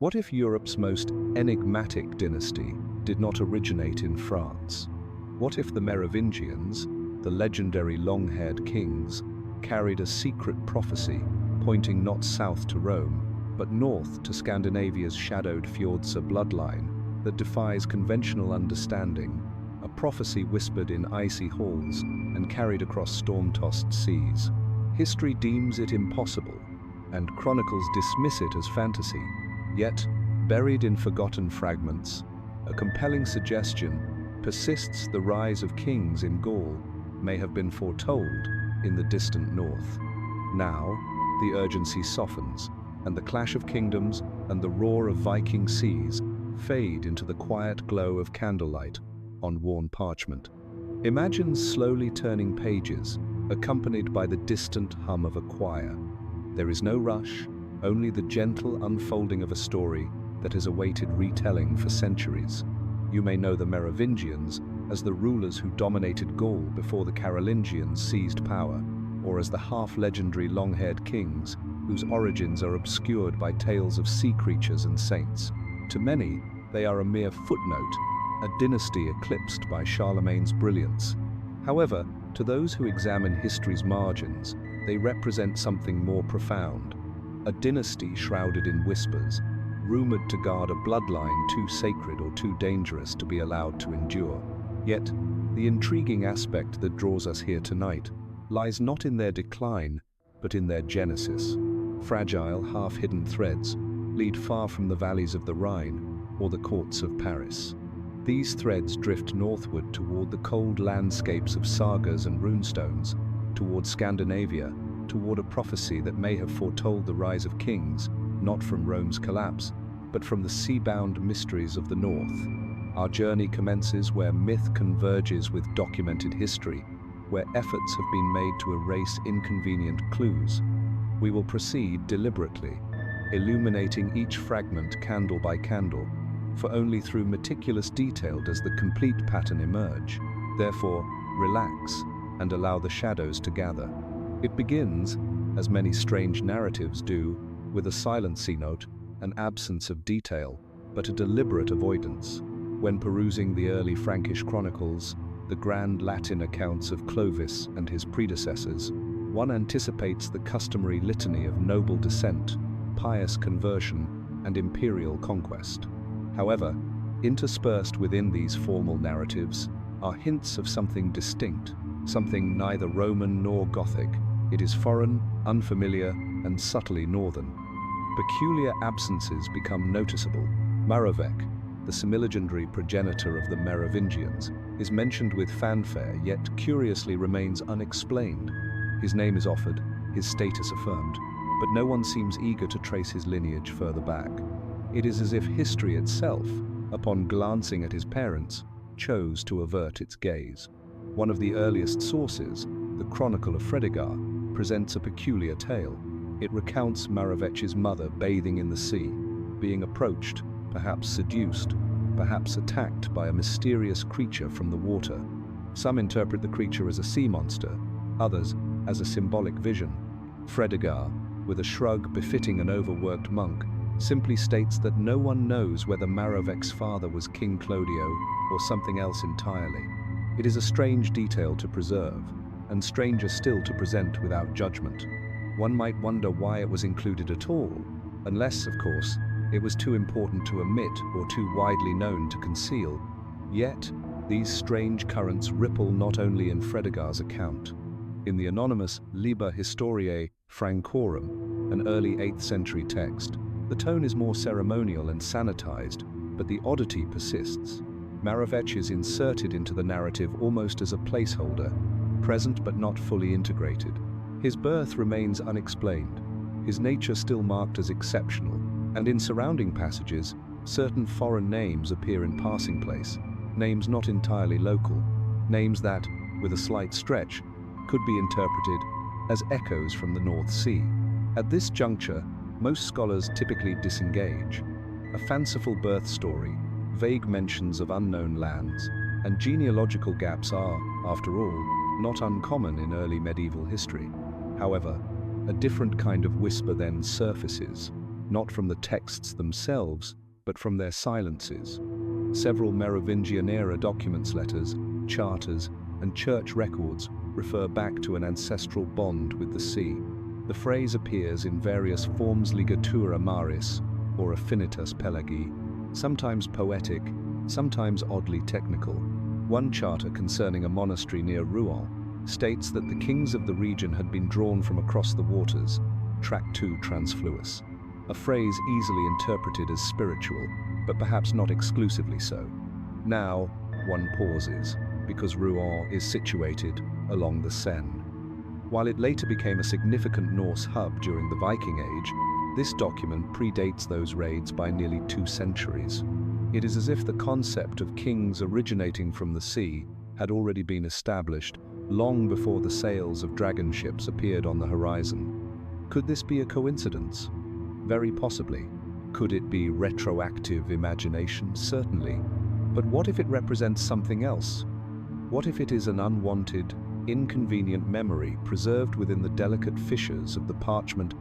What if Europe's most enigmatic dynasty did not originate in France? What if the Merovingians, the legendary long-haired kings, carried a secret prophecy pointing not south to Rome, but north to Scandinavia's shadowed fjords, a bloodline that defies conventional understanding, a prophecy whispered in icy halls and carried across storm-tossed seas? History deems it impossible, and chronicles dismiss it as fantasy. Yet, buried in forgotten fragments, a compelling suggestion persists: the rise of kings in Gaul may have been foretold in the distant north. Now, the urgency softens, and the clash of kingdoms and the roar of Viking seas fade into the quiet glow of candlelight on worn parchment. Imagine slowly turning pages, accompanied by the distant hum of a choir. There is no rush, only the gentle unfolding of a story that has awaited retelling for centuries. You may know the Merovingians as the rulers who dominated Gaul before the Carolingians seized power, or as the half-legendary long-haired kings whose origins are obscured by tales of sea creatures and saints. To many, they are a mere footnote, a dynasty eclipsed by Charlemagne's brilliance. However, to those who examine history's margins, they represent something more profound. A dynasty shrouded in whispers, rumored to guard a bloodline too sacred or too dangerous to be allowed to endure. Yet, the intriguing aspect that draws us here tonight lies not in their decline, but in their genesis. Fragile, half-hidden threads lead far from the valleys of the Rhine or the courts of Paris. These threads drift northward toward the cold landscapes of sagas and runestones, toward Scandinavia, toward a prophecy that may have foretold the rise of kings, not from Rome's collapse, but from the sea-bound mysteries of the north. Our journey commences where myth converges with documented history, where efforts have been made to erase inconvenient clues. We will proceed deliberately, illuminating each fragment candle by candle, for only through meticulous detail does the complete pattern emerge. Therefore, relax and allow the shadows to gather. It begins, as many strange narratives do, with a silent C-note, an absence of detail, but a deliberate avoidance. When perusing the early Frankish chronicles, the grand Latin accounts of Clovis and his predecessors, one anticipates the customary litany of noble descent, pious conversion, and imperial conquest. However, interspersed within these formal narratives are hints of something distinct, something neither Roman nor Gothic. It is foreign, unfamiliar, and subtly northern. Peculiar absences become noticeable. Merovec, the semi-legendary progenitor of the Merovingians, is mentioned with fanfare, yet curiously remains unexplained. His name is offered, his status affirmed, but no one seems eager to trace his lineage further back. It is as if history itself, upon glancing at his parents, chose to avert its gaze. One of the earliest sources, the Chronicle of Fredegar, presents a peculiar tale. It recounts Merovec's mother bathing in the sea, being approached, perhaps seduced, perhaps attacked by a mysterious creature from the water. Some interpret the creature as a sea monster, others as a symbolic vision. Fredegar, with a shrug befitting an overworked monk, simply states that no one knows whether Merovec's father was King Clodio or something else entirely. It is a strange detail to preserve, and stranger still to present without judgment. One might wonder why it was included at all, unless, of course, it was too important to omit or too widely known to conceal. Yet, these strange currents ripple not only in Fredegar's account. In the anonymous Liber Historiae Francorum, an early 8th century text, the tone is more ceremonial and sanitized, but the oddity persists. Merovec is inserted into the narrative almost as a placeholder, present but not fully integrated. His birth remains unexplained, his nature still marked as exceptional, and in surrounding passages, certain foreign names appear in passing place, names not entirely local, names that, with a slight stretch, could be interpreted as echoes from the North Sea. At this juncture, most scholars typically disengage. A fanciful birth story, vague mentions of unknown lands, and genealogical gaps are, after all, not uncommon in early medieval history. However, a different kind of whisper then surfaces, not from the texts themselves, but from their silences. Several Merovingian-era documents, letters, charters, and church records refer back to an ancestral bond with the sea. The phrase appears in various forms: ligatura maris or affinitas pelagi, sometimes poetic, sometimes oddly technical. One charter concerning a monastery near Rouen states that the kings of the region had been drawn from across the waters, tractu transfluus, a phrase easily interpreted as spiritual, but perhaps not exclusively so. Now, one pauses, because Rouen is situated along the Seine. While it later became a significant Norse hub during the Viking Age, this document predates those raids by nearly 2 centuries. It is as if the concept of kings originating from the sea had already been established long before the sails of dragon ships appeared on the horizon. Could this be a coincidence? Very possibly. Could it be retroactive imagination? Certainly. But what if it represents something else? What if it is an unwanted, inconvenient memory preserved within the delicate fissures of the parchment?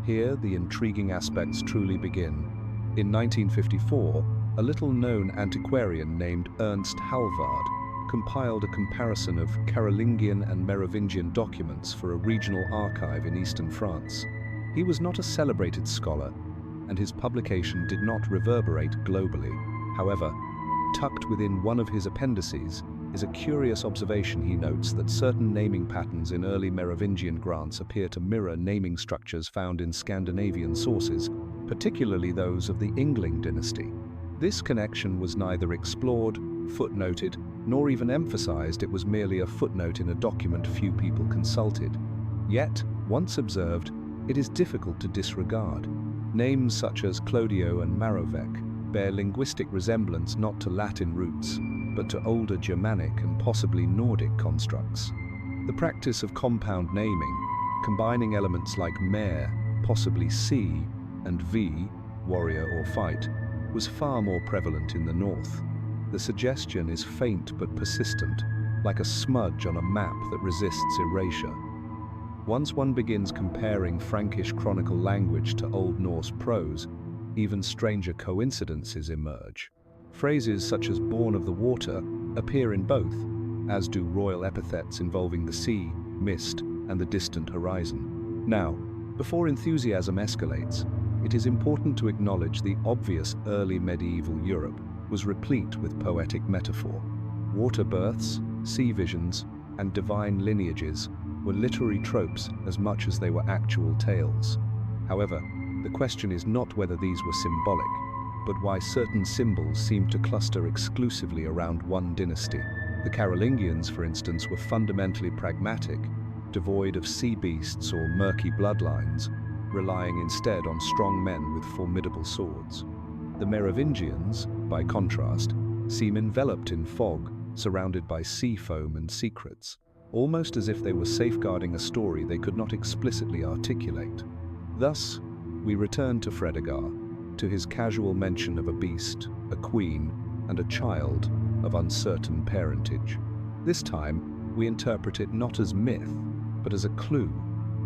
Here, the intriguing aspects truly begin. In 1954, a little-known antiquarian named Ernst Halvard compiled a comparison of Carolingian and Merovingian documents for a regional archive in eastern France. He was not a celebrated scholar, and his publication did not reverberate globally. However, tucked within one of his appendices is a curious observation. He notes that certain naming patterns in early Merovingian grants appear to mirror naming structures found in Scandinavian sources, particularly those of the Yngling dynasty. This connection was neither explored, footnoted, nor even emphasized. It was merely a footnote in a document few people consulted. Yet, once observed, it is difficult to disregard. Names such as Clodio and Marovec bear linguistic resemblance not to Latin roots, but to older Germanic and possibly Nordic constructs. The practice of compound naming, combining elements like mare, possibly sea, and v, warrior or fight, was far more prevalent in the north. The suggestion is faint but persistent, like a smudge on a map that resists erasure. Once one begins comparing Frankish chronicle language to Old Norse prose, even stranger coincidences emerge. Phrases such as "born of the water" appear in both, as do royal epithets involving the sea, mist, and the distant horizon. Now, before enthusiasm escalates, it is important to acknowledge the obvious early medieval Europe was replete with poetic metaphor. Water births, sea visions, and divine lineages were literary tropes as much as they were actual tales. However, the question is not whether these were symbolic, but why certain symbols seem to cluster exclusively around one dynasty. The Carolingians, for instance, were fundamentally pragmatic, devoid of sea beasts or murky bloodlines, relying instead on strong men with formidable swords. The Merovingians, by contrast, seem enveloped in fog, surrounded by sea foam and secrets, almost as if they were safeguarding a story they could not explicitly articulate. Thus, we return to Fredegar, to his casual mention of a beast, a queen, and a child of uncertain parentage. This time, we interpret it not as myth, but as a clue,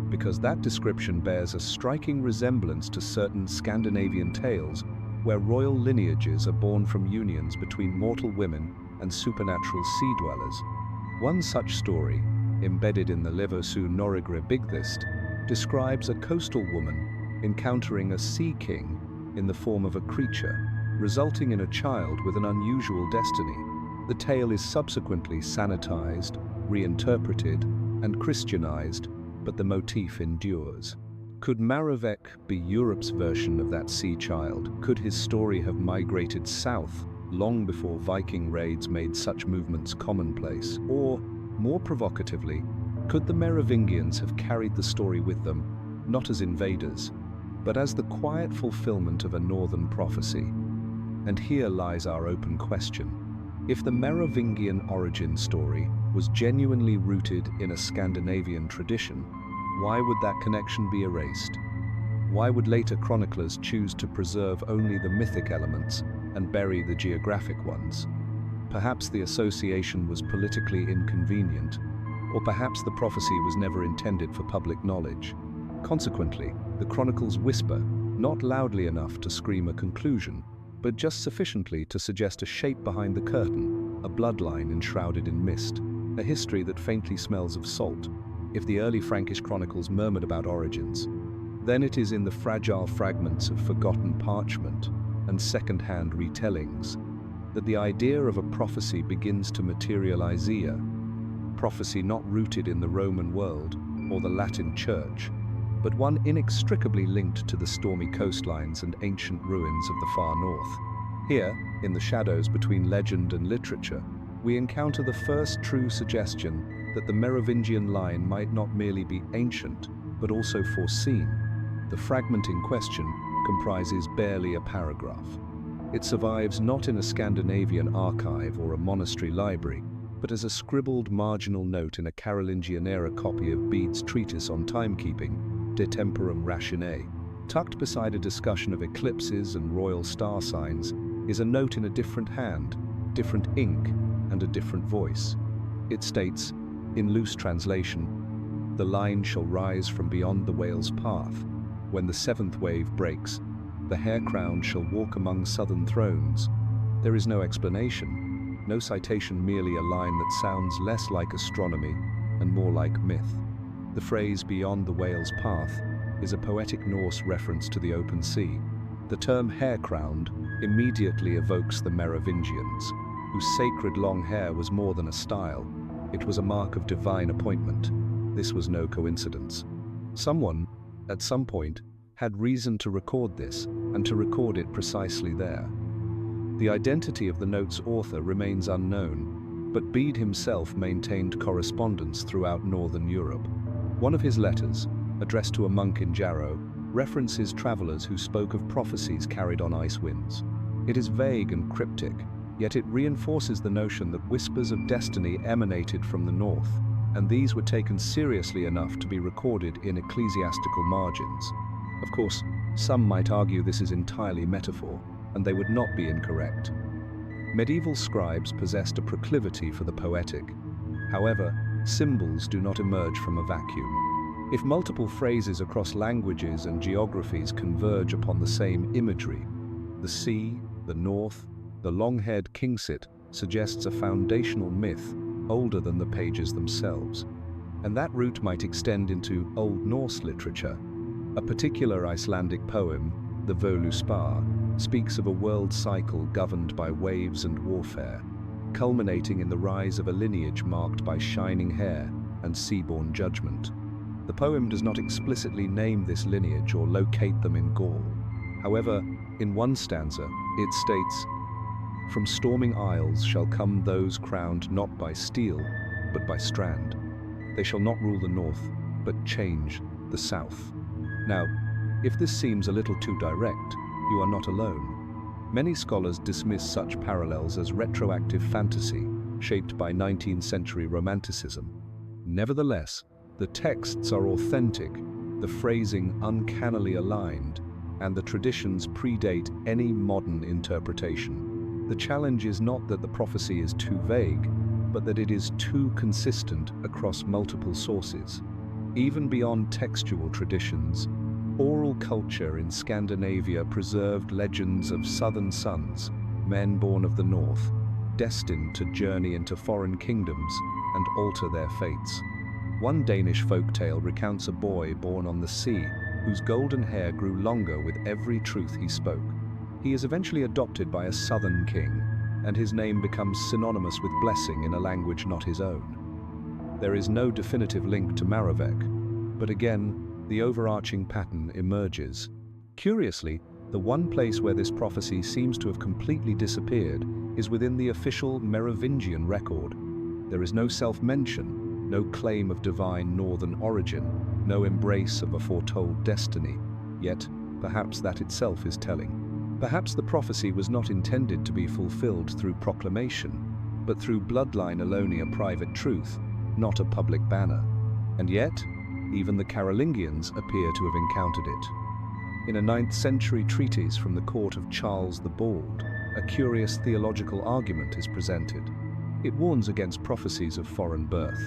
because that description bears a striking resemblance to certain Scandinavian tales where royal lineages are born from unions between mortal women and supernatural sea dwellers. One such story, embedded in the Leversu Norigre Bigthist, describes a coastal woman encountering a sea king in the form of a creature, resulting in a child with an unusual destiny. The tale is subsequently sanitized, reinterpreted, and Christianized, but the motif endures. Could Marovec be Europe's version of that sea child? Could his story have migrated south long before Viking raids made such movements commonplace? Or, more provocatively, could the Merovingians have carried the story with them, not as invaders, but as the quiet fulfillment of a northern prophecy? And here lies our open question. If the Merovingian origin story was genuinely rooted in a Scandinavian tradition, why would that connection be erased? Why would later chroniclers choose to preserve only the mythic elements and bury the geographic ones? Perhaps the association was politically inconvenient, or perhaps the prophecy was never intended for public knowledge. Consequently, the chronicles whisper, not loudly enough to scream a conclusion, but just sufficiently to suggest a shape behind the curtain, a bloodline enshrouded in mist, a history that faintly smells of salt. If the early Frankish chronicles murmured about origins, then it is in the fragile fragments of forgotten parchment and second-hand retellings that the idea of a prophecy begins to materialize. Prophecy not rooted in the Roman world or the Latin Church, but one inextricably linked to the stormy coastlines and ancient ruins of the far north. Here, in the shadows between legend and literature, we encounter the first true suggestion that the Merovingian line might not merely be ancient, but also foreseen. The fragment in question comprises barely a paragraph. It survives not in a Scandinavian archive or a monastery library, but as a scribbled marginal note in a Carolingian-era copy of Bede's treatise on timekeeping, De Temporum Rationae. Tucked beside a discussion of eclipses and royal star signs is a note in a different hand, different ink, and a different voice. It states, in loose translation, "The line shall rise from beyond the whale's path. When the seventh wave breaks, the hair-crowned shall walk among southern thrones." There is no explanation, no citation, merely a line that sounds less like astronomy and more like myth. The phrase "beyond the whale's path" is a poetic Norse reference to the open sea. The term hair-crowned immediately evokes the Merovingians, whose sacred long hair was more than a style. It was a mark of divine appointment. This was no coincidence. Someone, at some point, had reason to record this, and to record it precisely there. The identity of the note's author remains unknown, but Bede himself maintained correspondence throughout northern Europe. One of his letters, addressed to a monk in Jarrow, references travelers who spoke of prophecies carried on ice winds. It is vague and cryptic, yet it reinforces the notion that whispers of destiny emanated from the north, and these were taken seriously enough to be recorded in ecclesiastical margins. Of course, some might argue this is entirely metaphor, and they would not be incorrect. Medieval scribes possessed a proclivity for the poetic. However, symbols do not emerge from a vacuum. If multiple phrases across languages and geographies converge upon the same imagery, the sea, the north, the long-haired kingsit suggests a foundational myth older than the pages themselves. And that route might extend into Old Norse literature. A particular Icelandic poem, the Völuspá, speaks of a world cycle governed by waves and warfare, culminating in the rise of a lineage marked by shining hair and seaborne judgment. The poem does not explicitly name this lineage or locate them in Gaul. However, in one stanza, it states, "From storming isles shall come those crowned not by steel, but by strand. They shall not rule the north, but change the south." Now, if this seems a little too direct, you are not alone. Many scholars dismiss such parallels as retroactive fantasy, shaped by 19th century Romanticism. Nevertheless, the texts are authentic, the phrasing uncannily aligned, and the traditions predate any modern interpretation. The challenge is not that the prophecy is too vague, but that it is too consistent across multiple sources. Even beyond textual traditions, oral culture in Scandinavia preserved legends of southern sons, men born of the north, destined to journey into foreign kingdoms and alter their fates. One Danish folktale recounts a boy born on the sea, whose golden hair grew longer with every truth he spoke. He is eventually adopted by a southern king, and his name becomes synonymous with blessing in a language not his own. There is no definitive link to Merovec, but again, the overarching pattern emerges. Curiously, the one place where this prophecy seems to have completely disappeared is within the official Merovingian record. There is no self-mention, no claim of divine northern origin, no embrace of a foretold destiny. Yet, perhaps that itself is telling. Perhaps the prophecy was not intended to be fulfilled through proclamation, but through bloodline alone, a private truth, not a public banner. And yet, even the Carolingians appear to have encountered it. In a 9th century treatise from the court of Charles the Bald, a curious theological argument is presented. It warns against prophecies of foreign birth,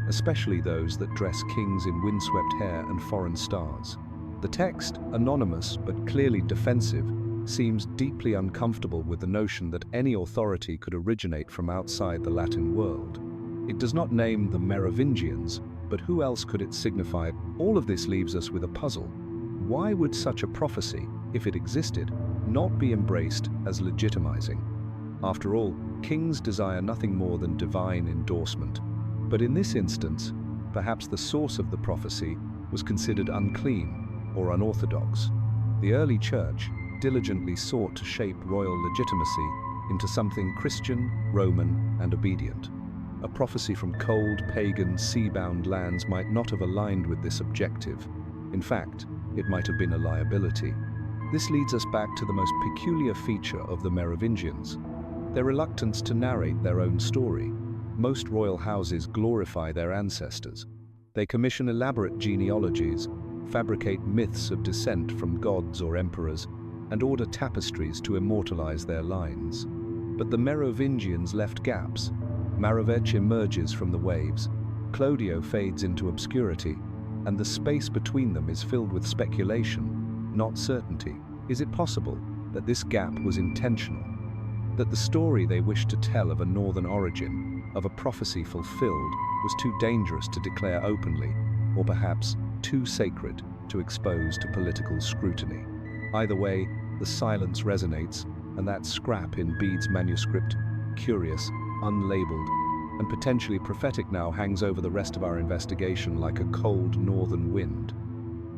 especially those that dress kings in windswept hair and foreign stars. The text, anonymous but clearly defensive, seems deeply uncomfortable with the notion that any authority could originate from outside the Latin world. It does not name the Merovingians, but who else could it signify? All of this leaves us with a puzzle. Why would such a prophecy, if it existed, not be embraced as legitimizing? After all, kings desire nothing more than divine endorsement. But in this instance, perhaps the source of the prophecy was considered unclean or unorthodox. The early church diligently sought to shape royal legitimacy into something Christian, Roman, and obedient. A prophecy from cold, pagan, sea-bound lands might not have aligned with this objective. In fact, it might have been a liability. This leads us back to the most peculiar feature of the Merovingians: their reluctance to narrate their own story. Most royal houses glorify their ancestors. They commission elaborate genealogies, fabricate myths of descent from gods or emperors, and order tapestries to immortalize their lines. But the Merovingians left gaps. Maravech emerges from the waves, Clodio fades into obscurity, and the space between them is filled with speculation, not certainty. Is it possible that this gap was intentional? That the story they wished to tell of a northern origin, of a prophecy fulfilled, was too dangerous to declare openly, or perhaps too sacred to expose to political scrutiny? Either way, the silence resonates, and that scrap in Bede's manuscript, curious, unlabeled, and potentially prophetic now, hangs over the rest of our investigation like a cold northern wind.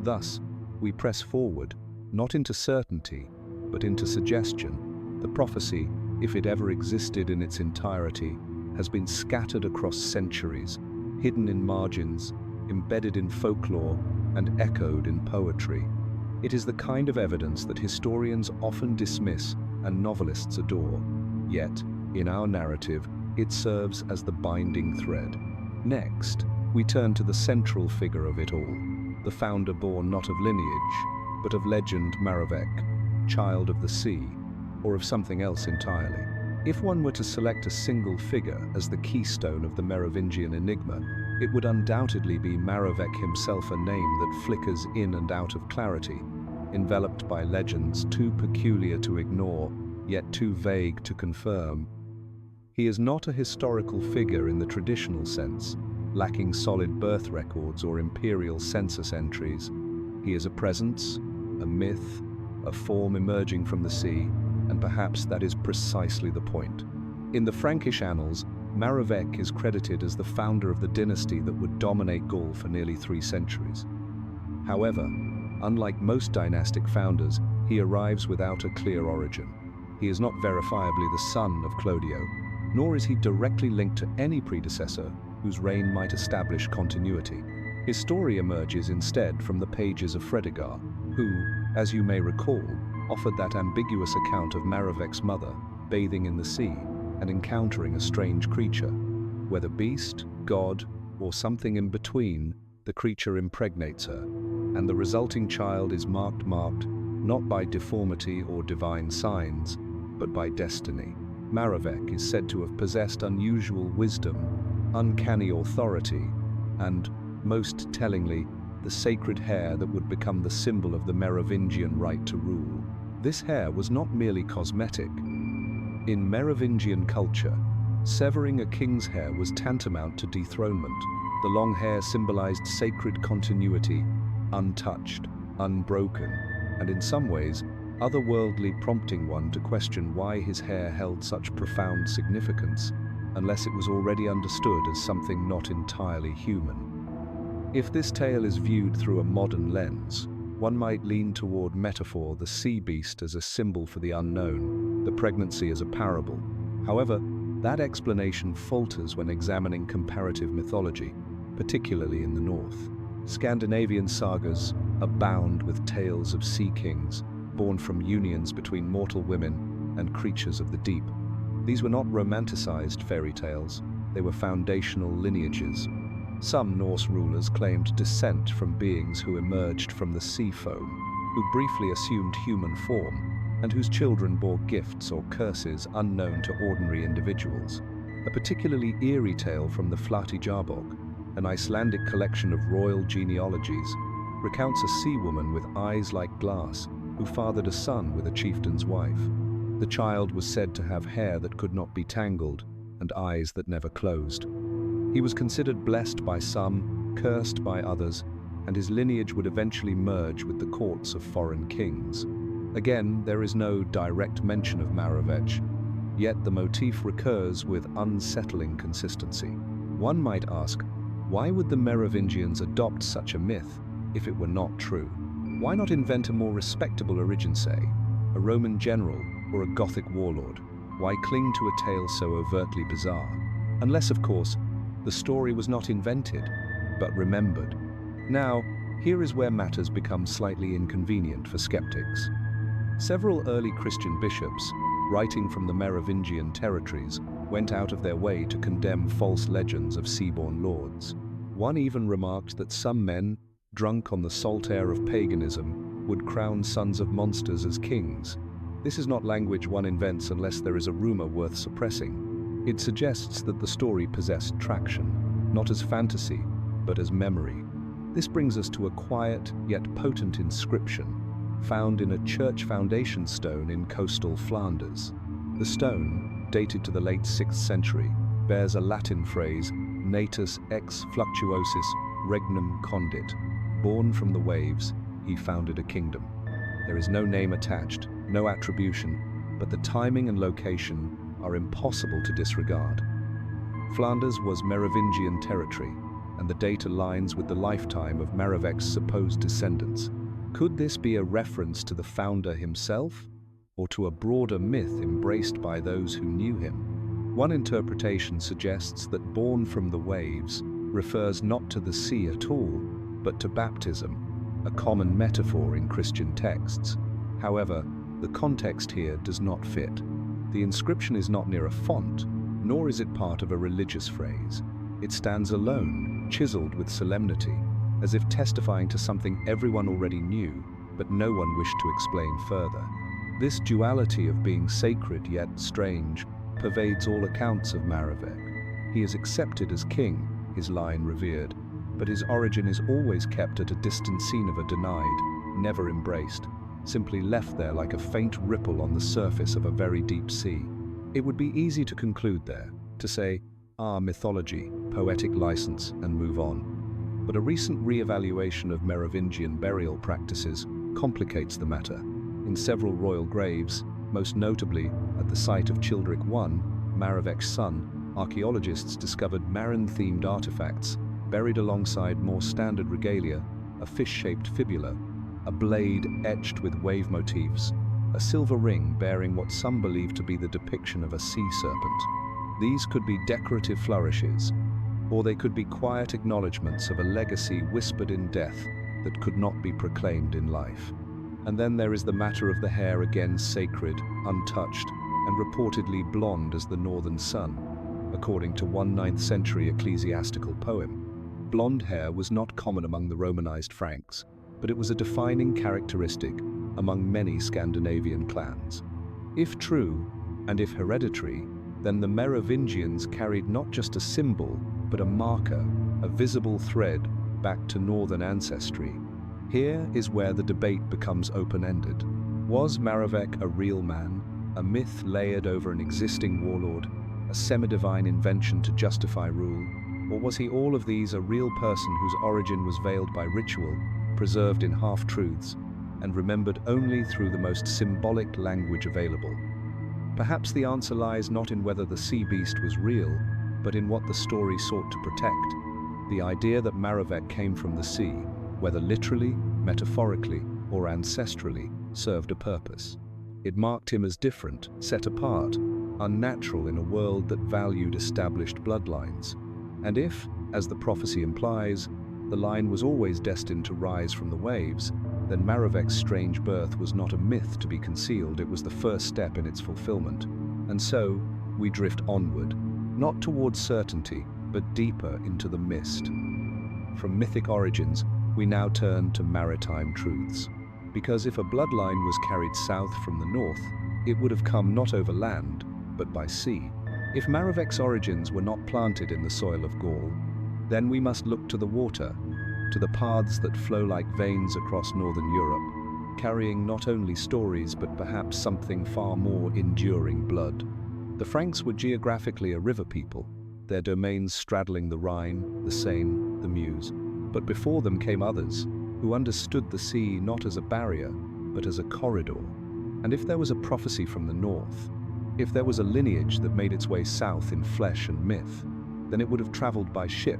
Thus, we press forward, not into certainty, but into suggestion. The prophecy, if it ever existed in its entirety, has been scattered across centuries, hidden in margins, embedded in folklore, and echoed in poetry. It is the kind of evidence that historians often dismiss and novelists adore. Yet, in our narrative, it serves as the binding thread. Next, we turn to the central figure of it all, the founder born not of lineage, but of legend, Merovech, child of the sea, or of something else entirely. If one were to select a single figure as the keystone of the Merovingian enigma, it would undoubtedly be Merovech himself, a name that flickers in and out of clarity, enveloped by legends too peculiar to ignore, yet too vague to confirm. He is not a historical figure in the traditional sense, lacking solid birth records or imperial census entries. He is a presence, a myth, a form emerging from the sea, and perhaps that is precisely the point. In the Frankish annals, Merovech is credited as the founder of the dynasty that would dominate Gaul for nearly 3 centuries. However, unlike most dynastic founders, he arrives without a clear origin. He is not verifiably the son of Clodio, nor is he directly linked to any predecessor whose reign might establish continuity. His story emerges instead from the pages of Fredegar, who, as you may recall, offered that ambiguous account of Merovech's mother bathing in the sea and encountering a strange creature. Whether beast, god, or something in between, the creature impregnates her, and the resulting child is marked not by deformity or divine signs, but by destiny. Merovech is said to have possessed unusual wisdom, uncanny authority, and, most tellingly, the sacred hair that would become the symbol of the Merovingian right to rule. This hair was not merely cosmetic. In Merovingian culture, severing a king's hair was tantamount to dethronement. The long hair symbolized sacred continuity, untouched, unbroken, and in some ways, otherworldly, prompting one to question why his hair held such profound significance, unless it was already understood as something not entirely human. If this tale is viewed through a modern lens, one might lean toward metaphor, the sea beast as a symbol for the unknown, the pregnancy as a parable. However, that explanation falters when examining comparative mythology, particularly in the north. Scandinavian sagas abound with tales of sea kings, born from unions between mortal women and creatures of the deep. These were not romanticized fairy tales, they were foundational lineages. Some Norse rulers claimed descent from beings who emerged from the sea foam, who briefly assumed human form, and whose children bore gifts or curses unknown to ordinary individuals. A particularly eerie tale from the Flateyjarbók, an Icelandic collection of royal genealogies, recounts a sea woman with eyes like glass who fathered a son with a chieftain's wife. The child was said to have hair that could not be tangled and eyes that never closed. He was considered blessed by some, cursed by others, and his lineage would eventually merge with the courts of foreign kings. Again, there is no direct mention of Merovech, yet the motif recurs with unsettling consistency. One might ask, why would the Merovingians adopt such a myth if it were not true? Why not invent a more respectable origin, say, a Roman general or a Gothic warlord? Why cling to a tale so overtly bizarre? Unless, of course, the story was not invented, but remembered. Now, here is where matters become slightly inconvenient for skeptics. Several early Christian bishops, writing from the Merovingian territories, went out of their way to condemn false legends of sea-born lords. One even remarked that some men, drunk on the salt air of paganism, would crown sons of monsters as kings. This is not language one invents unless there is a rumor worth suppressing. It suggests that the story possessed traction, not as fantasy, but as memory. This brings us to a quiet yet potent inscription found in a church foundation stone in coastal Flanders. The stone, dated to the late 6th century, bears a Latin phrase, natus ex fluctuosis regnum condit. Born from the waves, he founded a kingdom. There is no name attached, no attribution, but the timing and location are impossible to disregard. Flanders was Merovingian territory, and the date aligns with the lifetime of Merovech's supposed descendants. Could this be a reference to the founder himself, or to a broader myth embraced by those who knew him? One interpretation suggests that born from the waves refers not to the sea at all, but to baptism, a common metaphor in Christian texts. However, the context here does not fit. The inscription is not near a font, nor is it part of a religious phrase. It stands alone, chiseled with solemnity, as if testifying to something everyone already knew, but no one wished to explain further. This duality of being sacred yet strange pervades all accounts of Merovech. He is accepted as king, his line revered, but his origin is always kept at a distant scene of a denied, never embraced, simply left there like a faint ripple on the surface of a very deep sea. It would be easy to conclude there, to say, mythology, poetic license, and move on. But a recent re-evaluation of Merovingian burial practices complicates the matter. In several royal graves, most notably at the site of Childeric I, Merovech's son, archaeologists discovered Marin-themed artifacts buried alongside more standard regalia, a fish-shaped fibula, a blade etched with wave motifs, a silver ring bearing what some believe to be the depiction of a sea serpent. These could be decorative flourishes, or they could be quiet acknowledgements of a legacy whispered in death that could not be proclaimed in life. And then there is the matter of the hair, again sacred, untouched, and reportedly blonde as the northern sun, according to one 9th century ecclesiastical poem. Blonde hair was not common among the Romanized Franks, but it was a defining characteristic among many Scandinavian clans. If true, and if hereditary, then the Merovingians carried not just a symbol, but a marker, a visible thread back to northern ancestry. Here is where the debate becomes open-ended. Was Merovech a real man, a myth layered over an existing warlord, a semi-divine invention to justify rule, or was he all of these, a real person whose origin was veiled by ritual, preserved in half-truths, and remembered only through the most symbolic language available? Perhaps the answer lies not in whether the sea beast was real, but in what the story sought to protect. The idea that Merovech came from the sea, whether literally, metaphorically, or ancestrally, served a purpose. It marked him as different, set apart, unnatural in a world that valued established bloodlines. And if, as the prophecy implies, the line was always destined to rise from the waves, then Merovech's strange birth was not a myth to be concealed, it was the first step in its fulfillment. And so, we drift onward, not towards certainty, but deeper into the mist. From mythic origins, we now turn to maritime truths. Because if a bloodline was carried south from the north, it would have come not over land, but by sea. If Merovech's origins were not planted in the soil of Gaul, then we must look to the water, to the paths that flow like veins across northern Europe, carrying not only stories but perhaps something far more enduring: blood. The Franks were geographically a river people, their domains straddling the Rhine, the Seine, the Meuse. But before them came others, who understood the sea not as a barrier, but as a corridor. And if there was a prophecy from the north, if there was a lineage that made its way south in flesh and myth, then it would have traveled by ship,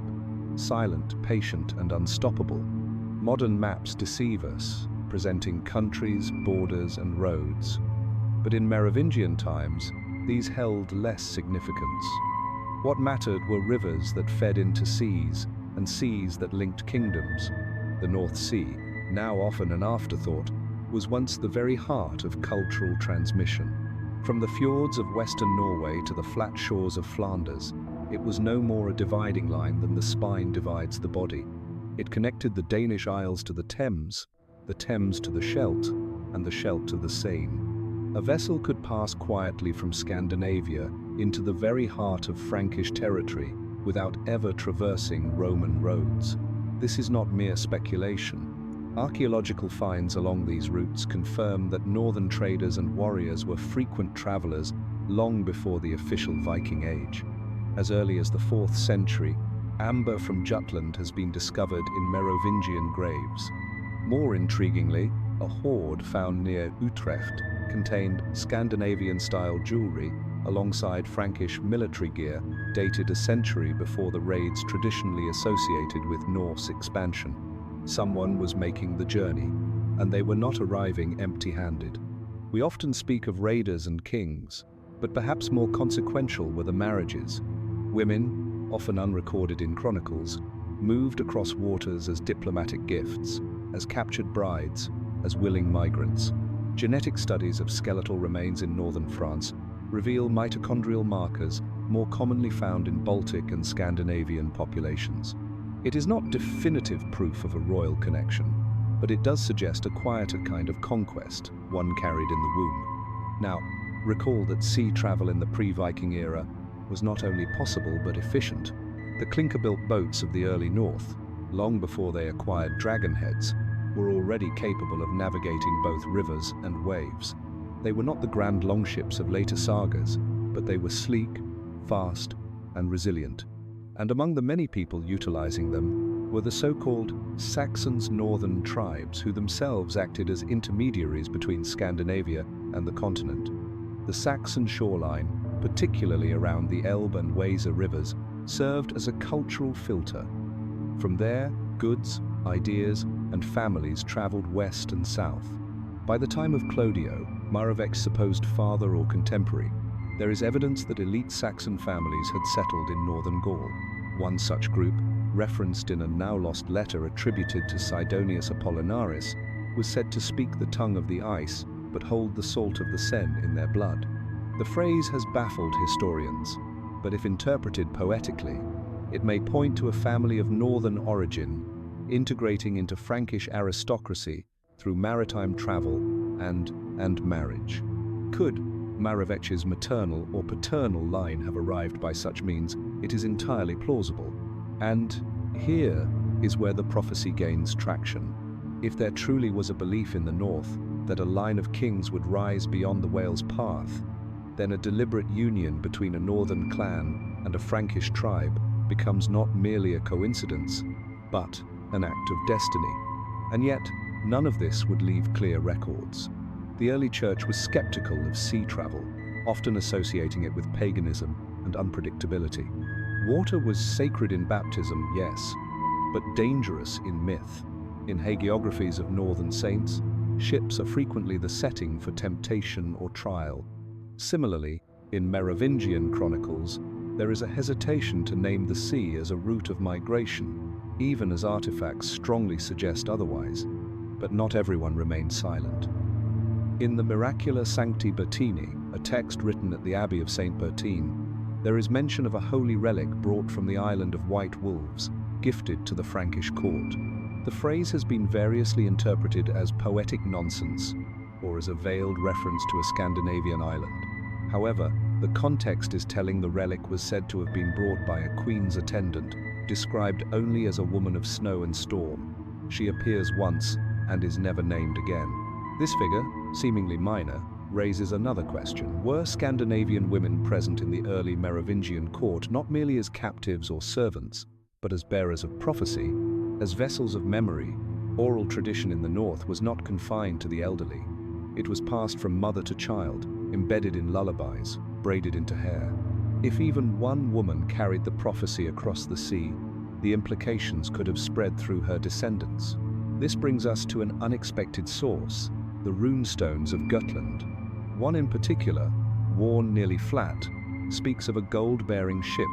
silent, patient, and unstoppable. Modern maps deceive us, presenting countries, borders, and roads. But in Merovingian times, these held less significance. What mattered were rivers that fed into seas, and seas that linked kingdoms. The North Sea, now often an afterthought, was once the very heart of cultural transmission. From the fjords of western Norway to the flat shores of Flanders, it was no more a dividing line than the spine divides the body. It connected the Danish Isles to the Thames to the Scheldt, and the Scheldt to the Seine. A vessel could pass quietly from Scandinavia into the very heart of Frankish territory without ever traversing Roman roads. This is not mere speculation. Archaeological finds along these routes confirm that northern traders and warriors were frequent travelers long before the official Viking Age. As early as the 4th century, amber from Jutland has been discovered in Merovingian graves. More intriguingly, a hoard found near Utrecht contained Scandinavian-style jewelry alongside Frankish military gear dated a century before the raids traditionally associated with Norse expansion. Someone was making the journey, and they were not arriving empty-handed. We often speak of raiders and kings, but perhaps more consequential were the marriages. Women, often unrecorded in chronicles, moved across waters as diplomatic gifts, as captured brides, as willing migrants. Genetic studies of skeletal remains in northern France reveal mitochondrial markers more commonly found in Baltic and Scandinavian populations. It is not definitive proof of a royal connection, but it does suggest a quieter kind of conquest, one carried in the womb. Now, recall that sea travel in the pre-Viking era was not only possible but efficient. The clinker-built boats of the early North, long before they acquired dragonheads, were already capable of navigating both rivers and waves. They were not the grand longships of later sagas, but they were sleek, fast, and resilient. And among the many people utilizing them were the so-called Saxons northern tribes, who themselves acted as intermediaries between Scandinavia and the continent. The Saxon shoreline, particularly around the Elbe and Weser rivers, served as a cultural filter. From there, goods, ideas, and families traveled west and south. By the time of Clodio, Meroving's supposed father or contemporary, there is evidence that elite Saxon families had settled in northern Gaul. One such group, referenced in a now-lost letter attributed to Sidonius Apollinaris, was said to speak the tongue of the ice but hold the salt of the Seine in their blood. The phrase has baffled historians, but if interpreted poetically, it may point to a family of northern origin, integrating into Frankish aristocracy through maritime travel and marriage. Could Meroving's maternal or paternal line have arrived by such means? It is entirely plausible. And here is where the prophecy gains traction. If there truly was a belief in the north that a line of kings would rise beyond the Wales path, then a deliberate union between a northern clan and a Frankish tribe becomes not merely a coincidence, but an act of destiny. And yet, none of this would leave clear records. The early church was skeptical of sea travel, often associating it with paganism and unpredictability. Water was sacred in baptism, yes, but dangerous in myth. In hagiographies of northern saints, ships are frequently the setting for temptation or trial. Similarly, in Merovingian chronicles, there is a hesitation to name the sea as a route of migration, even as artifacts strongly suggest otherwise. But not everyone remained silent. In the Miracula Sancti Bertini, a text written at the Abbey of St. Bertine, there is mention of a holy relic brought from the island of White Wolves, gifted to the Frankish court. The phrase has been variously interpreted as poetic nonsense or as a veiled reference to a Scandinavian island. However, the context is telling the relic was said to have been brought by a queen's attendant, described only as a woman of snow and storm. She appears once and is never named again. This figure, seemingly minor, raises another question. Were Scandinavian women present in the early Merovingian court not merely as captives or servants, but as bearers of prophecy, as vessels of memory? Oral tradition in the north was not confined to the elderly. It was passed from mother to child, embedded in lullabies, braided into hair. If even one woman carried the prophecy across the sea, the implications could have spread through her descendants. This brings us to an unexpected source, the runestones of Gotland. One in particular, worn nearly flat, speaks of a gold-bearing ship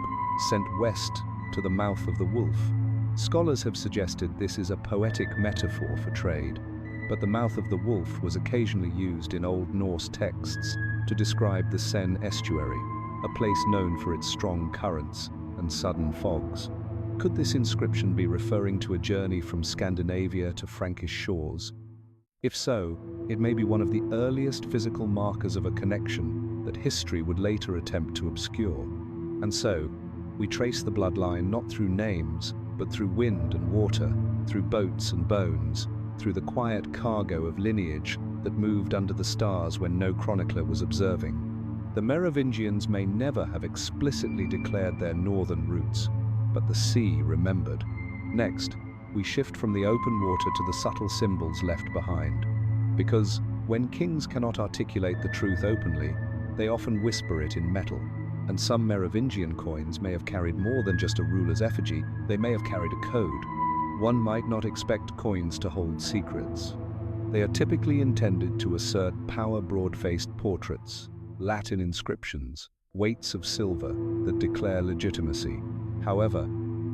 sent west to the mouth of the wolf. Scholars have suggested this is a poetic metaphor for trade, but the mouth of the wolf was occasionally used in Old Norse texts to describe the Seine estuary, a place known for its strong currents and sudden fogs. Could this inscription be referring to a journey from Scandinavia to Frankish shores? If so, it may be one of the earliest physical markers of a connection that history would later attempt to obscure. And so, we trace the bloodline not through names, but through wind and water, through boats and bones, through the quiet cargo of lineage that moved under the stars when no chronicler was observing. The Merovingians may never have explicitly declared their northern roots, but the sea remembered. Next, we shift from the open water to the subtle symbols left behind. Because when kings cannot articulate the truth openly, they often whisper it in metal. And some Merovingian coins may have carried more than just a ruler's effigy, they may have carried a code. One might not expect coins to hold secrets. They are typically intended to assert power broad-faced portraits, Latin inscriptions, weights of silver that declare legitimacy. However,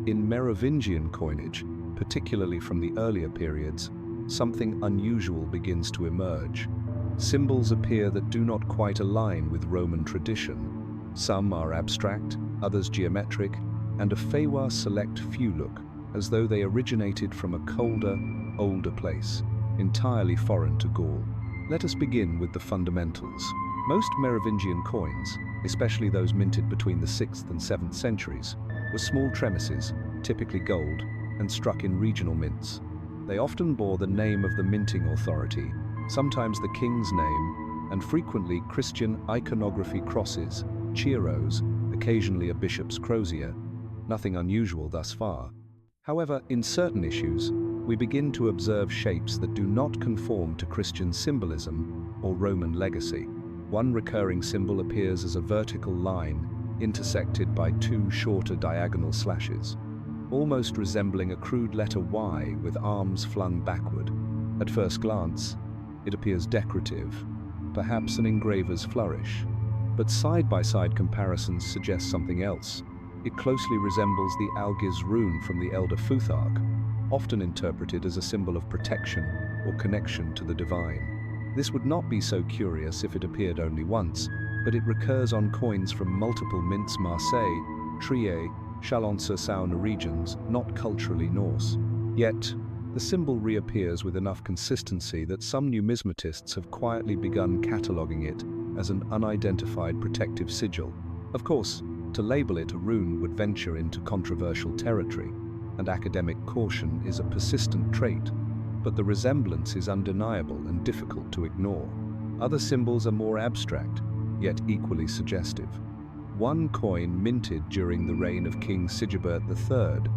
in Merovingian coinage, particularly from the earlier periods, something unusual begins to emerge. Symbols appear that do not quite align with Roman tradition. Some are abstract, others geometric, and a Feywa select few look as though they originated from a colder, older place, entirely foreign to Gaul. Let us begin with the fundamentals. Most Merovingian coins, especially those minted between the 6th and 7th centuries, were small tremisses, typically gold, and struck in regional mints. They often bore the name of the minting authority, sometimes the king's name, and frequently Christian iconography crosses, Chiros, occasionally a bishop's crozier. Nothing unusual thus far. However, in certain issues, we begin to observe shapes that do not conform to Christian symbolism or Roman legacy. One recurring symbol appears as a vertical line intersected by two shorter diagonal slashes, almost resembling a crude letter Y with arms flung backward. At first glance, it appears decorative, perhaps an engraver's flourish. But side-by-side comparisons suggest something else. It closely resembles the Algiz rune from the Elder Futhark, often interpreted as a symbol of protection or connection to the divine. This would not be so curious if it appeared only once, but it recurs on coins from multiple mints Marseille, Trier, Chalon-sur-Saône regions, not culturally Norse. Yet, the symbol reappears with enough consistency that some numismatists have quietly begun cataloguing it as an unidentified protective sigil. Of course, to label it a rune would venture into controversial territory, and academic caution is a persistent trait, but the resemblance is undeniable and difficult to ignore. Other symbols are more abstract, yet equally suggestive. One coin minted during the reign of King Sigebert III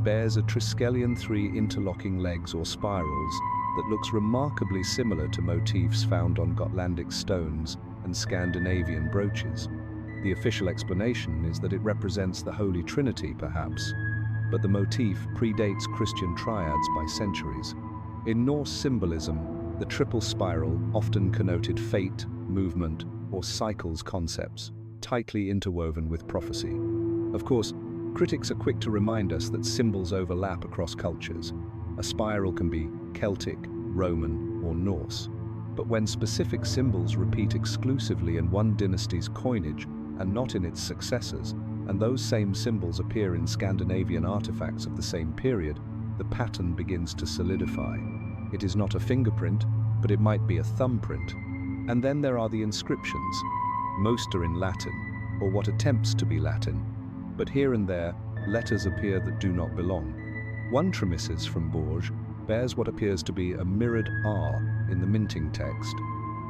bears a Triskelion 3 interlocking legs or spirals that looks remarkably similar to motifs found on Gotlandic stones and Scandinavian brooches. The official explanation is that it represents the Holy Trinity, perhaps, but the motif predates Christian triads by centuries. In Norse symbolism, the triple spiral often connoted fate, movement, or cycles concepts, tightly interwoven with prophecy. Of course, critics are quick to remind us that symbols overlap across cultures. A spiral can be Celtic, Roman, or Norse. But when specific symbols repeat exclusively in one dynasty's coinage and not in its successors, and those same symbols appear in Scandinavian artifacts of the same period, the pattern begins to solidify. It is not a fingerprint, but it might be a thumbprint. And then there are the inscriptions. Most are in Latin, or what attempts to be Latin, but here and there, letters appear that do not belong. One tremissis from Bourges bears what appears to be a mirrored R in the minting text.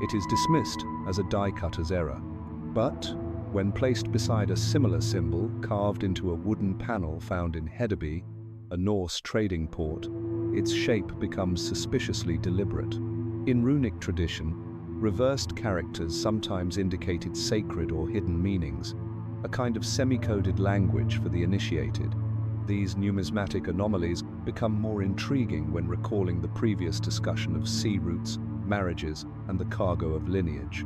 It is dismissed as a die-cutter's error. But, when placed beside a similar symbol carved into a wooden panel found in Hedeby, a Norse trading port, its shape becomes suspiciously deliberate. In runic tradition, reversed characters sometimes indicated sacred or hidden meanings, a kind of semi-coded language for the initiated. These numismatic anomalies become more intriguing when recalling the previous discussion of sea routes, marriages, and the cargo of lineage.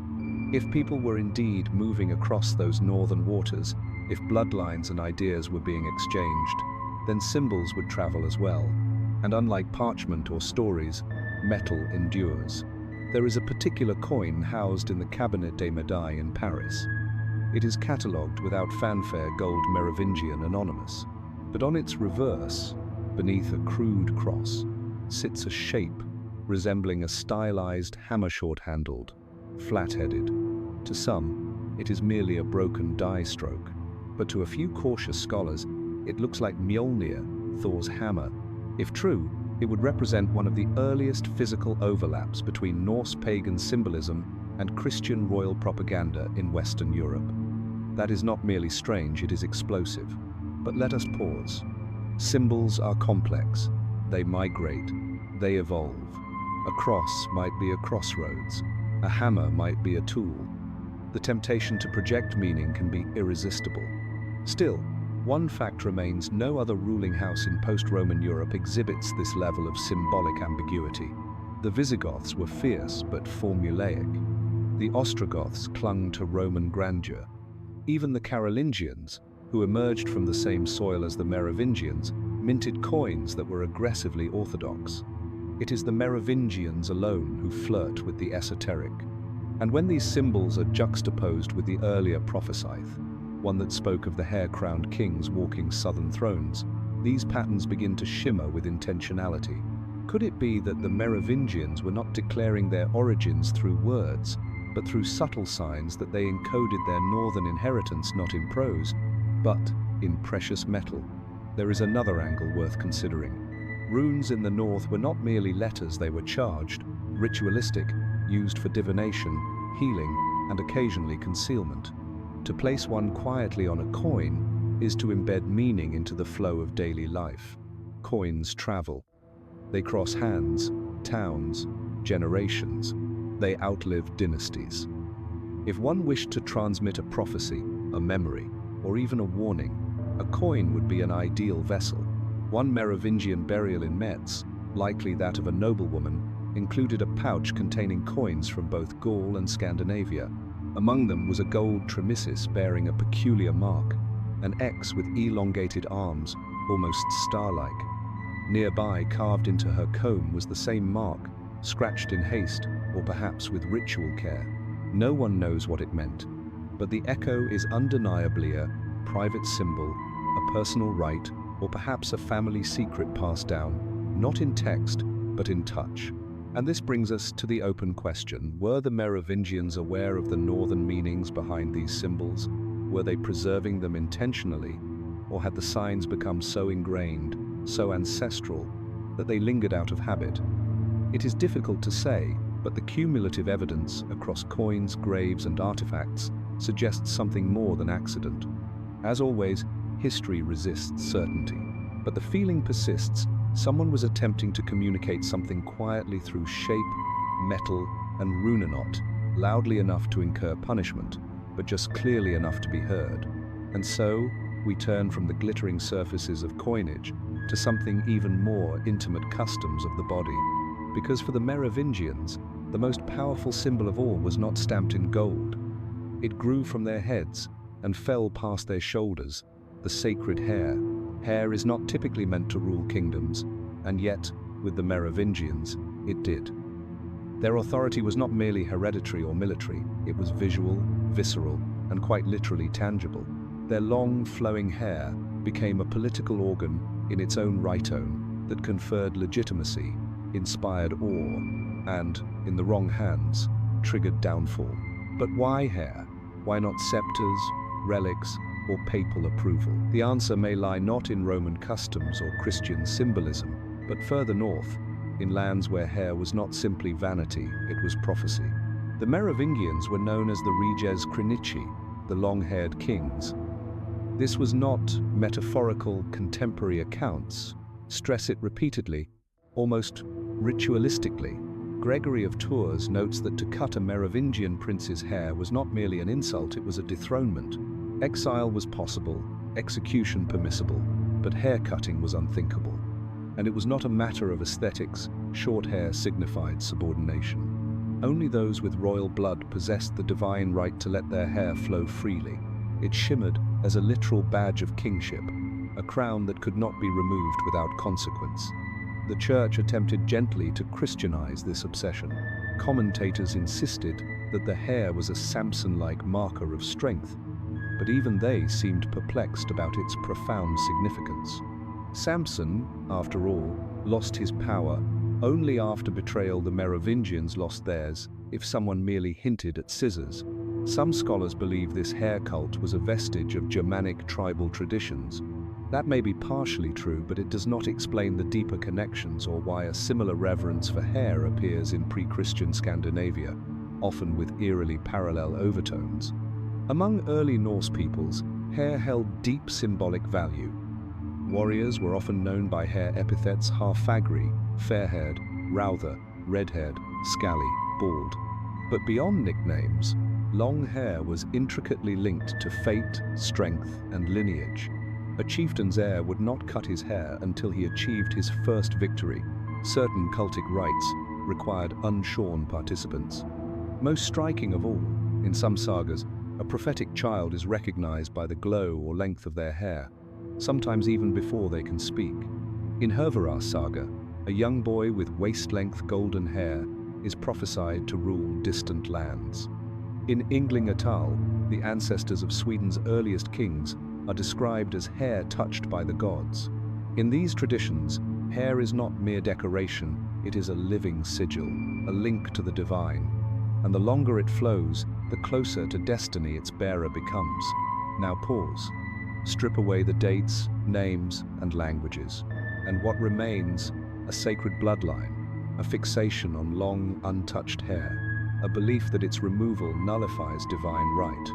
If people were indeed moving across those northern waters, if bloodlines and ideas were being exchanged, then symbols would travel as well. And unlike parchment or stories, metal endures. There is a particular coin housed in the Cabinet des Médailles in Paris. It is catalogued without fanfare gold Merovingian anonymous. But on its reverse, beneath a crude cross, sits a shape resembling a stylized hammer short-handled, flat-headed. To some, it is merely a broken die stroke, but to a few cautious scholars, it looks like Mjolnir, Thor's hammer. If true, it would represent one of the earliest physical overlaps between Norse pagan symbolism and Christian royal propaganda in Western Europe. That is not merely strange, it is explosive. But let us pause. Symbols are complex. They migrate. They evolve. A cross might be a crossroads. A hammer might be a tool. The temptation to project meaning can be irresistible. Still, one fact remains: no other ruling house in post-Roman Europe exhibits this level of symbolic ambiguity. The Visigoths were fierce but formulaic. The Ostrogoths clung to Roman grandeur. Even the Carolingians, who emerged from the same soil as the Merovingians, minted coins that were aggressively orthodox. It is the Merovingians alone who flirt with the esoteric. And when these symbols are juxtaposed with the earlier Prophesyth, one that spoke of the hair-crowned kings walking southern thrones, these patterns begin to shimmer with intentionality. Could it be that the Merovingians were not declaring their origins through words, but through subtle signs that they encoded their northern inheritance not in prose, but in precious metal? There is another angle worth considering. Runes in the north were not merely letters, they were charged, ritualistic, used for divination, healing, and occasionally concealment. To place one quietly on a coin is to embed meaning into the flow of daily life. Coins travel. They cross hands, towns, generations. They outlive dynasties. If one wished to transmit a prophecy, a memory, or even a warning, a coin would be an ideal vessel. One Merovingian burial in Metz, likely that of a noblewoman, included a pouch containing coins from both Gaul and Scandinavia. Among them was a gold tremissis bearing a peculiar mark, an X with elongated arms, almost star-like. Nearby, carved into her comb, was the same mark, scratched in haste, or perhaps with ritual care. No one knows what it meant, but the echo is undeniably a private symbol, a personal rite, or perhaps a family secret passed down, not in text, but in touch. And this brings us to the open question: were the Merovingians aware of the northern meanings behind these symbols? Were they preserving them intentionally, or had the signs become so ingrained, so ancestral, that they lingered out of habit? It is difficult to say, but the cumulative evidence across coins, graves, and artifacts suggests something more than accident. As always, history resists certainty, but the feeling persists: someone was attempting to communicate something quietly through shape, metal, and runenot, loudly enough to incur punishment, but just clearly enough to be heard. And so, we turn from the glittering surfaces of coinage to something even more intimate: customs of the body. Because for the Merovingians, the most powerful symbol of all was not stamped in gold. It grew from their heads and fell past their shoulders: the sacred hair. Hair is not typically meant to rule kingdoms, and yet, with the Merovingians, it did. Their authority was not merely hereditary or military, it was visual, visceral, and quite literally tangible. Their long, flowing hair became a political organ in its own right-own that conferred legitimacy, inspired awe, and, in the wrong hands, triggered downfall. But why hair? Why not scepters, relics, or papal approval? The answer may lie not in Roman customs or Christian symbolism, but further north, in lands where hair was not simply vanity, it was prophecy. The Merovingians were known as the reges crinici, the long-haired kings. This was not metaphorical contemporary accounts, stress it repeatedly, almost ritualistically. Gregory of Tours notes that to cut a Merovingian prince's hair was not merely an insult, it was a dethronement. Exile was possible, execution permissible, but hair cutting was unthinkable. And it was not a matter of aesthetics, short hair signified subordination. Only those with royal blood possessed the divine right to let their hair flow freely. It shimmered as a literal badge of kingship, a crown that could not be removed without consequence. The Church attempted gently to Christianize this obsession. Commentators insisted that the hair was a Samson-like marker of strength, but even they seemed perplexed about its profound significance. Samson, after all, lost his power only after betrayal. The Merovingians lost theirs if someone merely hinted at scissors. Some scholars believe this hair cult was a vestige of Germanic tribal traditions. That may be partially true, but it does not explain the deeper connections or why a similar reverence for hair appears in pre-Christian Scandinavia, often with eerily parallel overtones. Among early Norse peoples, hair held deep symbolic value. Warriors were often known by hair epithets half-fagri, fair-haired, routher, red-haired, scally, bald. But beyond nicknames, long hair was intricately linked to fate, strength, and lineage. A chieftain's heir would not cut his hair until he achieved his first victory. Certain cultic rites required unshorn participants. Most striking of all, in some sagas, a prophetic child is recognized by the glow or length of their hair, sometimes even before they can speak. In Hervaras saga, a young boy with waist-length golden hair is prophesied to rule distant lands. In Ynglingatal, the ancestors of Sweden's earliest kings are described as hair touched by the gods. In these traditions, hair is not mere decoration, it is a living sigil, a link to the divine. And the longer it flows, the closer to destiny its bearer becomes. Now pause. Strip away the dates, names, and languages. And what remains? A sacred bloodline, a fixation on long, untouched hair, a belief that its removal nullifies divine right.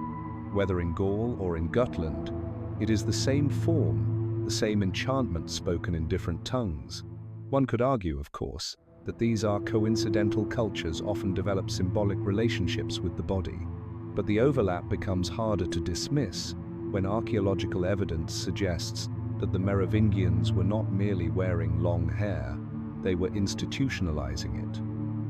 Whether in Gaul or in Gutland, it is the same form, the same enchantment spoken in different tongues. One could argue, of course, that these are coincidental cultures often develop symbolic relationships with the body. But the overlap becomes harder to dismiss when archaeological evidence suggests that the Merovingians were not merely wearing long hair, they were institutionalizing it.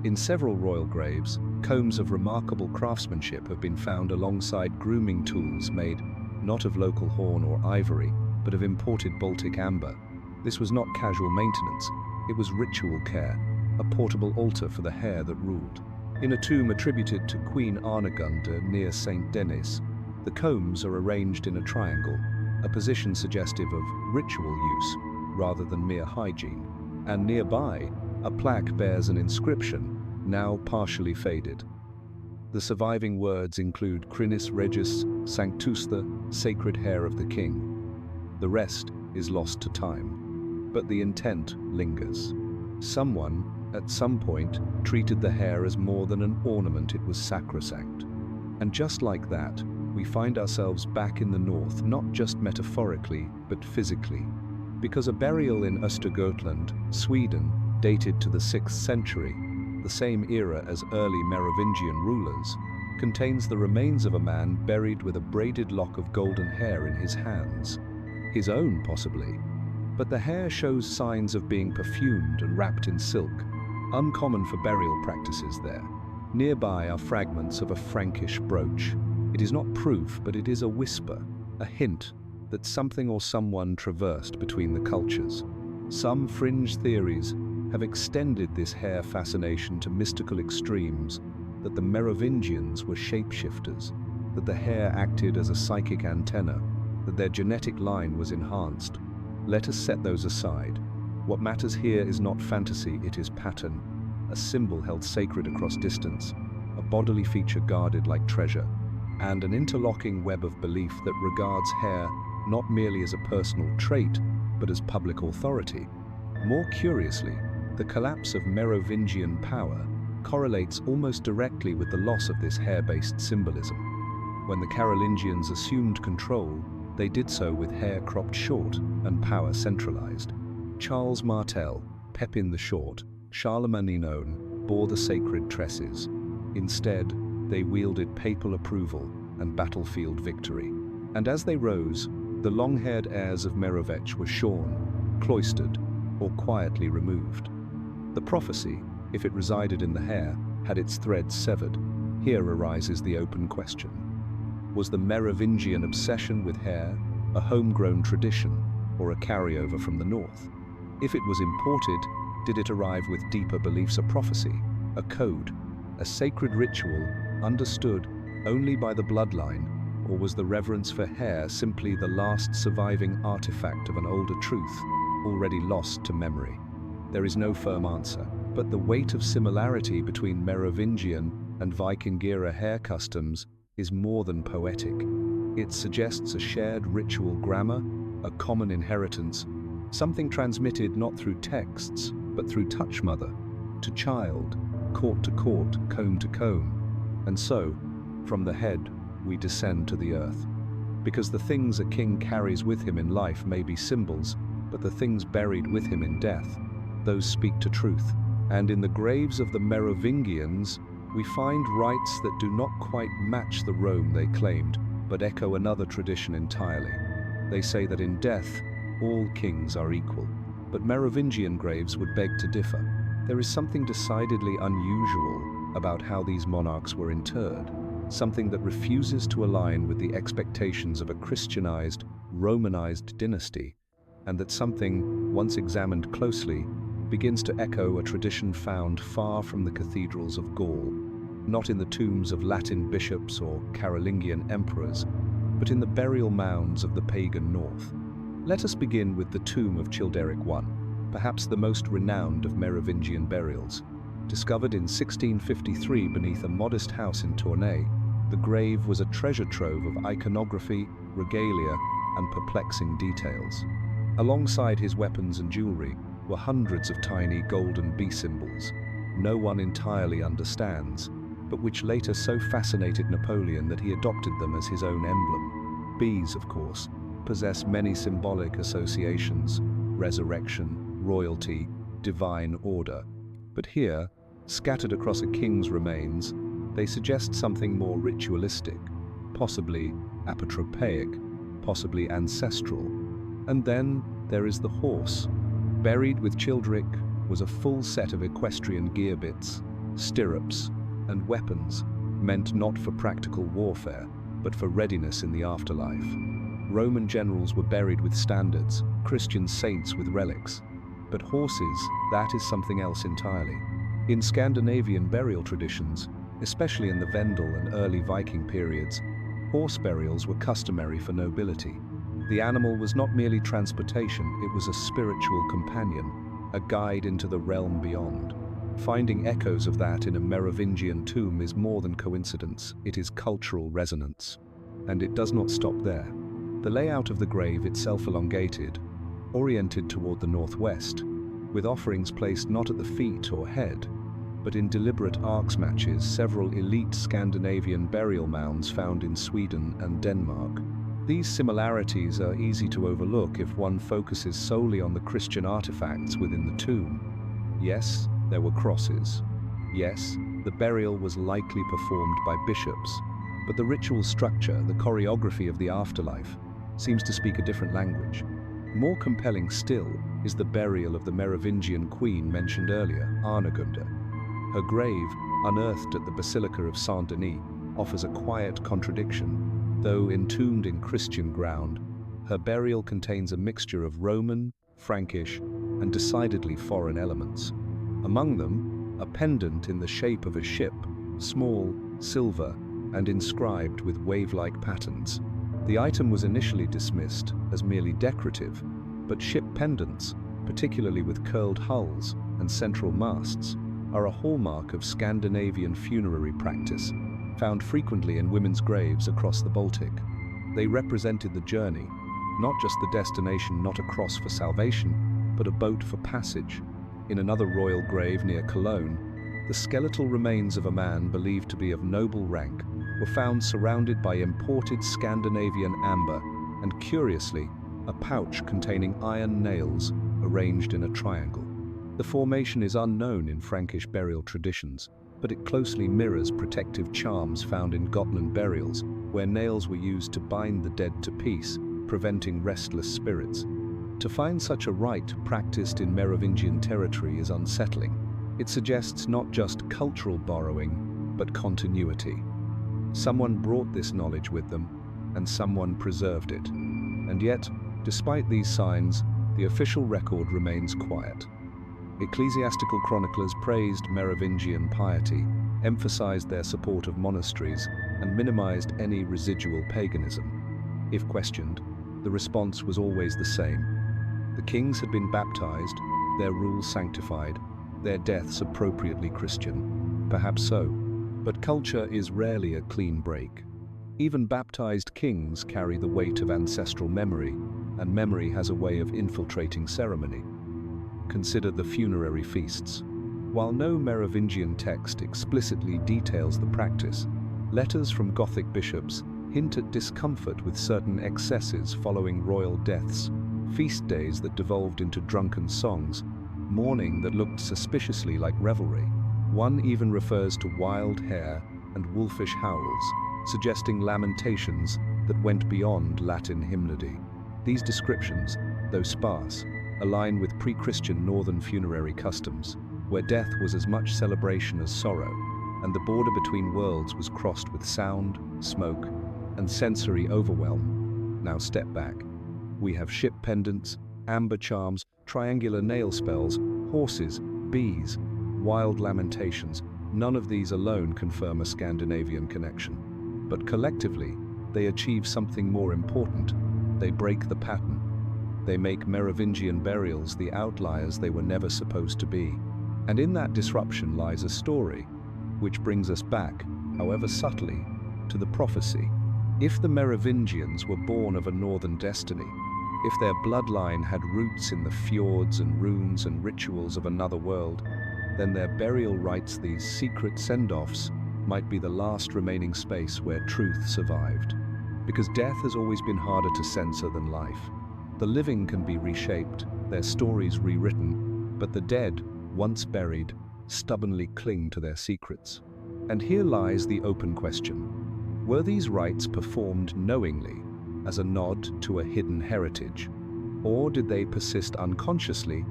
In several royal graves, combs of remarkable craftsmanship have been found alongside grooming tools made not of local horn or ivory, but of imported Baltic amber. This was not casual maintenance, it was ritual care, a portable altar for the hair that ruled. In a tomb attributed to Queen Arnegunde near St. Denis, the combs are arranged in a triangle, a position suggestive of ritual use rather than mere hygiene. And nearby, a plaque bears an inscription, now partially faded. The surviving words include Crinis Regis Sanctusta, sacred hair of the king. The rest is lost to time, but the intent lingers. Someone, at some point, treated the hair as more than an ornament, it was sacrosanct. And just like that, we find ourselves back in the north, not just metaphorically, but physically. Because a burial in Östergötland, Sweden, dated to the 6th century, the same era as early Merovingian rulers, contains the remains of a man buried with a braided lock of golden hair in his hands. His own, possibly. But the hair shows signs of being perfumed and wrapped in silk, uncommon for burial practices there. Nearby are fragments of a Frankish brooch. It is not proof, but it is a whisper, a hint that something or someone traversed between the cultures. Some fringe theories have extended this hair fascination to mystical extremes, that the Merovingians were shapeshifters, that the hair acted as a psychic antenna, that their genetic line was enhanced. Let us set those aside. What matters here is not fantasy, it is pattern, a symbol held sacred across distance, a bodily feature guarded like treasure. and an interlocking web of belief that regards hair not merely as a personal trait, but as public authority. More curiously, the collapse of Merovingian power correlates almost directly with the loss of this hair-based symbolism. When the Carolingians assumed control, they did so with hair cropped short and power centralized. Charles Martel, Pepin the Short, Charlemagne Inon bore the sacred tresses. Instead, they wielded papal approval and battlefield victory. And as they rose, the long-haired heirs of Merovech were shorn, cloistered, or quietly removed. The prophecy, if it resided in the hair, had its threads severed. Here arises the open question. Was the Merovingian obsession with hair a homegrown tradition or a carryover from the north? If it was imported, did it arrive with deeper beliefs, a prophecy, a code, a sacred ritual understood only by the bloodline, or was the reverence for hair simply the last surviving artifact of an older truth, already lost to memory? There is no firm answer, but the weight of similarity between Merovingian and Viking-era hair customs is more than poetic. It suggests a shared ritual grammar, a common inheritance, something transmitted not through texts, but through touch, mother to child, court to court, comb to comb. And so, from the head, we descend to the earth. Because the things a king carries with him in life may be symbols, but the things buried with him in death, those speak to truth. And in the graves of the Merovingians, we find rites that do not quite match the Rome they claimed, but echo another tradition entirely. They say that in death, all kings are equal, but Merovingian graves would beg to differ. There is something decidedly unusual about how these monarchs were interred, something that refuses to align with the expectations of a Christianized, Romanized dynasty, and that something, once examined closely, begins to echo a tradition found far from the cathedrals of Gaul, not in the tombs of Latin bishops or Carolingian emperors, but in the burial mounds of the pagan north. Let us begin with the tomb of Childeric I, perhaps the most renowned of Merovingian burials. Discovered in 1653 beneath a modest house in Tournai, the grave was a treasure trove of iconography, regalia, and perplexing details. Alongside his weapons and jewelry were hundreds of tiny golden bee symbols, no one entirely understands, but which later so fascinated Napoleon that he adopted them as his own emblem. Bees, of course, possess many symbolic associations: resurrection, royalty, divine order. But here, scattered across a king's remains, they suggest something more ritualistic, possibly apotropaic, possibly ancestral. And then there is the horse. Buried with Childeric was a full set of equestrian gear bits, stirrups, and weapons, meant not for practical warfare, but for readiness in the afterlife. Roman generals were buried with standards, Christian saints with relics. But horses, that is something else entirely. In Scandinavian burial traditions, especially in the Vendel and early Viking periods, horse burials were customary for nobility. The animal was not merely transportation, it was a spiritual companion, a guide into the realm beyond. Finding echoes of that in a Merovingian tomb is more than coincidence, it is cultural resonance. And it does not stop there. The layout of the grave itself elongated, oriented toward the northwest, with offerings placed not at the feet or head, but in deliberate arcs matches several elite Scandinavian burial mounds found in Sweden and Denmark. These similarities are easy to overlook if one focuses solely on the Christian artifacts within the tomb. Yes, there were crosses. Yes, the burial was likely performed by bishops, but the ritual structure, the choreography of the afterlife, seems to speak a different language. More compelling still is the burial of the Merovingian queen mentioned earlier, Arnegunda. Her grave, unearthed at the Basilica of Saint-Denis, offers a quiet contradiction. Though entombed in Christian ground, her burial contains a mixture of Roman, Frankish, and decidedly foreign elements. Among them, a pendant in the shape of a ship, small, silver, and inscribed with wave-like patterns. The item was initially dismissed as merely decorative, but ship pendants, particularly with curled hulls and central masts, are a hallmark of Scandinavian funerary practice. found frequently in women's graves across the Baltic. They represented the journey, not just the destination, not a cross for salvation, but a boat for passage. In another royal grave near Cologne, the skeletal remains of a man believed to be of noble rank were found surrounded by imported Scandinavian amber and, curiously, a pouch containing iron nails arranged in a triangle. The formation is unknown in Frankish burial traditions, but it closely mirrors protective charms found in Gotland burials, where nails were used to bind the dead to peace, preventing restless spirits. To find such a rite practiced in Merovingian territory is unsettling. It suggests not just cultural borrowing, but continuity. Someone brought this knowledge with them, and someone preserved it. And yet, despite these signs, the official record remains quiet. Ecclesiastical chroniclers praised Merovingian piety, emphasized their support of monasteries, and minimized any residual paganism. If questioned, the response was always the same. The kings had been baptized, their rules sanctified, their deaths appropriately Christian. Perhaps so, but culture is rarely a clean break. Even baptized kings carry the weight of ancestral memory, and memory has a way of infiltrating ceremony. Consider the funerary feasts. While no Merovingian text explicitly details the practice, letters from Gothic bishops hint at discomfort with certain excesses following royal deaths, feast days that devolved into drunken songs, mourning that looked suspiciously like revelry. One even refers to wild hair and wolfish howls, suggesting lamentations that went beyond Latin hymnody. These descriptions, though sparse, align with pre-Christian northern funerary customs, where death was as much celebration as sorrow, and the border between worlds was crossed with sound, smoke, and sensory overwhelm. Now step back. We have ship pendants, amber charms, triangular nail spells, horses, bees, wild lamentations. None of these alone confirm a Scandinavian connection. But collectively, they achieve something more important. They break the pattern. They make Merovingian burials the outliers they were never supposed to be. And in that disruption lies a story, which brings us back, however subtly, to the prophecy. If the Merovingians were born of a northern destiny, if their bloodline had roots in the fjords and runes and rituals of another world, then their burial rites, these secret send-offs, might be the last remaining space where truth survived. Because death has always been harder to censor than life. The living can be reshaped, their stories rewritten, but the dead, once buried, stubbornly cling to their secrets. And here lies the open question. Were these rites performed knowingly, as a nod to a hidden heritage? Or did they persist unconsciously,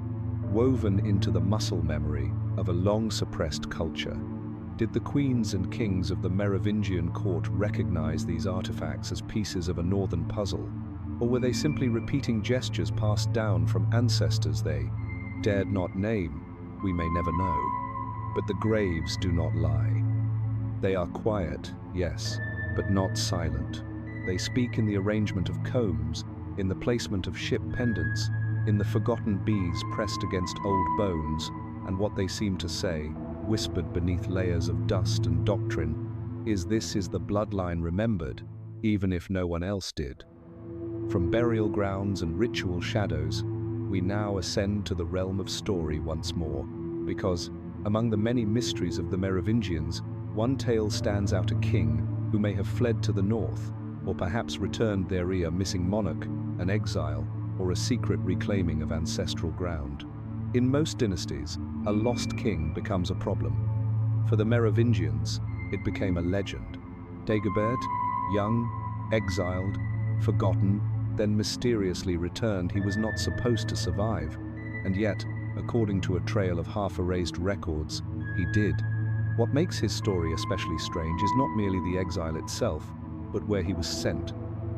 woven into the muscle memory of a long-suppressed culture? Did the queens and kings of the Merovingian court recognize these artifacts as pieces of a northern puzzle? Or were they simply repeating gestures passed down from ancestors they dared not name? We may never know. But the graves do not lie. They are quiet, yes, but not silent. They speak in the arrangement of combs, in the placement of ship pendants, in the forgotten bees pressed against old bones, and what they seem to say, whispered beneath layers of dust and doctrine, is this is the bloodline remembered, even if no one else did. From burial grounds and ritual shadows, we now ascend to the realm of story once more, because, among the many mysteries of the Merovingians, one tale stands out: a king who may have fled to the north, or perhaps returned there a missing monarch, an exile, or a secret reclaiming of ancestral ground. In most dynasties, a lost king becomes a problem. For the Merovingians, it became a legend. Dagobert, young, exiled, forgotten, then mysteriously returned. He was not supposed to survive, and yet, according to a trail of half-erased records, he did. What makes his story especially strange is not merely the exile itself, but where he was sent,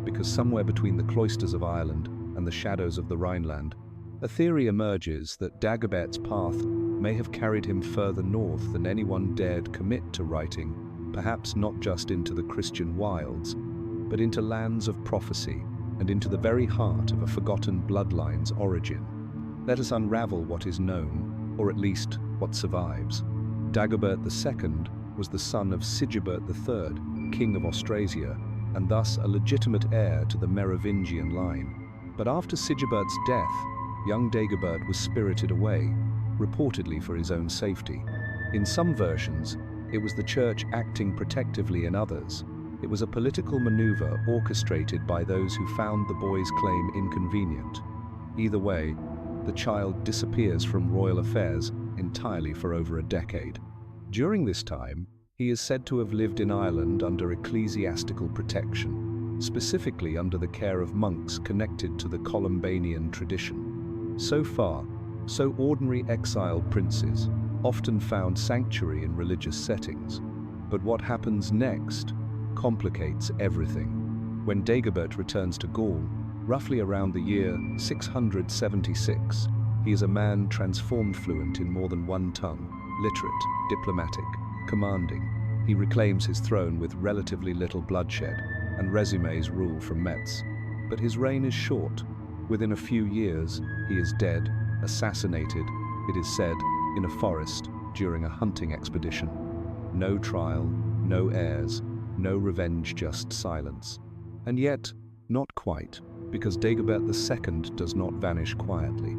because somewhere between the cloisters of Ireland and the shadows of the Rhineland, a theory emerges that Dagobert's path may have carried him further north than anyone dared commit to writing, perhaps not just into the Christian wilds, but into lands of prophecy and into the very heart of a forgotten bloodline's origin. Let us unravel what is known, or at least what survives. Dagobert II was the son of Sigebert III, king of Austrasia, and thus a legitimate heir to the Merovingian line. But after Sigebert's death, young Dagobert was spirited away, reportedly for his own safety. In some versions, it was the church acting protectively. In others, it was a political maneuver orchestrated by those who found the boy's claim inconvenient. Either way, the child disappears from royal affairs entirely for over a decade. During this time, he is said to have lived in Ireland under ecclesiastical protection, specifically under the care of monks connected to the Columbanian tradition. So far, so ordinary exiled princes often found sanctuary in religious settings. But what happens next complicates everything. When Dagobert returns to Gaul, roughly around the year 676, he is a man transformed, fluent in more than one tongue, literate, diplomatic, commanding. He reclaims his throne with relatively little bloodshed and resumes rule from Metz. But his reign is short. Within a few years, he is dead, assassinated, it is said, in a forest during a hunting expedition. No trial, no heirs, no revenge, just silence. And yet, not quite, because Dagobert II does not vanish quietly.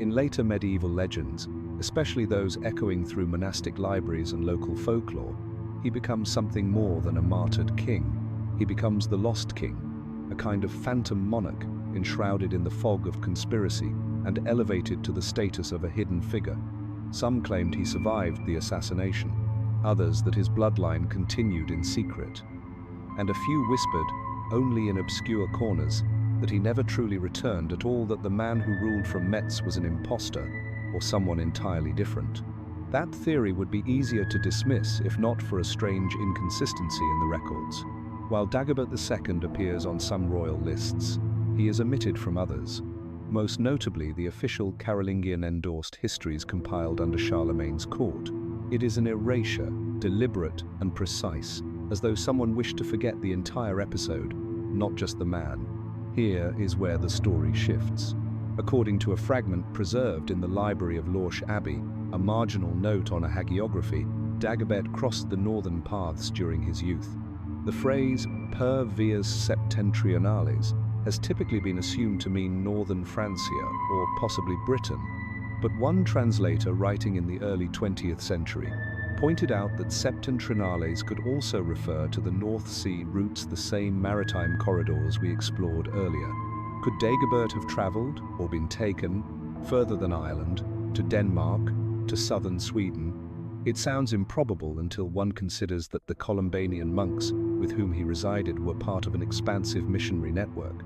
In later medieval legends, especially those echoing through monastic libraries and local folklore, he becomes something more than a martyred king. He becomes the lost king, a kind of phantom monarch enshrouded in the fog of conspiracy and elevated to the status of a hidden figure. Some claimed he survived the assassination, others that his bloodline continued in secret, and a few whispered, only in obscure corners, that he never truly returned at all, that the man who ruled from Metz was an impostor or someone entirely different. That theory would be easier to dismiss if not for a strange inconsistency in the records. While Dagobert II appears on some royal lists, he is omitted from others, most notably the official Carolingian-endorsed histories compiled under Charlemagne's court. It is an erasure, deliberate and precise, as though someone wished to forget the entire episode, not just the man. Here is where the story shifts. According to a fragment preserved in the library of Lorsch Abbey, a marginal note on a hagiography, Dagobert crossed the northern paths during his youth. The phrase per vias septentrionales has typically been assumed to mean northern Francia or possibly Britain, but one translator writing in the early 20th century pointed out that septentrionales could also refer to the North Sea routes, the same maritime corridors we explored earlier. Could Dagobert have travelled, or been taken, further than Ireland, to Denmark, to southern Sweden? It sounds improbable until one considers that the Columbanian monks with whom he resided were part of an expansive missionary network.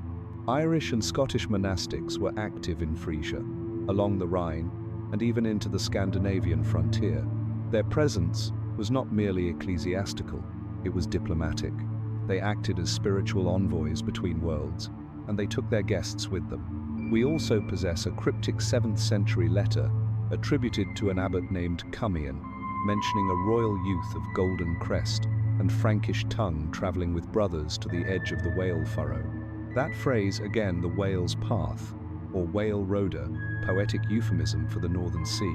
Irish and Scottish monastics were active in Frisia, along the Rhine, and even into the Scandinavian frontier. Their presence was not merely ecclesiastical, it was diplomatic. They acted as spiritual envoys between worlds, and they took their guests with them. We also possess a cryptic 7th century letter attributed to an abbot named Cummian, mentioning a royal youth of golden crest and Frankish tongue travelling with brothers to the edge of the whale furrow. That phrase, again, the whale's path, or whale roader, poetic euphemism for the northern sea,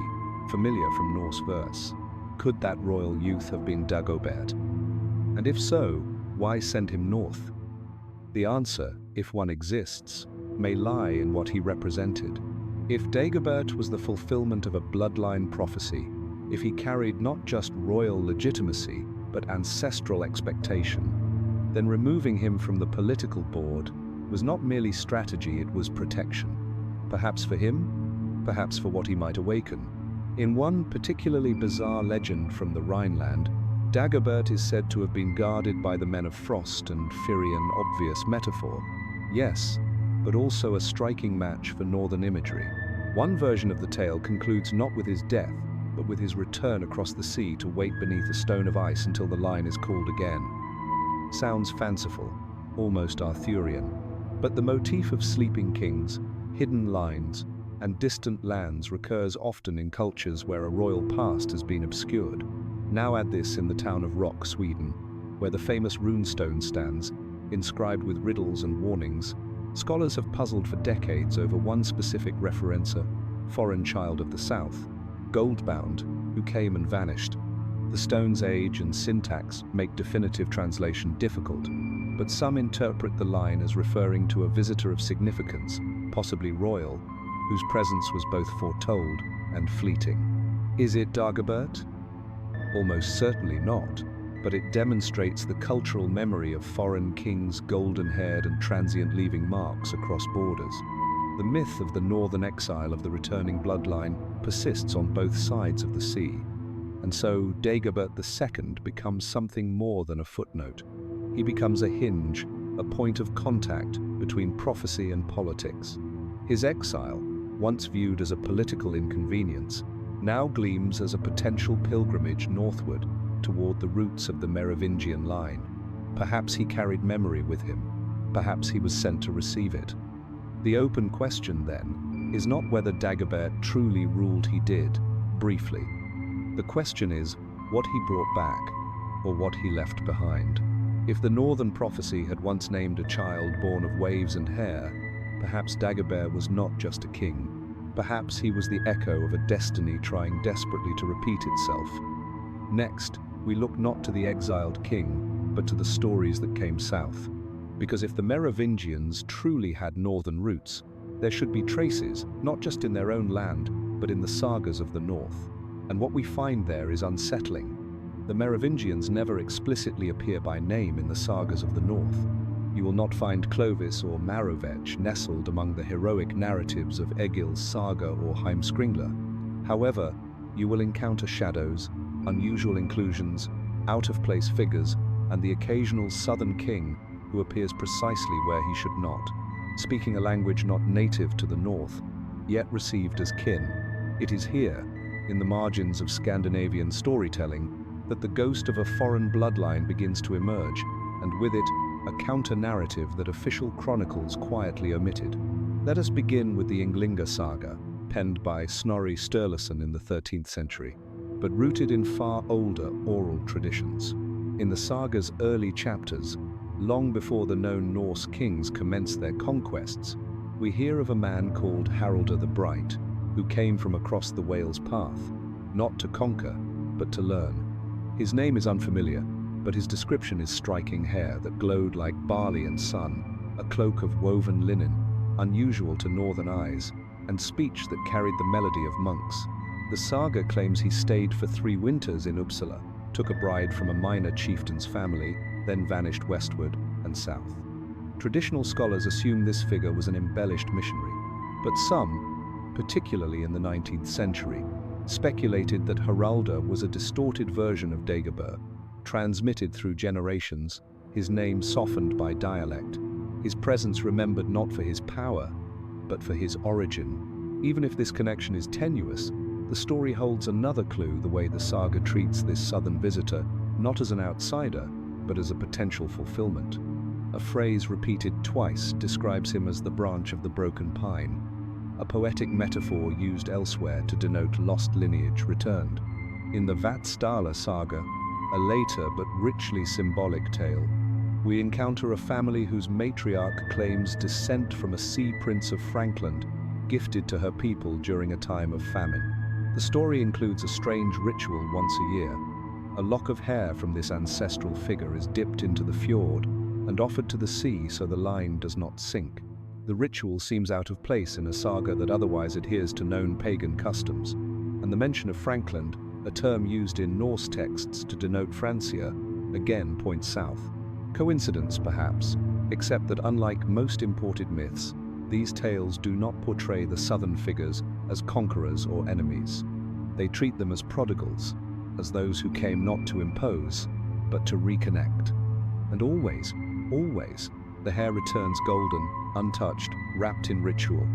familiar from Norse verse. Could that royal youth have been Dagobert? And if so, why send him north? The answer, if one exists, may lie in what he represented. If Dagobert was the fulfillment of a bloodline prophecy, if he carried not just royal legitimacy, but ancestral expectation, then removing him from the political board was not merely strategy, it was protection. Perhaps for him, perhaps for what he might awaken. In one particularly bizarre legend from the Rhineland, Dagobert is said to have been guarded by the men of Frost and Firian, obvious metaphor. Yes, but also a striking match for northern imagery. One version of the tale concludes not with his death, but with his return across the sea to wait beneath a stone of ice until the line is called again. Sounds fanciful, almost Arthurian, but the motif of sleeping kings, hidden lines, and distant lands recurs often in cultures where a royal past has been obscured. Now add this in the town of Rock, Sweden, where the famous runestone stands, inscribed with riddles and warnings. Scholars have puzzled for decades over one specific referencer, foreign child of the south, goldbound, who came and vanished. The stone's age and syntax make definitive translation difficult, but some interpret the line as referring to a visitor of significance, possibly royal, whose presence was both foretold and fleeting. Is it Dagobert? Almost certainly not, but it demonstrates the cultural memory of foreign kings' golden-haired and transient leaving marks across borders. The myth of the northern exile of the returning bloodline persists on both sides of the sea, and so Dagobert II becomes something more than a footnote. He becomes a hinge, a point of contact between prophecy and politics. His exile, once viewed as a political inconvenience, now gleams as a potential pilgrimage northward toward the roots of the Merovingian line. Perhaps he carried memory with him. Perhaps he was sent to receive it. The open question, then, is not whether Dagobert truly ruled. He did, briefly. The question is what he brought back, or what he left behind. If the northern prophecy had once named a child born of waves and hair, perhaps Dagobert was not just a king. Perhaps he was the echo of a destiny trying desperately to repeat itself. Next, we look not to the exiled king, but to the stories that came south. Because if the Merovingians truly had northern roots, there should be traces, not just in their own land, but in the sagas of the north. And what we find there is unsettling. The Merovingians never explicitly appear by name in the sagas of the north. You will not find Clovis or Marovech nestled among the heroic narratives of Egil's saga or Heimskringla. However, you will encounter shadows, unusual inclusions, out-of-place figures, and the occasional southern king who appears precisely where he should not, speaking a language not native to the north, yet received as kin. It is here, in the margins of Scandinavian storytelling, that the ghost of a foreign bloodline begins to emerge, and with it, a counter-narrative that official chronicles quietly omitted. Let us begin with the Ynglinga saga, penned by Snorri Sturluson in the 13th century, but rooted in far older oral traditions. In the saga's early chapters, long before the known Norse kings commenced their conquests, we hear of a man called Haraldr the Bright, who came from across the Wales path, not to conquer, but to learn. His name is unfamiliar, but his description is striking: hair that glowed like barley and sun, a cloak of woven linen, unusual to northern eyes, and speech that carried the melody of monks. The saga claims he stayed for 3 winters in Uppsala, took a bride from a minor chieftain's family, then vanished westward and south. Traditional scholars assume this figure was an embellished missionary, but some, particularly in the 19th century, speculated that Haraldr was a distorted version of Dagobert, transmitted through generations, his name softened by dialect, his presence remembered not for his power, but for his origin. Even if this connection is tenuous, the story holds another clue: the way the saga treats this southern visitor, not as an outsider, but as a potential fulfillment. A phrase repeated twice describes him as the branch of the broken pine, a poetic metaphor used elsewhere to denote lost lineage returned. In the Vatsdala saga, a later but richly symbolic tale, we encounter a family whose matriarch claims descent from a sea prince of Frankland, gifted to her people during a time of famine. The story includes a strange ritual once a year. A lock of hair from this ancestral figure is dipped into the fjord and offered to the sea so the line does not sink. The ritual seems out of place in a saga that otherwise adheres to known pagan customs, and the mention of Frankland, a term used in Norse texts to denote Francia, again points south. Coincidence, perhaps, except that unlike most imported myths, these tales do not portray the southern figures as conquerors or enemies. They treat them as prodigals, as those who came not to impose, but to reconnect. And always, the hair returns golden, untouched, wrapped in ritual.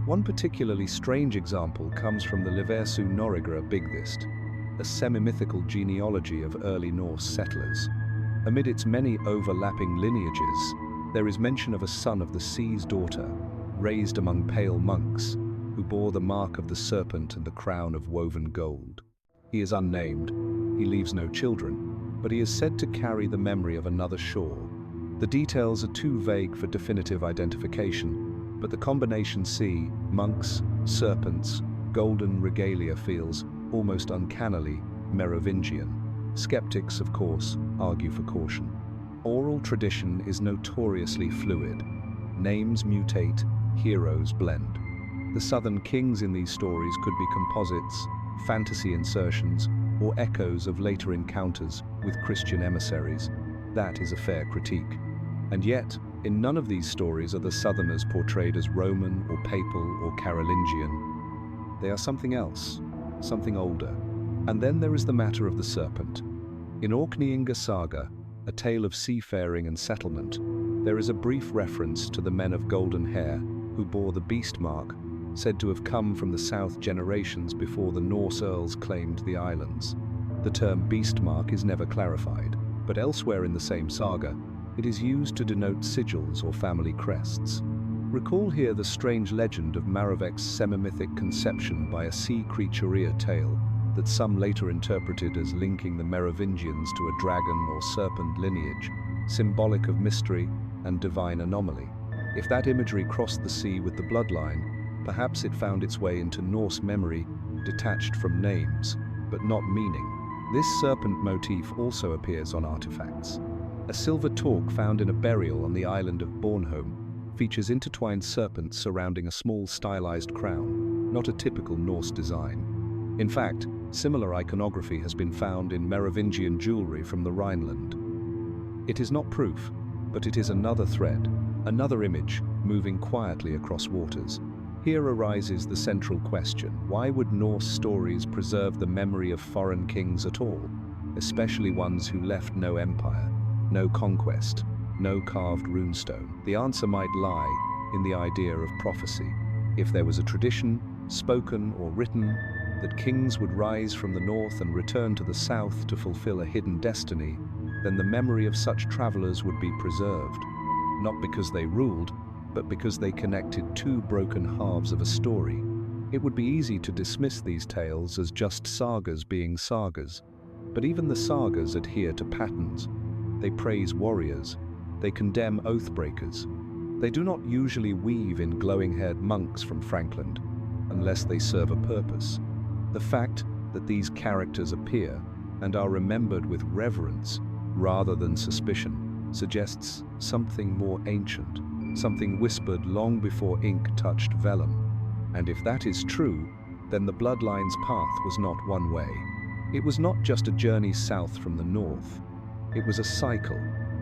One particularly strange example comes from the Liversu Norregra Bygdist, a semi-mythical genealogy of early Norse settlers. Amid its many overlapping lineages, there is mention of a son of the sea's daughter, raised among pale monks, who bore the mark of the serpent and the crown of woven gold. He is unnamed, he leaves no children, but he is said to carry the memory of another shore. The details are too vague for definitive identification, but the combination sea, monks, serpents, golden regalia feels almost uncannily Merovingian. Skeptics, of course, argue for caution. Oral tradition is notoriously fluid. Names mutate, heroes blend. The southern kings in these stories could be composites, fantasy insertions, or echoes of later encounters with Christian emissaries. That is a fair critique. And yet, in none of these stories are the southerners portrayed as Roman or papal or Carolingian. They are something else, something older. And then there is the matter of the serpent. In Orkneyinga Saga, a tale of seafaring and settlement, there is a brief reference to the men of golden hair who bore the beast mark, said to have come from the south generations before the Norse earls claimed the islands. The term beast mark is never clarified, but elsewhere in the same saga, it is used to denote sigils or family crests. Recall here the strange legend of Marovec's semi-mythic conception by a sea creature tale that some later interpreted as linking the Merovingians to a dragon or serpent lineage, symbolic of mystery and divine anomaly. If that imagery crossed the sea with the bloodline, perhaps it found its way into Norse memory, detached from names, but not meaning. This serpent motif also appears on artifacts. A silver torque found in a burial on the island of Bornholm features intertwined serpents surrounding a small stylized crown, not a typical Norse design. In fact, similar iconography has been found in Merovingian jewelry from the Rhineland. It is not proof, but it is another thread, another image moving quietly across waters. Here arises the central question: why would Norse stories preserve the memory of foreign kings at all, especially ones who left no empire, no conquest, no carved runestone? The answer might lie in the idea of prophecy. If there was a tradition, spoken or written, that kings would rise from the north and return to the south to fulfill a hidden destiny, then the memory of such travelers would be preserved, not because they ruled, but because they connected two broken halves of a story. It would be easy to dismiss these tales as just sagas being sagas, but even the sagas adhere to patterns. They praise warriors, they condemn oath-breakers. They do not usually weave in glowing-haired monks from Frankland, unless they serve a purpose. The fact that these characters appear and are remembered with reverence rather than suspicion suggests something more ancient, something whispered long before ink touched vellum. And if that is true, then the Bloodlines' path was not one way. It was not just a journey south from the north. It was a cycle,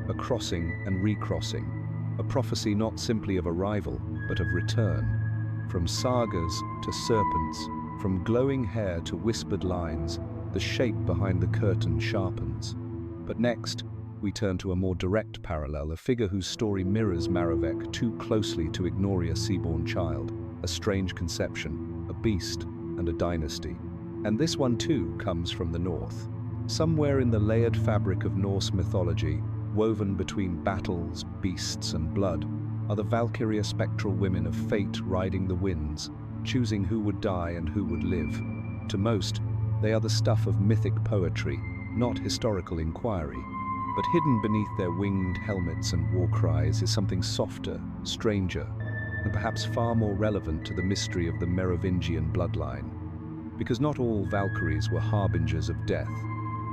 a crossing and recrossing, a prophecy not simply of arrival, but of return. From sagas to serpents, from glowing hair to whispered lines, the shape behind the curtain sharpens. But next, we turn to a more direct parallel, a figure whose story mirrors Marovec too closely to ignore a sea-born child, a strange conception, a beast, and a dynasty. And this one too comes from the north. Somewhere in the layered fabric of Norse mythology, woven between battles, beasts, and blood, are the Valkyria spectral women of fate riding the winds, choosing who would die and who would live. To most, they are the stuff of mythic poetry, not historical inquiry. But hidden beneath their winged helmets and war cries is something softer, stranger, and perhaps far more relevant to the mystery of the Merovingian bloodline. Because not all Valkyries were harbingers of death.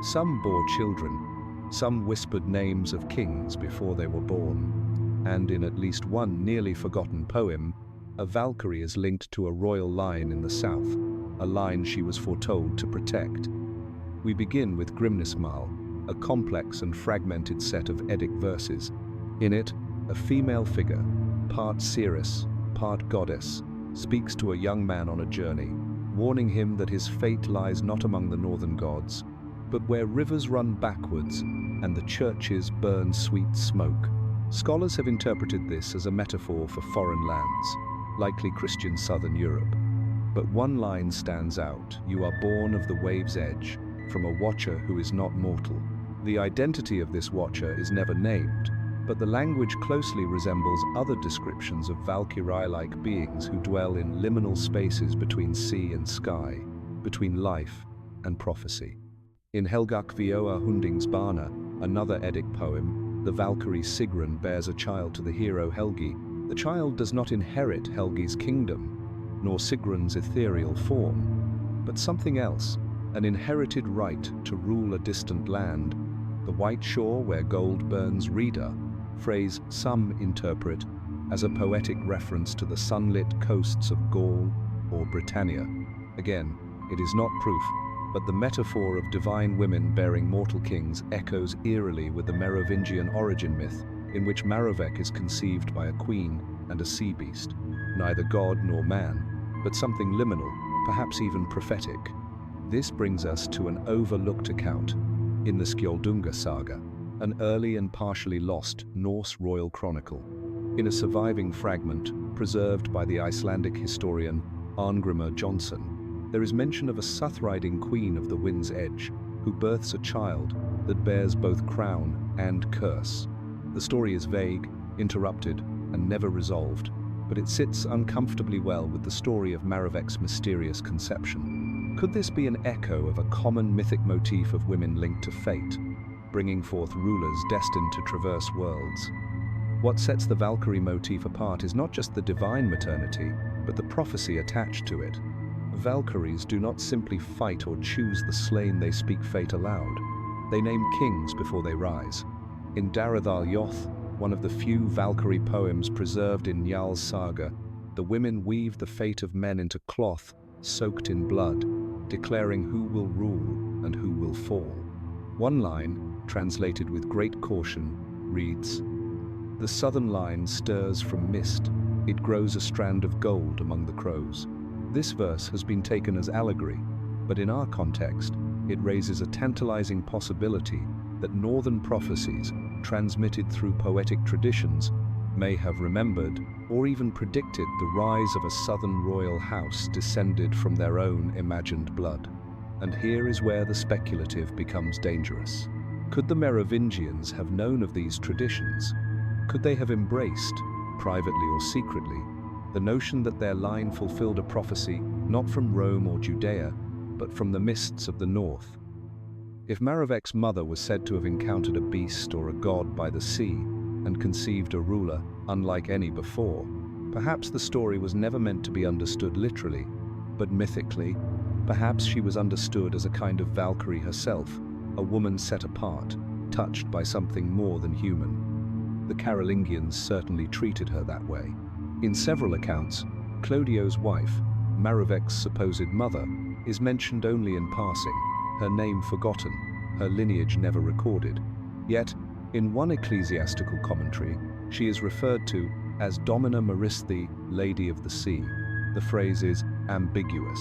Some bore children, some whispered names of kings before they were born, and in at least one nearly forgotten poem, a Valkyrie is linked to a royal line in the south, a line she was foretold to protect. We begin with Grimnismal, a complex and fragmented set of Eddic verses. In it, a female figure, part seeress, part goddess, speaks to a young man on a journey, warning him that his fate lies not among the northern gods, but where rivers run backwards and the churches burn sweet smoke. Scholars have interpreted this as a metaphor for foreign lands, likely Christian southern Europe. But one line stands out: "You are born of the wave's edge, from a watcher who is not mortal." The identity of this watcher is never named, but the language closely resembles other descriptions of Valkyrie-like beings who dwell in liminal spaces between sea and sky, between life and prophecy. In Helgak Vioa Hundingsbana, another Eddic poem, the Valkyrie Sigrun bears a child to the hero Helgi. The child does not inherit Helgi's kingdom, nor Sigrun's ethereal form, but something else, an inherited right to rule a distant land, the white shore where gold burns reader, phrase some interpret as a poetic reference to the sunlit coasts of Gaul or Britannia. Again, it is not proof, but the metaphor of divine women bearing mortal kings echoes eerily with the Merovingian origin myth, in which Merovec is conceived by a queen and a sea beast, neither god nor man, but something liminal, perhaps even prophetic. This brings us to an overlooked account in the Skjoldunga saga, an early and partially lost Norse royal chronicle. In a surviving fragment, preserved by the Icelandic historian Arngrimur Jonsson, there is mention of a south-riding queen of the Wind's Edge, who births a child that bears both crown and curse. The story is vague, interrupted, and never resolved, but it sits uncomfortably well with the story of Merovec's mysterious conception. Could this be an echo of a common mythic motif of women linked to fate, bringing forth rulers destined to traverse worlds? What sets the Valkyrie motif apart is not just the divine maternity, but the prophecy attached to it. Valkyries do not simply fight or choose the slain, they speak fate aloud. They name kings before they rise. In Daradhal Yoth, one of the few Valkyrie poems preserved in Njal's saga, the women weave the fate of men into cloth soaked in blood, declaring who will rule and who will fall. One line, translated with great caution, reads, "The southern line stirs from mist, it grows a strand of gold among the crows." This verse has been taken as allegory, but in our context, it raises a tantalizing possibility that northern prophecies, transmitted through poetic traditions, may have remembered or even predicted the rise of a southern royal house descended from their own imagined blood. And here is where the speculative becomes dangerous. Could the Merovingians have known of these traditions? Could they have embraced, privately or secretly, the notion that their line fulfilled a prophecy not from Rome or Judea, but from the mists of the north? If Merovec's mother was said to have encountered a beast or a god by the sea and conceived a ruler unlike any before, perhaps the story was never meant to be understood literally, but mythically. Perhaps she was understood as a kind of Valkyrie herself, a woman set apart, touched by something more than human. The Carolingians certainly treated her that way. In several accounts, Clodio's wife, Merovec's supposed mother, is mentioned only in passing, her name forgotten, her lineage never recorded. Yet, in one ecclesiastical commentary, she is referred to as Domina Maristi, Lady of the Sea. The phrase is ambiguous.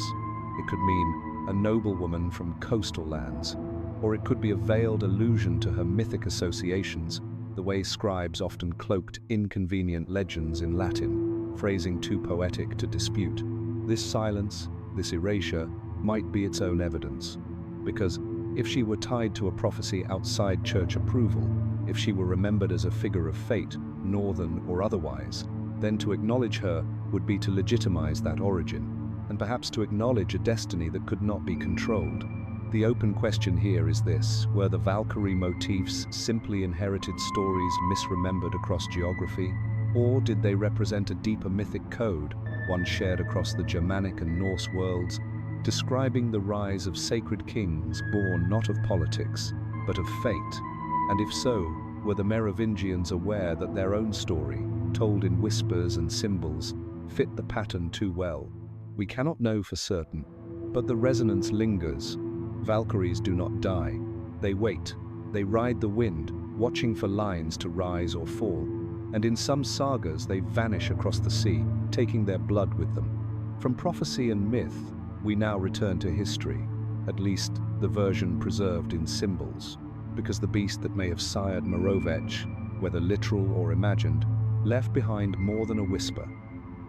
It could mean a noblewoman from coastal lands, or it could be a veiled allusion to her mythic associations, the way scribes often cloaked inconvenient legends in Latin, phrasing too poetic to dispute. This silence, this erasure, might be its own evidence. Because if she were tied to a prophecy outside church approval, if she were remembered as a figure of fate, northern or otherwise, then to acknowledge her would be to legitimize that origin, and perhaps to acknowledge a destiny that could not be controlled. The open question here is this: were the Valkyrie motifs simply inherited stories misremembered across geography, or did they represent a deeper mythic code, one shared across the Germanic and Norse worlds, describing the rise of sacred kings born not of politics, but of fate? And if so, were the Merovingians aware that their own story, told in whispers and symbols, fit the pattern too well? We cannot know for certain, but the resonance lingers. Valkyries do not die. They wait. They ride the wind, watching for lines to rise or fall. And in some sagas they vanish across the sea, taking their blood with them. From prophecy and myth, we now return to history, at least the version preserved in symbols, because the beast that may have sired Merovec, whether literal or imagined, left behind more than a whisper.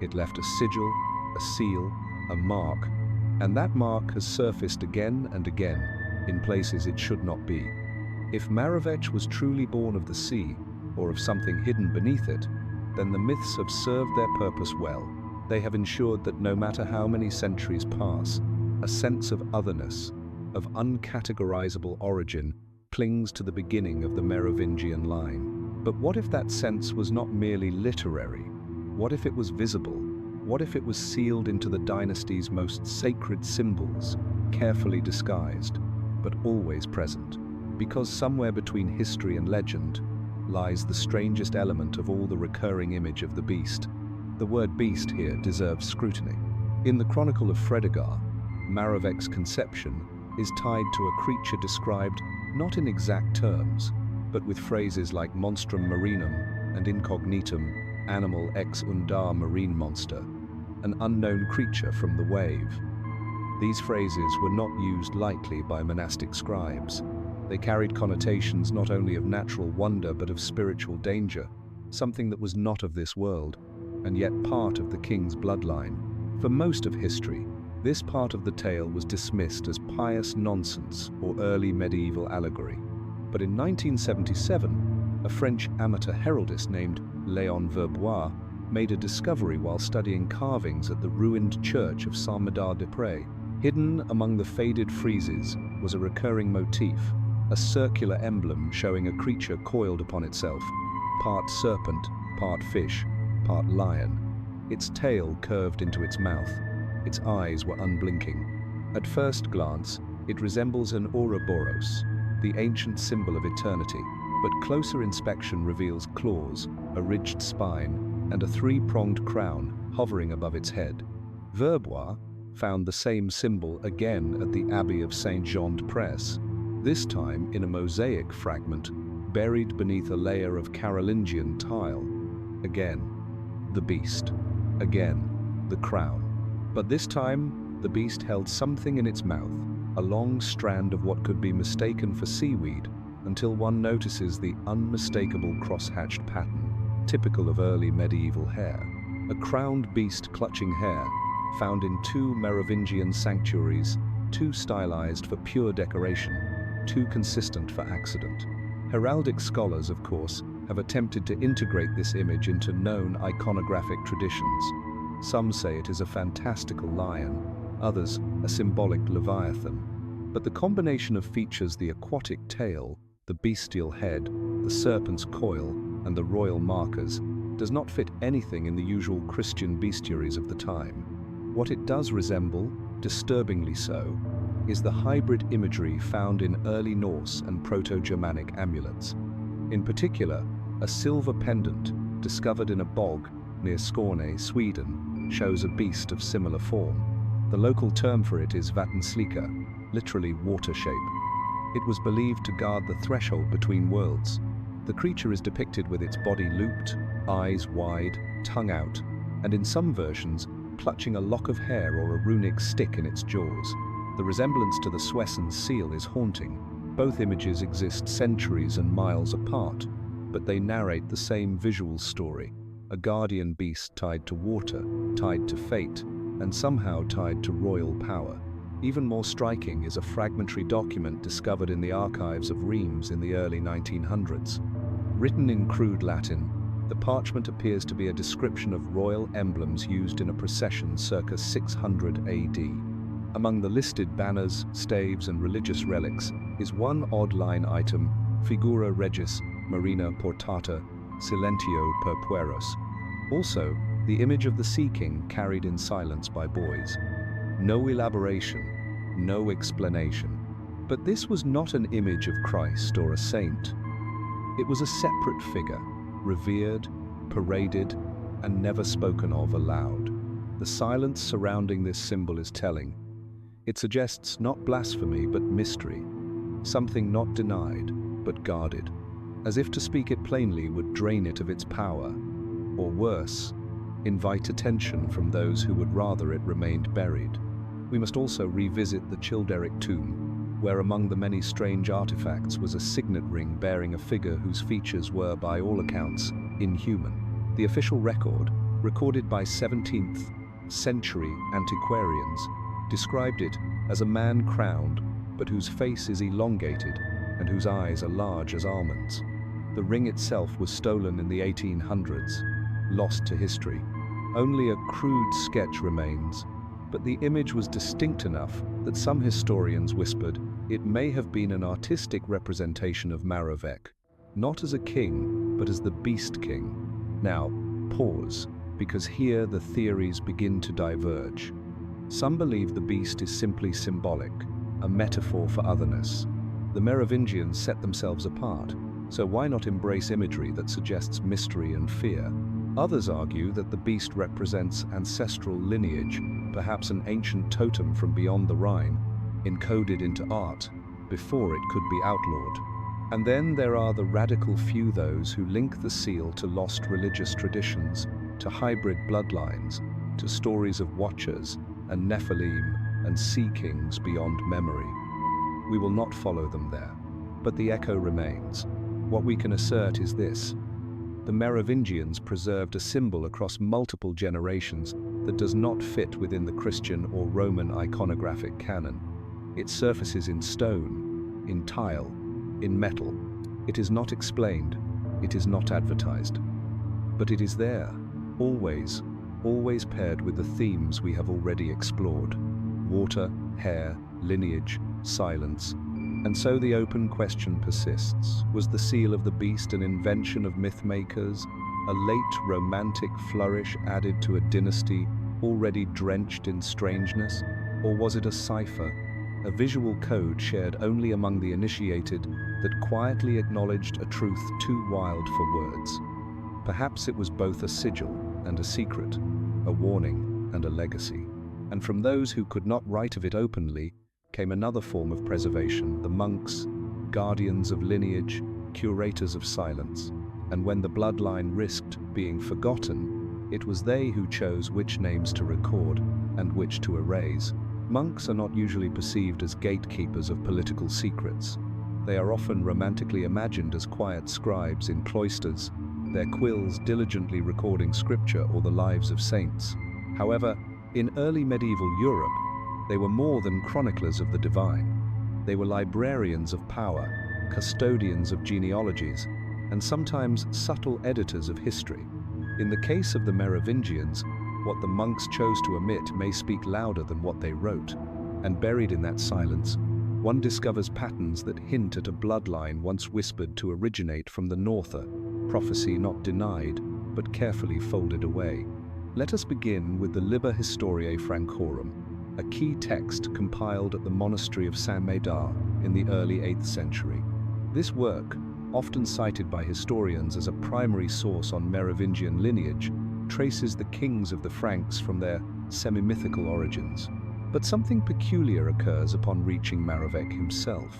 It left a sigil, a seal, a mark, and that mark has surfaced again and again, in places it should not be. If Merovec was truly born of the sea, or of something hidden beneath it, then the myths have served their purpose well. They have ensured that no matter how many centuries pass, a sense of otherness, of uncategorizable origin, clings to the beginning of the Merovingian line. But what if that sense was not merely literary? What if it was visible? What if it was sealed into the dynasty's most sacred symbols? carefully disguised, but always present. Because somewhere between history and legend lies the strangest element of all the recurring image of the beast. The word beast here deserves scrutiny. In the Chronicle of Fredegar, Meroving's conception is tied to a creature described not in exact terms, but with phrases like monstrum marinum and incognitum, animal ex undar marine monster, an unknown creature from the wave. These phrases were not used lightly by monastic scribes. They carried connotations not only of natural wonder but of spiritual danger, something that was not of this world, and yet part of the king's bloodline. For most of history, this part of the tale was dismissed as pious nonsense or early medieval allegory. But in 1977, a French amateur heraldist named Léon Verbois made a discovery while studying carvings at the ruined church of Saint-Médard-des-Prés. Hidden among the faded friezes was a recurring motif, a circular emblem showing a creature coiled upon itself, part serpent, part fish, part lion. Its tail curved into its mouth. Its eyes were unblinking. At first glance, it resembles an Ouroboros, the ancient symbol of eternity, but closer inspection reveals claws, a ridged spine, and a three-pronged crown hovering above its head. Verbois found the same symbol again at the Abbey of Saint-Jean-de-Presse, this time in a mosaic fragment buried beneath a layer of Carolingian tile. Again, the beast. Again, the crown. But this time, the beast held something in its mouth, a long strand of what could be mistaken for seaweed, until one notices the unmistakable cross-hatched pattern, typical of early medieval hair. A crowned beast clutching hair, found in two Merovingian sanctuaries, too stylized for pure decoration, too consistent for accident. Heraldic scholars, of course, have attempted to integrate this image into known iconographic traditions. Some say it is a fantastical lion, others a symbolic leviathan. But the combination of features, the aquatic tail, the bestial head, the serpent's coil, and the royal markers, does not fit anything in the usual Christian bestiaries of the time. What it does resemble, disturbingly so, is the hybrid imagery found in early Norse and Proto-Germanic amulets. In particular, a silver pendant discovered in a bog near Skåne, Sweden, shows a beast of similar form. The local term for it is vattenslika, literally water shape. It was believed to guard the threshold between worlds. The creature is depicted with its body looped, eyes wide, tongue out, and in some versions, clutching a lock of hair or a runic stick in its jaws. The resemblance to the Suessen seal is haunting. Both images exist centuries and miles apart, but they narrate the same visual story. A guardian beast tied to water, tied to fate, and somehow tied to royal power. Even more striking is a fragmentary document discovered in the archives of Reims in the early 1900s. Written in crude Latin, the parchment appears to be a description of royal emblems used in a procession circa 600 AD. Among the listed banners, staves, and religious relics is one odd-line item, Figura Regis Marina Portata Silentio per Pueros. Also, the image of the Sea King carried in silence by boys. No elaboration, no explanation. But this was not an image of Christ or a saint. It was a separate figure, revered, paraded, and never spoken of aloud. The silence surrounding this symbol is telling. It suggests not blasphemy but mystery, something not denied but guarded, as if to speak it plainly would drain it of its power, or worse, invite attention from those who would rather it remained buried. We must also revisit the Childeric tomb, where among the many strange artifacts was a signet ring bearing a figure whose features were, by all accounts, inhuman. The official record, recorded by 17th century antiquarians, described it as a man crowned, but whose face is elongated and whose eyes are large as almonds. The ring itself was stolen in the 1800s, lost to history. Only a crude sketch remains, but the image was distinct enough that some historians whispered it may have been an artistic representation of Meroving, not as a king, but as the Beast King. Now, pause, because here the theories begin to diverge. Some believe the beast is simply symbolic, a metaphor for otherness. The Merovingians set themselves apart, so why not embrace imagery that suggests mystery and fear? Others argue that the beast represents ancestral lineage, perhaps an ancient totem from beyond the Rhine, encoded into art before it could be outlawed. And then there are the radical few, those who link the seal to lost religious traditions, to hybrid bloodlines, to stories of watchers and Nephilim and sea kings beyond memory. We will not follow them there, but the echo remains. What we can assert is this: the Merovingians preserved a symbol across multiple generations that does not fit within the Christian or Roman iconographic canon. It surfaces in stone, in tile, in metal. It is not explained, it is not advertised. But it is there, always, always paired with the themes we have already explored: water, hair, lineage, silence. And so the open question persists. Was the seal of the beast an invention of mythmakers, a late romantic flourish added to a dynasty already drenched in strangeness? Or was it a cipher, a visual code shared only among the initiated that quietly acknowledged a truth too wild for words? Perhaps it was both a sigil and a secret, a warning and a legacy. And from those who could not write of it openly came another form of preservation: the monks, guardians of lineage, curators of silence. And when the bloodline risked being forgotten, it was they who chose which names to record and which to erase. Monks are not usually perceived as gatekeepers of political secrets. They are often romantically imagined as quiet scribes in cloisters, their quills diligently recording scripture or the lives of saints. However, in early medieval Europe, they were more than chroniclers of the divine. They were librarians of power, custodians of genealogies, and sometimes subtle editors of history. In the case of the Merovingians, what the monks chose to omit may speak louder than what they wrote. And buried in that silence, one discovers patterns that hint at a bloodline once whispered to originate from the norther, prophecy not denied, but carefully folded away. Let us begin with the Liber Historiae Francorum, a key text compiled at the monastery of Saint-Médard in the early 8th century. This work, often cited by historians as a primary source on Merovingian lineage, traces the kings of the Franks from their semi-mythical origins. But something peculiar occurs upon reaching Merovec himself.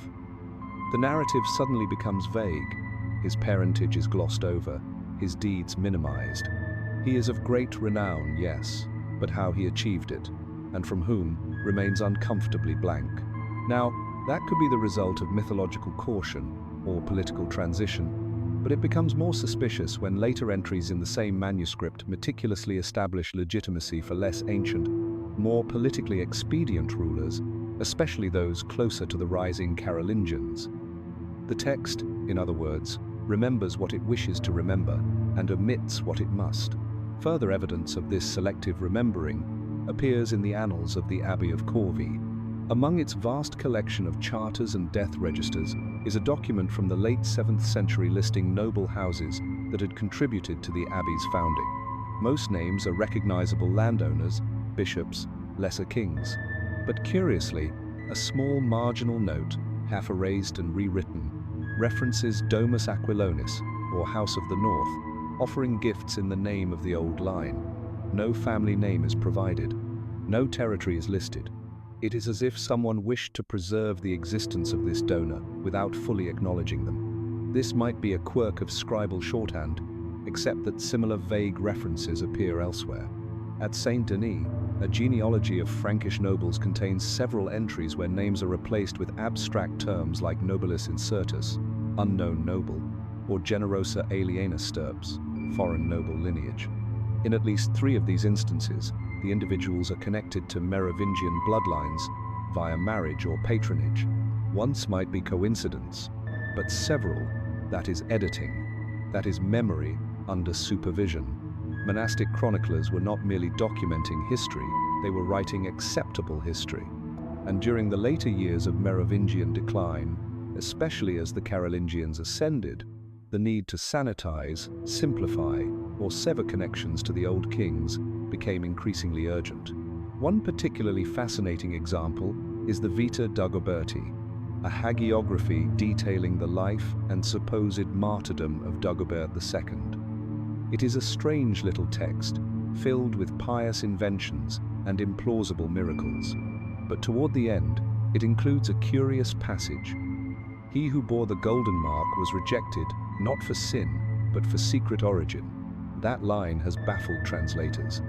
The narrative suddenly becomes vague. His parentage is glossed over, his deeds minimized. He is of great renown, yes, but how he achieved it, and from whom, remains uncomfortably blank. Now, that could be the result of mythological caution or political transition, but it becomes more suspicious when later entries in the same manuscript meticulously establish legitimacy for less ancient, more politically expedient rulers, especially those closer to the rising Carolingians. The text, in other words, remembers what it wishes to remember and omits what it must. Further evidence of this selective remembering appears in the annals of the Abbey of Corvey. Among its vast collection of charters and death registers is a document from the late 7th century listing noble houses that had contributed to the abbey's founding. Most names are recognizable landowners, bishops, lesser kings. But curiously, a small marginal note, half erased and rewritten, references Domus Aquilonis, or House of the North, offering gifts in the name of the old line. No family name is provided. No territory is listed. It is as if someone wished to preserve the existence of this donor without fully acknowledging them. This might be a quirk of scribal shorthand, except that similar vague references appear elsewhere. At Saint-Denis, a genealogy of Frankish nobles contains several entries where names are replaced with abstract terms like nobilis incertus, unknown noble, or generosa aliena stirps, foreign noble lineage. In at least 3 of these instances, the individuals are connected to Merovingian bloodlines via marriage or patronage. Once might be coincidence, but several, that is editing, that is memory under supervision. Monastic chroniclers were not merely documenting history, they were writing acceptable history. And during the later years of Merovingian decline, especially as the Carolingians ascended, the need to sanitize, simplify, or sever connections to the old kings became increasingly urgent. One particularly fascinating example is the Vita Dagoberti, a hagiography detailing the life and supposed martyrdom of Dagobert II. It is a strange little text, filled with pious inventions and implausible miracles. But toward the end, it includes a curious passage. He who bore the golden mark was rejected, not for sin, but for secret origin. That line has baffled translators.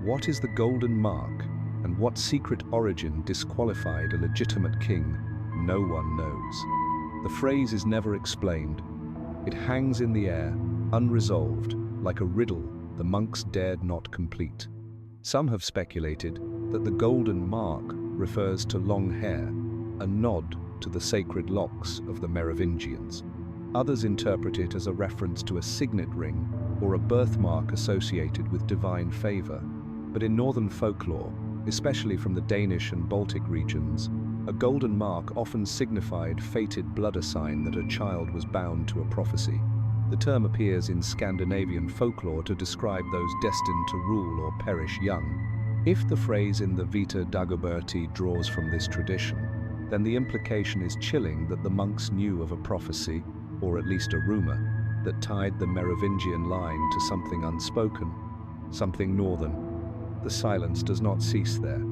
What is the golden mark, and what secret origin disqualified a legitimate king? No one knows. The phrase is never explained. It hangs in the air, unresolved, like a riddle the monks dared not complete. Some have speculated that the golden mark refers to long hair, a nod to the sacred locks of the Merovingians. Others interpret it as a reference to a signet ring or a birthmark associated with divine favor. But in northern folklore, especially from the Danish and Baltic regions, a golden mark often signified fated blood sign that a child was bound to a prophecy. The term appears in Scandinavian folklore to describe those destined to rule or perish young. If the phrase in the Vita Dagoberti draws from this tradition, then the implication is chilling that the monks knew of a prophecy, or at least a rumor, that tied the Merovingian line to something unspoken, something northern. The silence does not cease there.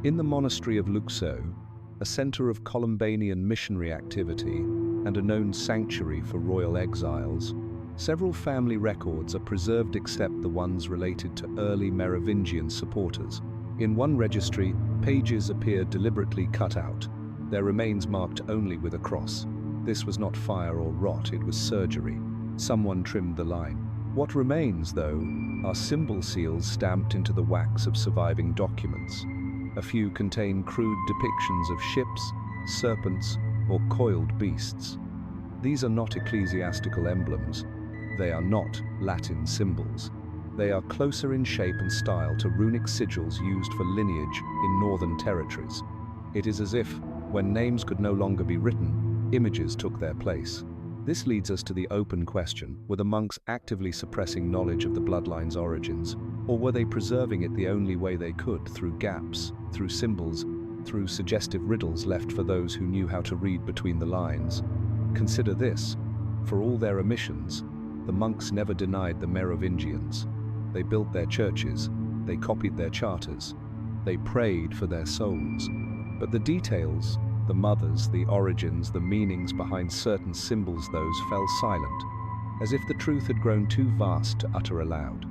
In the monastery of Luxeuil, a center of Columbanian missionary activity and a known sanctuary for royal exiles, several family records are preserved except the ones related to early Merovingian supporters. In one registry, pages appear deliberately cut out, their remains marked only with a cross. This was not fire or rot, it was surgery. Someone trimmed the line. What remains, though, are symbol seals stamped into the wax of surviving documents. A few contain crude depictions of ships, serpents, or coiled beasts. These are not ecclesiastical emblems. They are not Latin symbols. They are closer in shape and style to runic sigils used for lineage in northern territories. It is as if, when names could no longer be written, images took their place. This leads us to the open question: were the monks actively suppressing knowledge of the bloodline's origins, or were they preserving it the only way they could, through gaps, through symbols, through suggestive riddles left for those who knew how to read between the lines? Consider this: for all their omissions, the monks never denied the Merovingians. They built their churches, they copied their charters, they prayed for their souls. But the details, the mothers, the origins, the meanings behind certain symbols, those fell silent, as if the truth had grown too vast to utter aloud.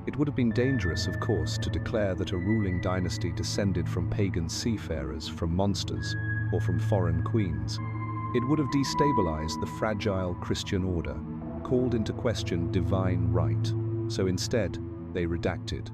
It would have been dangerous, of course, to declare that a ruling dynasty descended from pagan seafarers, from monsters, or from foreign queens. It would have destabilized the fragile Christian order, called into question divine right. So instead, they redacted.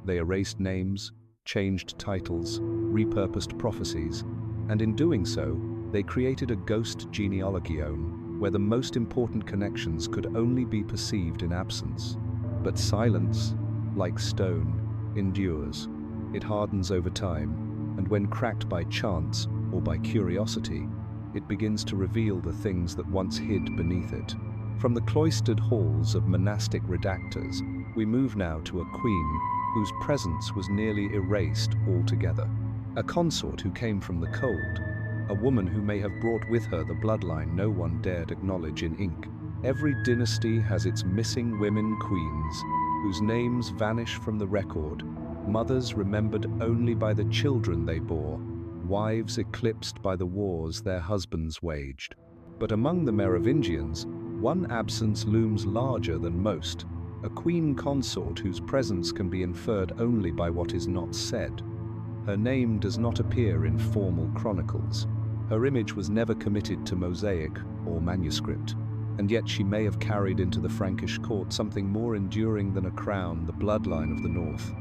They erased names, changed titles, repurposed prophecies, and in doing so, they created a ghost genealogion where the most important connections could only be perceived in absence. But silence, like stone, endures. It hardens over time, and when cracked by chance or by curiosity, it begins to reveal the things that once hid beneath it. From the cloistered halls of monastic redactors, we move now to a queen whose presence was nearly erased altogether. A consort who came from the cold, a woman who may have brought with her the bloodline no one dared acknowledge in ink. Every dynasty has its missing women queens, whose names vanish from the record, mothers remembered only by the children they bore, wives eclipsed by the wars their husbands waged. But among the Merovingians, one absence looms larger than most, a queen consort whose presence can be inferred only by what is not said. Her name does not appear in formal chronicles. Her image was never committed to mosaic or manuscript, and yet she may have carried into the Frankish court something more enduring than a crown, the bloodline of the north.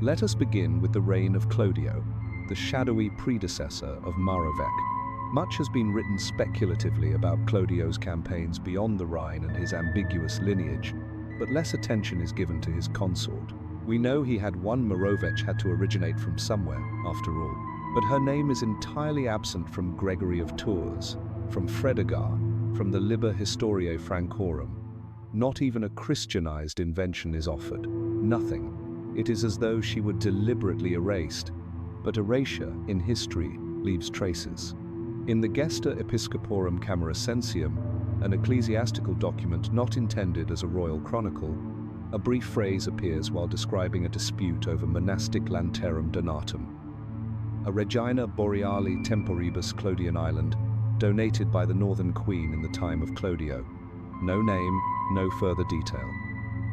Let us begin with the reign of Clodio, the shadowy predecessor of Merovec. Much has been written speculatively about Clodio's campaigns beyond the Rhine and his ambiguous lineage, but less attention is given to his consort. We know he had one. Merovec had to originate from somewhere, after all, but her name is entirely absent from Gregory of Tours, from Fredegar, from the Liber Historiae Francorum. Not even a Christianized invention is offered. Nothing. It is as though she were deliberately erased. but erasure in history leaves traces. In the Gesta Episcoporum Camarcensium, an ecclesiastical document not intended as a royal chronicle, a brief phrase appears while describing a dispute over monastic lanterum donatum, a Regina Boreali Temporibus Clodian island, donated by the Northern Queen in the time of Clodio. No name, no further detail.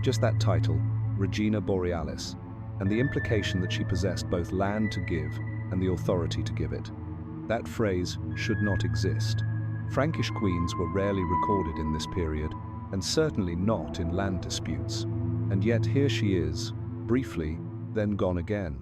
Just that title, Regina Borealis, and the implication that she possessed both land to give and the authority to give it. That phrase should not exist. Frankish queens were rarely recorded in this period, and certainly not in land disputes. And yet here she is, briefly, then gone again.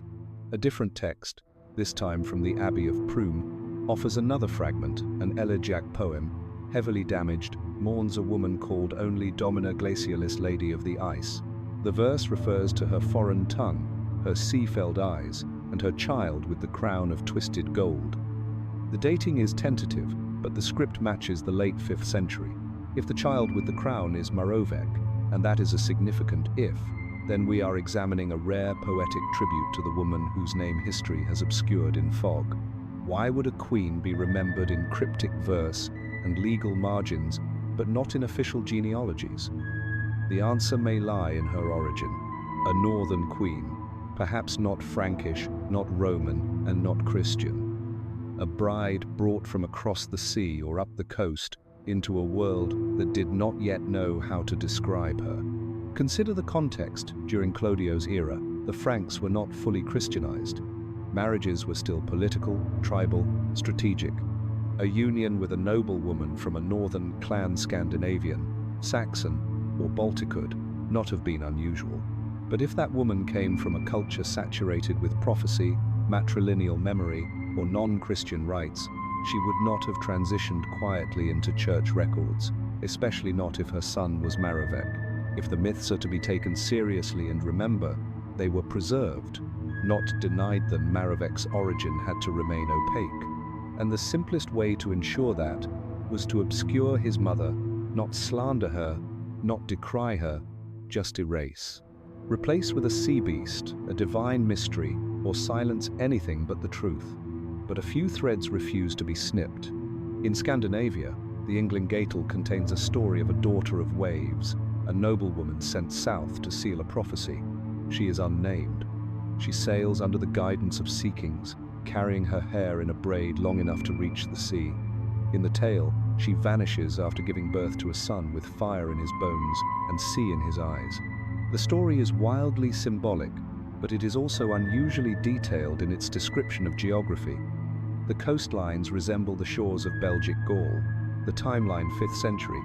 A different text, this time from the Abbey of Prüm, offers another fragment, an elegiac poem, heavily damaged, mourns a woman called only Domina Glacialis, Lady of the Ice. The verse refers to her foreign tongue, her sea-felled eyes, and her child with the crown of twisted gold. The dating is tentative, but the script matches the late 5th century. If the child with the crown is Meroving, and that is a significant if, then we are examining a rare poetic tribute to the woman whose name history has obscured in fog. Why would a queen be remembered in cryptic verse and legal margins, but not in official genealogies? The answer may lie in her origin. A northern queen, perhaps not Frankish, not Roman, and not Christian. A bride brought from across the sea or up the coast into a world that did not yet know how to describe her. Consider the context. During Clodio's era, the Franks were not fully Christianized. Marriages were still political, tribal, strategic. A union with a noble woman from a northern clan, Scandinavian, Saxon, or Baltic, could not have been unusual. But if that woman came from a culture saturated with prophecy, matrilineal memory, or non-Christian rites, she would not have transitioned quietly into church records, especially not if her son was Meroving. If the myths are to be taken seriously and remember, they were preserved, not denied them. Meroving's origin had to remain opaque. And the simplest way to ensure that was to obscure his mother, not slander her, not decry her, just erase. Replace with a sea beast, a divine mystery, or silence anything but the truth. But a few threads refuse to be snipped. In Scandinavia, the Ynglingatal contains a story of a daughter of waves, a noblewoman sent south to seal a prophecy. She is unnamed. She sails under the guidance of sea kings, carrying her hair in a braid long enough to reach the sea. In the tale, she vanishes after giving birth to a son with fire in his bones and sea in his eyes. The story is wildly symbolic, but it is also unusually detailed in its description of geography. The coastlines resemble the shores of Belgic Gaul, the timeline 5th century.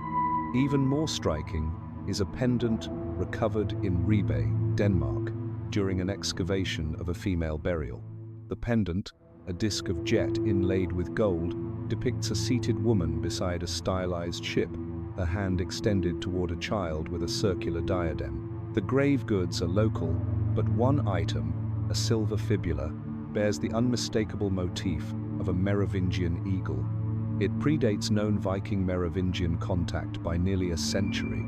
Even more striking is a pendant recovered in Ribe, Denmark, during an excavation of a female burial. The pendant, a disc of jet inlaid with gold, depicts a seated woman beside a stylized ship, her hand extended toward a child with a circular diadem. The grave goods are local, but one item, a silver fibula, bears the unmistakable motif of a Merovingian eagle. It predates known Viking Merovingian contact by nearly a century.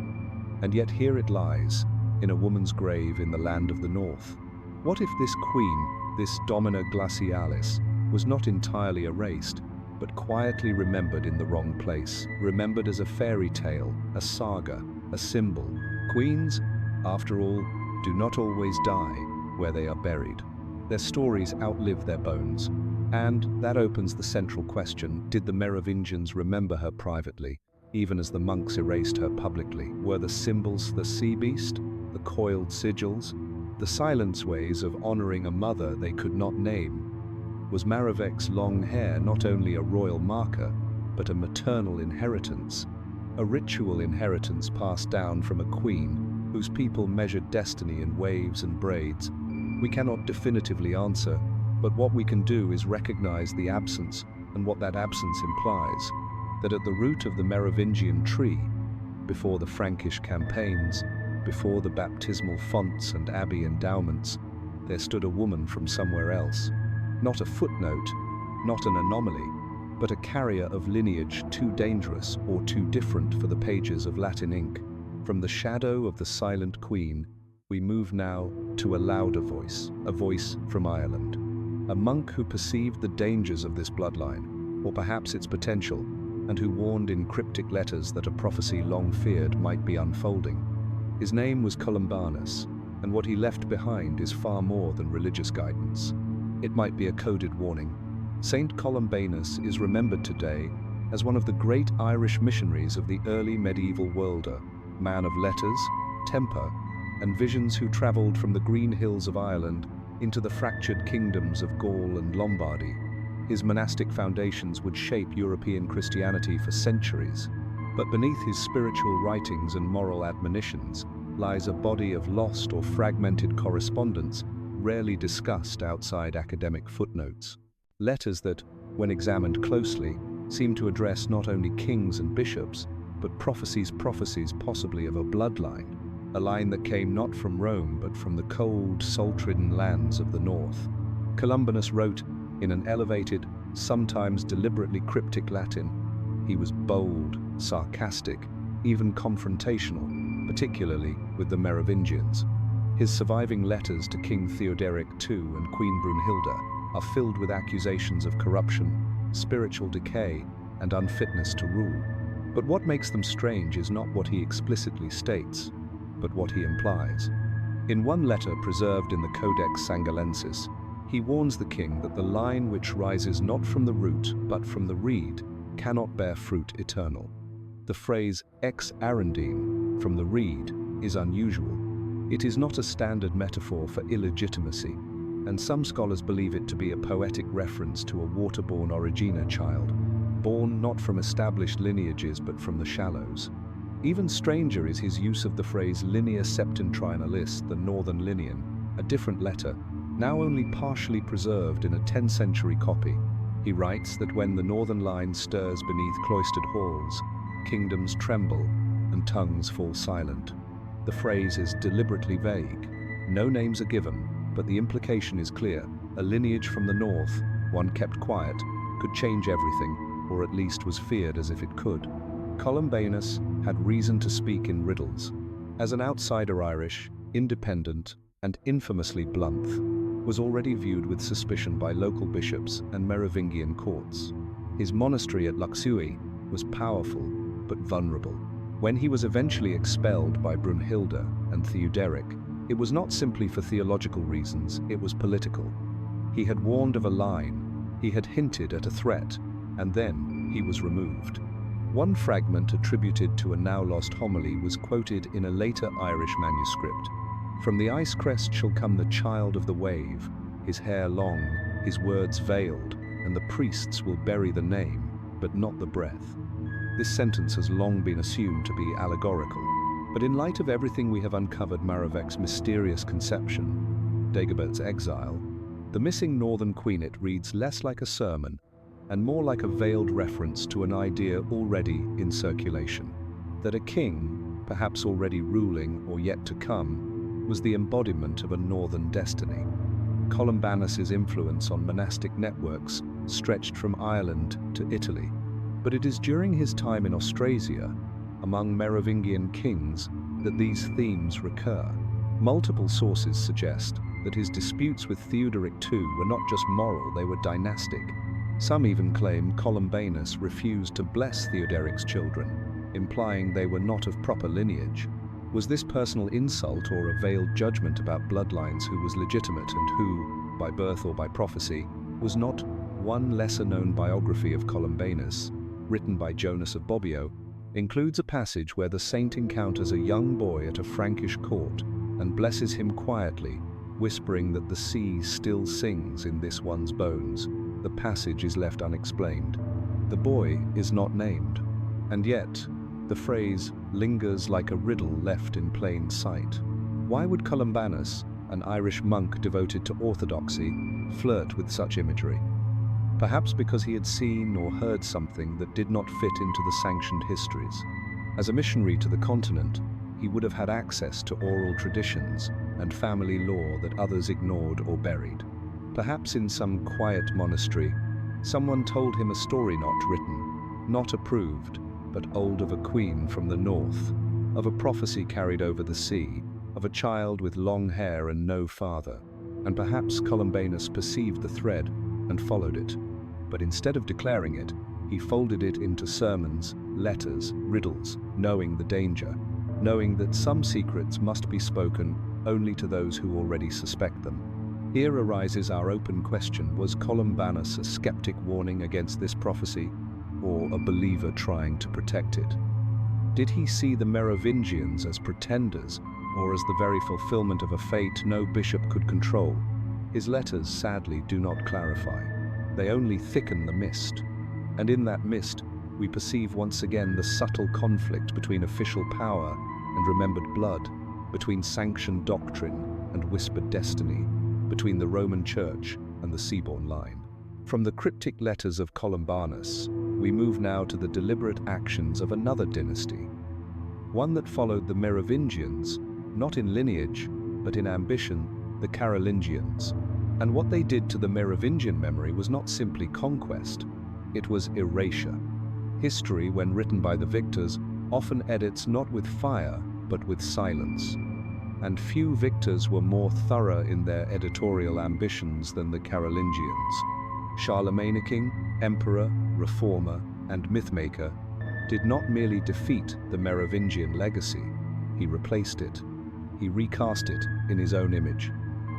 And yet here it lies, in a woman's grave in the land of the north. What if this queen, this Domina Glacialis, was not entirely erased, but quietly remembered in the wrong place, remembered as a fairy tale, a saga, a symbol? Queens, after all, do not always die where they are buried. Their stories outlive their bones. And that opens the central question: did the Merovingians remember her privately, even as the monks erased her publicly? Were the symbols the sea beast, the coiled sigils, the silence ways of honoring a mother they could not name? Was Meroving's long hair not only a royal marker, but a maternal inheritance, a ritual inheritance passed down from a queen whose people measured destiny in waves and braids? We cannot definitively answer, but what we can do is recognize the absence and what that absence implies. That at the root of the Merovingian tree, before the Frankish campaigns, before the baptismal fonts and abbey endowments, there stood a woman from somewhere else. Not a footnote, not an anomaly, but a carrier of lineage too dangerous or too different for the pages of Latin ink. From the shadow of the silent queen, we move now to a louder voice, a voice from Ireland. a monk who perceived the dangers of this bloodline, or perhaps its potential, and who warned in cryptic letters that a prophecy long feared might be unfolding. His name was Columbanus, and what he left behind is far more than religious guidance. It might be a coded warning. Saint Columbanus is remembered today as one of the great Irish missionaries of the early medieval world, a man of letters, temper, and visions who travelled from the green hills of Ireland into the fractured kingdoms of Gaul and Lombardy. His monastic foundations would shape European Christianity for centuries, but beneath his spiritual writings and moral admonitions lies a body of lost or fragmented correspondence rarely discussed outside academic footnotes. Letters that, when examined closely, seem to address not only kings and bishops, but prophecies possibly of a bloodline, a line that came not from Rome but from the cold, salt-ridden lands of the north. Columbanus wrote in an elevated, sometimes deliberately cryptic Latin. He was bold, sarcastic, even confrontational, particularly with the Merovingians. His surviving letters to King Theodoric II and Queen Brunhilda are filled with accusations of corruption, spiritual decay, and unfitness to rule. But what makes them strange is not what he explicitly states, but what he implies. In one letter preserved in the Codex Sangalensis, he warns the king that the line which rises not from the root but from the reed cannot bear fruit eternal. The phrase ex arundine, from the reed, is unusual. It is not a standard metaphor for illegitimacy, and some scholars believe it to be a poetic reference to a waterborne Origena child, born not from established lineages but from the shallows. Even stranger is his use of the phrase linea septentrionalis, the northern linean, a different letter, now only partially preserved in a 10th century copy. He writes that when the northern line stirs beneath cloistered halls, kingdoms tremble and tongues fall silent. The phrase is deliberately vague. No names are given, but the implication is clear. A lineage from the north, one kept quiet, could change everything, or at least was feared as if it could. Columbanus had reason to speak in riddles. As an outsider Irish, independent, and infamously blunt, was already viewed with suspicion by local bishops and Merovingian courts. His monastery at Luxeuil was powerful, but vulnerable. When he was eventually expelled by Brunhilda and Theodoric, it was not simply for theological reasons, it was political. He had warned of a line, he had hinted at a threat, and then he was removed. One fragment attributed to a now-lost homily was quoted in a later Irish manuscript. "From the ice crest shall come the child of the wave, his hair long, his words veiled, and the priests will bury the name, but not the breath." This sentence has long been assumed to be allegorical, but in light of everything we have uncovered Maravec's mysterious conception, Dagobert's exile, the missing northern queenate reads less like a sermon and more like a veiled reference to an idea already in circulation, that a king, perhaps already ruling or yet to come, was the embodiment of a northern destiny. Columbanus's influence on monastic networks stretched from Ireland to Italy, but it is during his time in Austrasia, among Merovingian kings, that these themes recur. Multiple sources suggest that his disputes with Theodoric II were not just moral, they were dynastic. Some even claim Columbanus refused to bless Theodoric's children, implying they were not of proper lineage. Was this personal insult or a veiled judgment about bloodlines who was legitimate and who, by birth or by prophecy, was not? One lesser-known biography of Columbanus, written by Jonas of Bobbio, includes a passage where the saint encounters a young boy at a Frankish court and blesses him quietly, whispering that the sea still sings in this one's bones. The passage is left unexplained. The boy is not named, and yet the phrase lingers like a riddle left in plain sight. Why would Columbanus, an Irish monk devoted to orthodoxy, flirt with such imagery? Perhaps because he had seen or heard something that did not fit into the sanctioned histories. As a missionary to the continent, he would have had access to oral traditions and family lore that others ignored or buried. Perhaps in some quiet monastery, someone told him a story not written, not approved, but old, of a queen from the north, of a prophecy carried over the sea, of a child with long hair and no father. and perhaps Columbanus perceived the thread and followed it. But instead of declaring it, he folded it into sermons, letters, riddles, knowing the danger, knowing that some secrets must be spoken only to those who already suspect them. Here arises our open question: was Columbanus a skeptic warning against this prophecy, or a believer trying to protect it? Did he see the Merovingians as pretenders, or as the very fulfillment of a fate no bishop could control? His letters sadly do not clarify. They only thicken the mist. And in that mist, we perceive once again the subtle conflict between official power and remembered blood, between sanctioned doctrine and whispered destiny, between the Roman Church and the Seaborn line. From the cryptic letters of Columbanus, we move now to the deliberate actions of another dynasty, one that followed the Merovingians, not in lineage, but in ambition, the Carolingians. And what they did to the Merovingian memory was not simply conquest, it was erasure. History, when written by the victors, often edits not with fire, but with silence. And few victors were more thorough in their editorial ambitions than the Carolingians. Charlemagne, king, emperor, reformer, and mythmaker, did not merely defeat the Merovingian legacy, he replaced it. He recast it in his own image,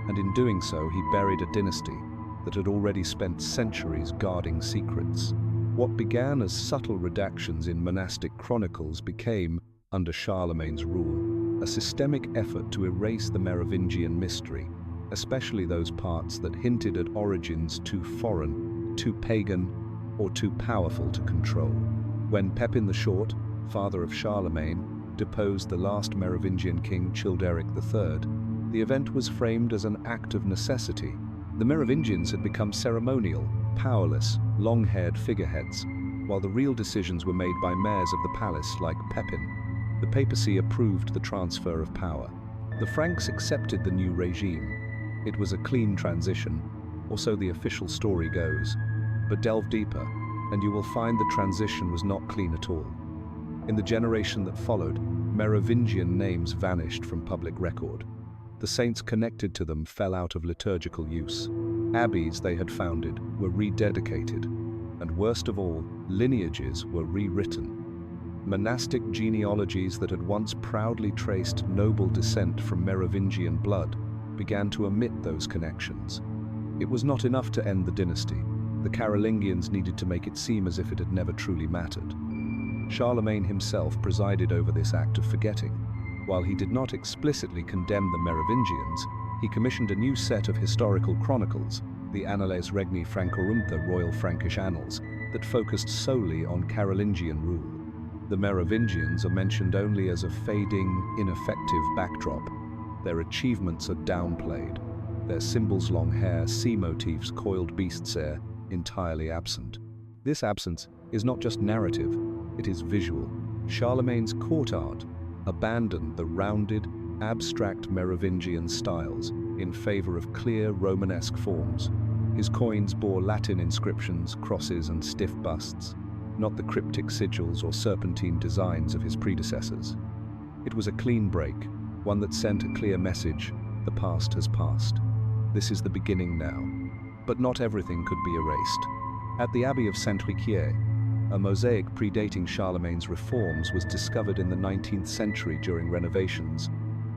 and in doing so he buried a dynasty that had already spent centuries guarding secrets. What began as subtle redactions in monastic chronicles became, under Charlemagne's rule, a systemic effort to erase the Merovingian mystery, especially those parts that hinted at origins too foreign, too pagan, or too powerful to control. When Pepin the Short, father of Charlemagne, deposed the last Merovingian king Childeric III, the event was framed as an act of necessity. The Merovingians had become ceremonial, powerless, long-haired figureheads, while the real decisions were made by mayors of the palace like Pepin. The papacy approved the transfer of power. The Franks accepted the new regime. It was a clean transition, or so the official story goes. But delve deeper, and you will find the transition was not clean at all. In the generation that followed, Merovingian names vanished from public record. The saints connected to them fell out of liturgical use. Abbeys they had founded were rededicated, and worst of all, lineages were rewritten. Monastic genealogies that had once proudly traced noble descent from Merovingian blood began to omit those connections. It was not enough to end the dynasty. The Carolingians needed to make it seem as if it had never truly mattered. Charlemagne himself presided over this act of forgetting. While he did not explicitly condemn the Merovingians, he commissioned a new set of historical chronicles, the Annales Regni Francorum, the Royal Frankish Annals, that focused solely on Carolingian rule. The Merovingians are mentioned only as a fading, ineffective backdrop. Their achievements are downplayed. Their symbols, long hair, sea motifs, coiled beasts are entirely absent. This absence is not just narrative, it is visual. Charlemagne's court art abandoned the rounded, abstract Merovingian styles in favor of clear Romanesque forms. His coins bore Latin inscriptions, crosses, and stiff busts, not the cryptic sigils or serpentine designs of his predecessors. It was a clean break, one that sent a clear message: the past has passed. This is the beginning now. But not everything could be erased. At the Abbey of Saint-Riquier, a mosaic predating Charlemagne's reforms was discovered in the 19th century during renovations.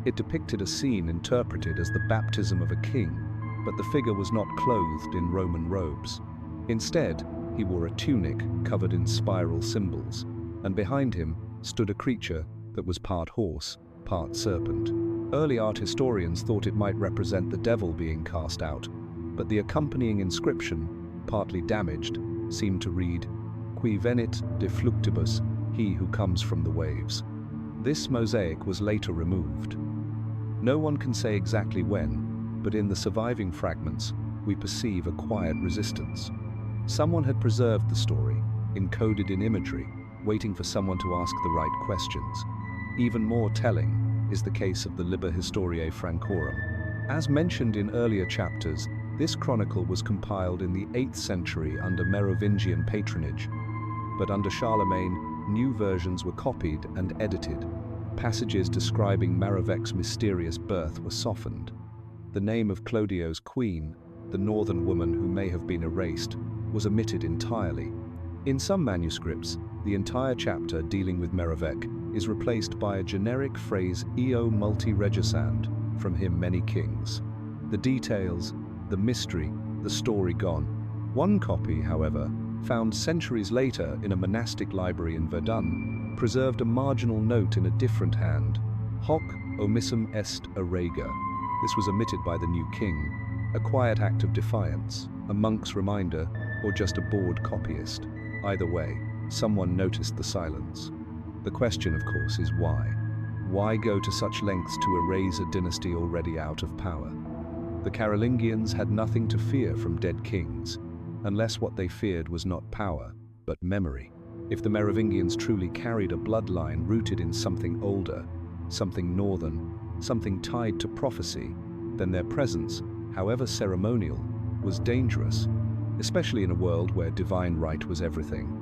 It depicted a scene interpreted as the baptism of a king, but the figure was not clothed in Roman robes. Instead, he wore a tunic covered in spiral symbols, and behind him stood a creature that was part horse, part serpent. Early art historians thought it might represent the devil being cast out, but the accompanying inscription, partly damaged, seemed to read, "Qui venit de fluctibus," he who comes from the waves. This mosaic was later removed. No one can say exactly when, but in the surviving fragments, we perceive a quiet resistance. Someone had preserved the story, encoded in imagery, waiting for someone to ask the right questions. Even more telling is the case of the Liber Historiae Francorum. As mentioned in earlier chapters, this chronicle was compiled in the 8th century under Merovingian patronage, but under Charlemagne, new versions were copied and edited. Passages describing Maravec's mysterious birth were softened. The name of Clodio's queen, the northern woman who may have been erased, was omitted entirely. In some manuscripts, the entire chapter dealing with Merovec is replaced by a generic phrase eo multi regisand, from him many kings. The details, the mystery, the story gone. One copy, however, found centuries later in a monastic library in Verdun, preserved a marginal note in a different hand, hoc omissum est arrega. This was omitted by the new king, a quiet act of defiance, a monk's reminder, or just a bored copyist. Either way, someone noticed the silence. The question, of course, is why? Why go to such lengths to erase a dynasty already out of power? The Carolingians had nothing to fear from dead kings, unless what they feared was not power, but memory. If the Merovingians truly carried a bloodline rooted in something older, something northern, something tied to prophecy, then their presence, however ceremonial, was dangerous, especially in a world where divine right was everything.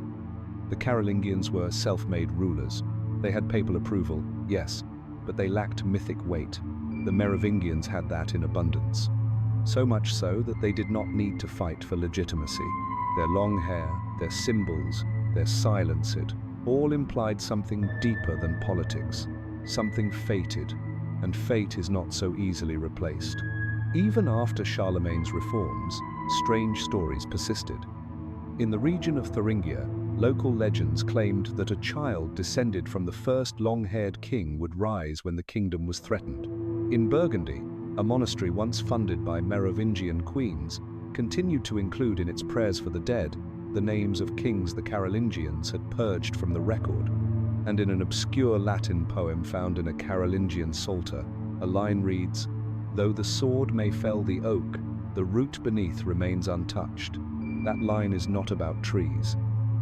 The Carolingians were self-made rulers. They had papal approval, yes, but they lacked mythic weight. The Merovingians had that in abundance. So much so that they did not need to fight for legitimacy. Their long hair, their symbols, their silence, it all implied something deeper than politics, something fated, and fate is not so easily replaced. Even after Charlemagne's reforms, strange stories persisted. In the region of Thuringia, local legends claimed that a child descended from the first long-haired king would rise when the kingdom was threatened. In Burgundy, a monastery once funded by Merovingian queens continued to include in its prayers for the dead the names of kings the Carolingians had purged from the record. And in an obscure Latin poem found in a Carolingian psalter, a line reads, "Though the sword may fell the oak, the root beneath remains untouched." That line is not about trees.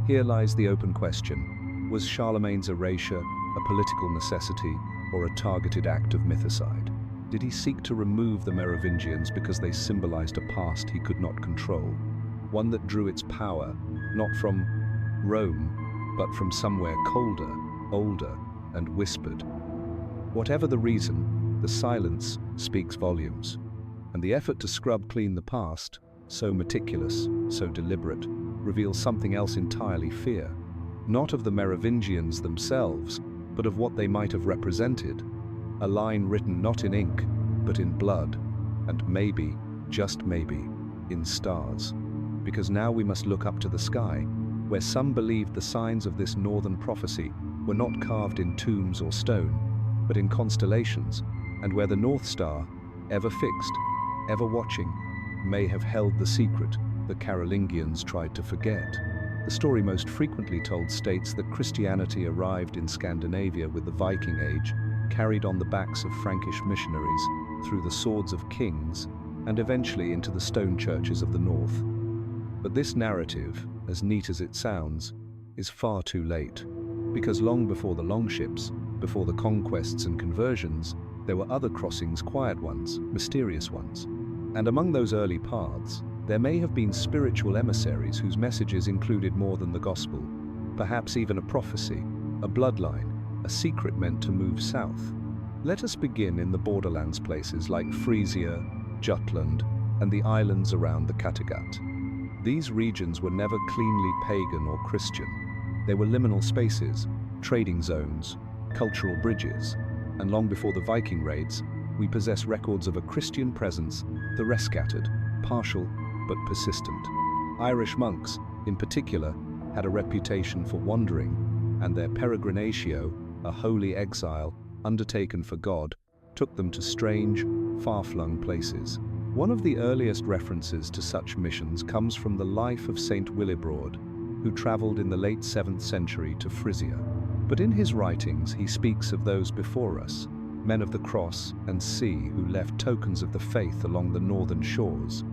Here lies the open question: was Charlemagne's erasure a political necessity or a targeted act of mythicide? Did he seek to remove the Merovingians because they symbolized a past he could not control, one that drew its power not from Rome, but from somewhere colder, older, and whispered? Whatever the reason, the silence speaks volumes, and the effort to scrub clean the past, so meticulous, so deliberate, reveals something else entirely: fear. Not of the Merovingians themselves, but of what they might have represented. A line written not in ink, but in blood, and maybe, just maybe, in stars. Because now we must look up to the sky, where some believed the signs of this northern prophecy were not carved in tombs or stone, but in constellations, and where the North Star, ever fixed, ever watching, may have held the secret the Carolingians tried to forget. The story most frequently told states that Christianity arrived in Scandinavia with the Viking Age, carried on the backs of Frankish missionaries, through the swords of kings, and eventually into the stone churches of the north. But this narrative, as neat as it sounds, is far too late, because long before the longships, before the conquests and conversions, there were other crossings, quiet ones, mysterious ones. And among those early paths, there may have been spiritual emissaries whose messages included more than the gospel, perhaps even a prophecy, a bloodline, a secret meant to move south. Let us begin in the borderlands, places like Frisia, Jutland, and the islands around the Kattegat. These regions were never cleanly pagan or Christian. They were liminal spaces, trading zones, cultural bridges, and long before the Viking raids, we possess records of a Christian presence, the rest scattered, partial, but persistent. Irish monks, in particular, had a reputation for wandering, and their peregrinatio, a holy exile undertaken for God, took them to strange, far-flung places. One of the earliest references to such missions comes from the life of Saint Willibrord, who traveled in the late 7th century to Frisia. But in his writings he speaks of those before us, men of the cross and sea who left tokens of the faith along the northern shores.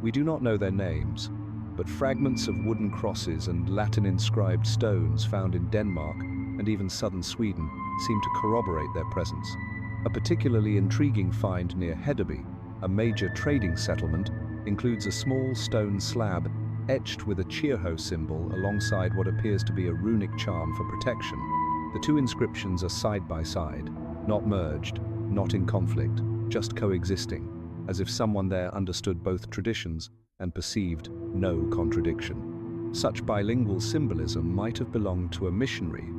We do not know their names, but fragments of wooden crosses and Latin-inscribed stones found in Denmark and even southern Sweden seem to corroborate their presence. A particularly intriguing find near Hedeby, a major trading settlement, includes a small stone slab etched with a Cheerho symbol alongside what appears to be a runic charm for protection. The two inscriptions are side by side, not merged, not in conflict, just coexisting. as if someone there understood both traditions and perceived no contradiction. Such bilingual symbolism might have belonged to a missionary,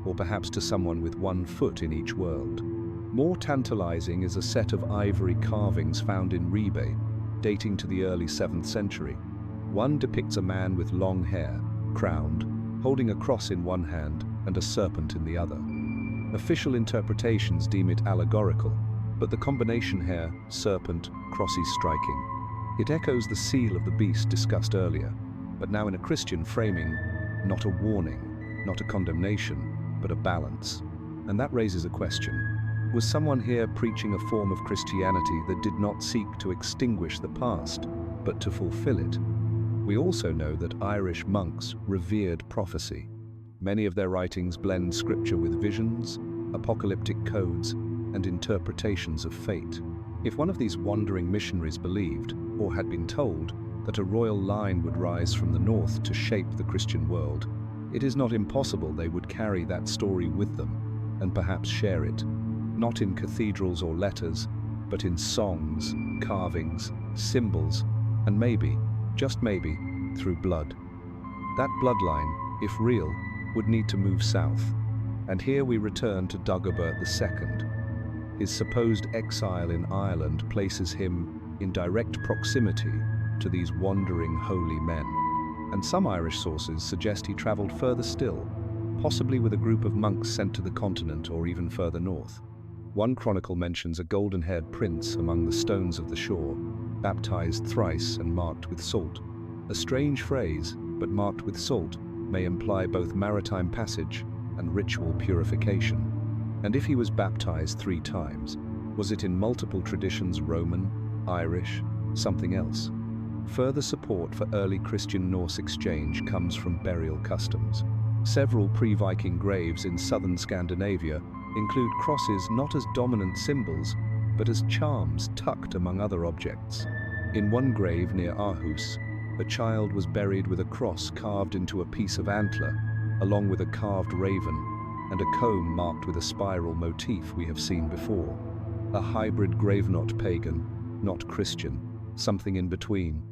or perhaps to someone with one foot in each world. More tantalizing is a set of ivory carvings found in Rebay, dating to the early 7th century. One depicts a man with long hair, crowned, holding a cross in one hand and a serpent in the other. Official interpretations deem it allegorical, but the combination hair, serpent, cross is striking. It echoes the seal of the beast discussed earlier, but now in a Christian framing, not a warning, not a condemnation, but a balance. And that raises a question. Was someone here preaching a form of Christianity that did not seek to extinguish the past, but to fulfill it? We also know that Irish monks revered prophecy. Many of their writings blend scripture with visions, apocalyptic codes, and interpretations of fate. If one of these wandering missionaries believed, or had been told, that a royal line would rise from the north to shape the Christian world, it is not impossible they would carry that story with them, and perhaps share it, not in cathedrals or letters, but in songs, carvings, symbols, and maybe, just maybe, through blood. That bloodline, if real, would need to move south. And here we return to Dagobert II. His supposed exile in Ireland places him in direct proximity to these wandering holy men. And some Irish sources suggest he traveled further still, possibly with a group of monks sent to the continent or even further north. One chronicle mentions a golden-haired prince among the stones of the shore, baptized thrice and marked with salt. A strange phrase, but marked with salt, may imply both maritime passage and ritual purification. And if he was baptized 3 times, was it in multiple traditions Roman, Irish, something else? Further support for early Christian-Norse exchange comes from burial customs. Several pre-Viking graves in southern Scandinavia include crosses not as dominant symbols, but as charms tucked among other objects. In one grave near Aarhus, a child was buried with a cross carved into a piece of antler, along with a carved raven and a comb marked with a spiral motif we have seen before. A hybrid grave, not pagan, not Christian, something in between.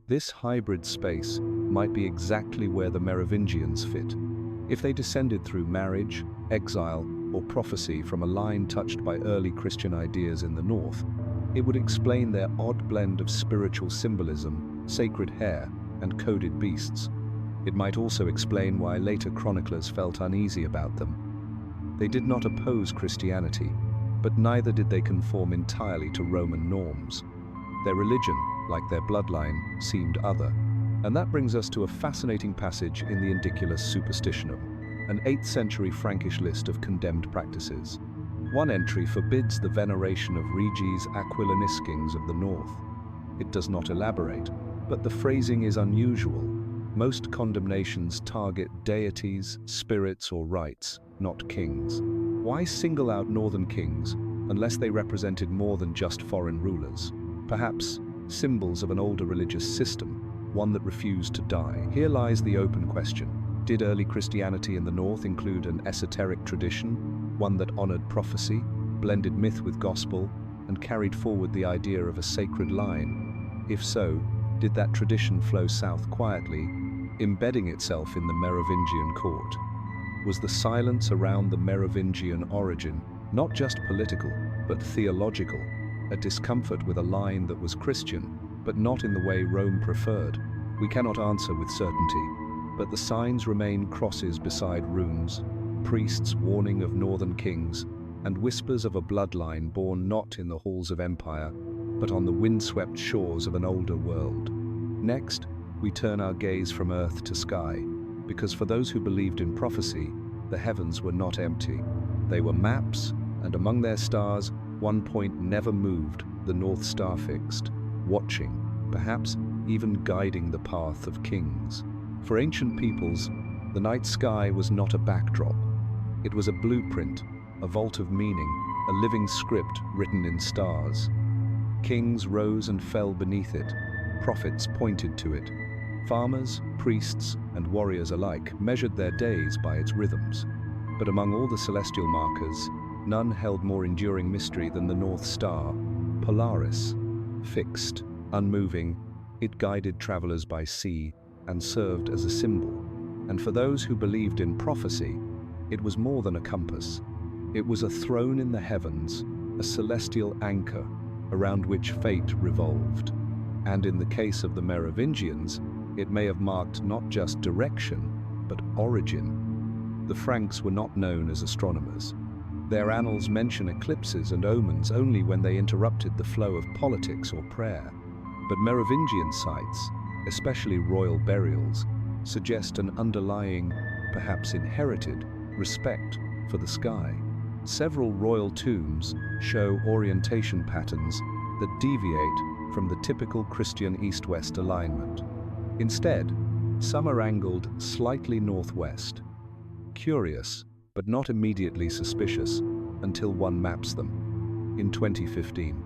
This hybrid space might be exactly where the Merovingians fit. If they descended through marriage, exile, or prophecy from a line touched by early Christian ideas in the north, it would explain their odd blend of spiritual symbolism, sacred hair, and coded beasts. It might also explain why later chroniclers felt uneasy about them. They did not oppose Christianity, but neither did they conform entirely to Roman norms. Their religion, like their bloodline, seemed other. And that brings us to a fascinating passage in the Indiculus Superstitionum, an 8th century Frankish list of condemned practices. One entry forbids the veneration of Regis Aquilaniskings of the north. It does not elaborate, but the phrasing is unusual. Most condemnations target deities, spirits, or rites, not kings. Why single out northern kings unless they represented more than just foreign rulers? Perhaps symbols of an older religious system, one that refused to die. Here lies the open question. Did early Christianity in the north include an esoteric tradition, one that honored prophecy, blended myth with gospel, and carried forward the idea of a sacred line? If so, did that tradition flow south quietly, embedding itself in the Merovingian court? Was the silence around the Merovingian origin not just political, but theological? A discomfort with a line that was Christian, but not in the way Rome preferred? We cannot answer with certainty, but the signs remain crosses beside runes, priests warning of northern kings, and whispers of a bloodline born not in the halls of empire, but on the windswept shores of an older world. Next, we turn our gaze from earth to sky, because for those who believed in prophecy, the heavens were not empty. They were maps, and among their stars, one point never moved, the North Star fixed, watching, perhaps even guiding the path of kings. For ancient peoples, the night sky was not a backdrop. It was a blueprint, a vault of meaning, a living script written in stars. Kings rose and fell beneath it, prophets pointed to it. Farmers, priests, and warriors alike measured their days by its rhythms. But among all the celestial markers, none held more enduring mystery than the North Star, Polaris. Fixed, unmoving, it guided travelers by sea and served as a symbol. And for those who believed in prophecy, it was more than a compass. It was a throne in the heavens, a celestial anchor around which fate revolved. And in the case of the Merovingians, it may have marked not just direction, but origin. The Franks were not known as astronomers. Their annals mention eclipses and omens only when they interrupted the flow of politics or prayer. But Merovingian sites, especially royal burials, suggest an underlying, perhaps inherited, respect for the sky. Several royal tombs show orientation patterns that deviate from the typical Christian east-west alignment. Instead, some are angled slightly northwest. Curious, but not immediately suspicious until one maps them. In 2015,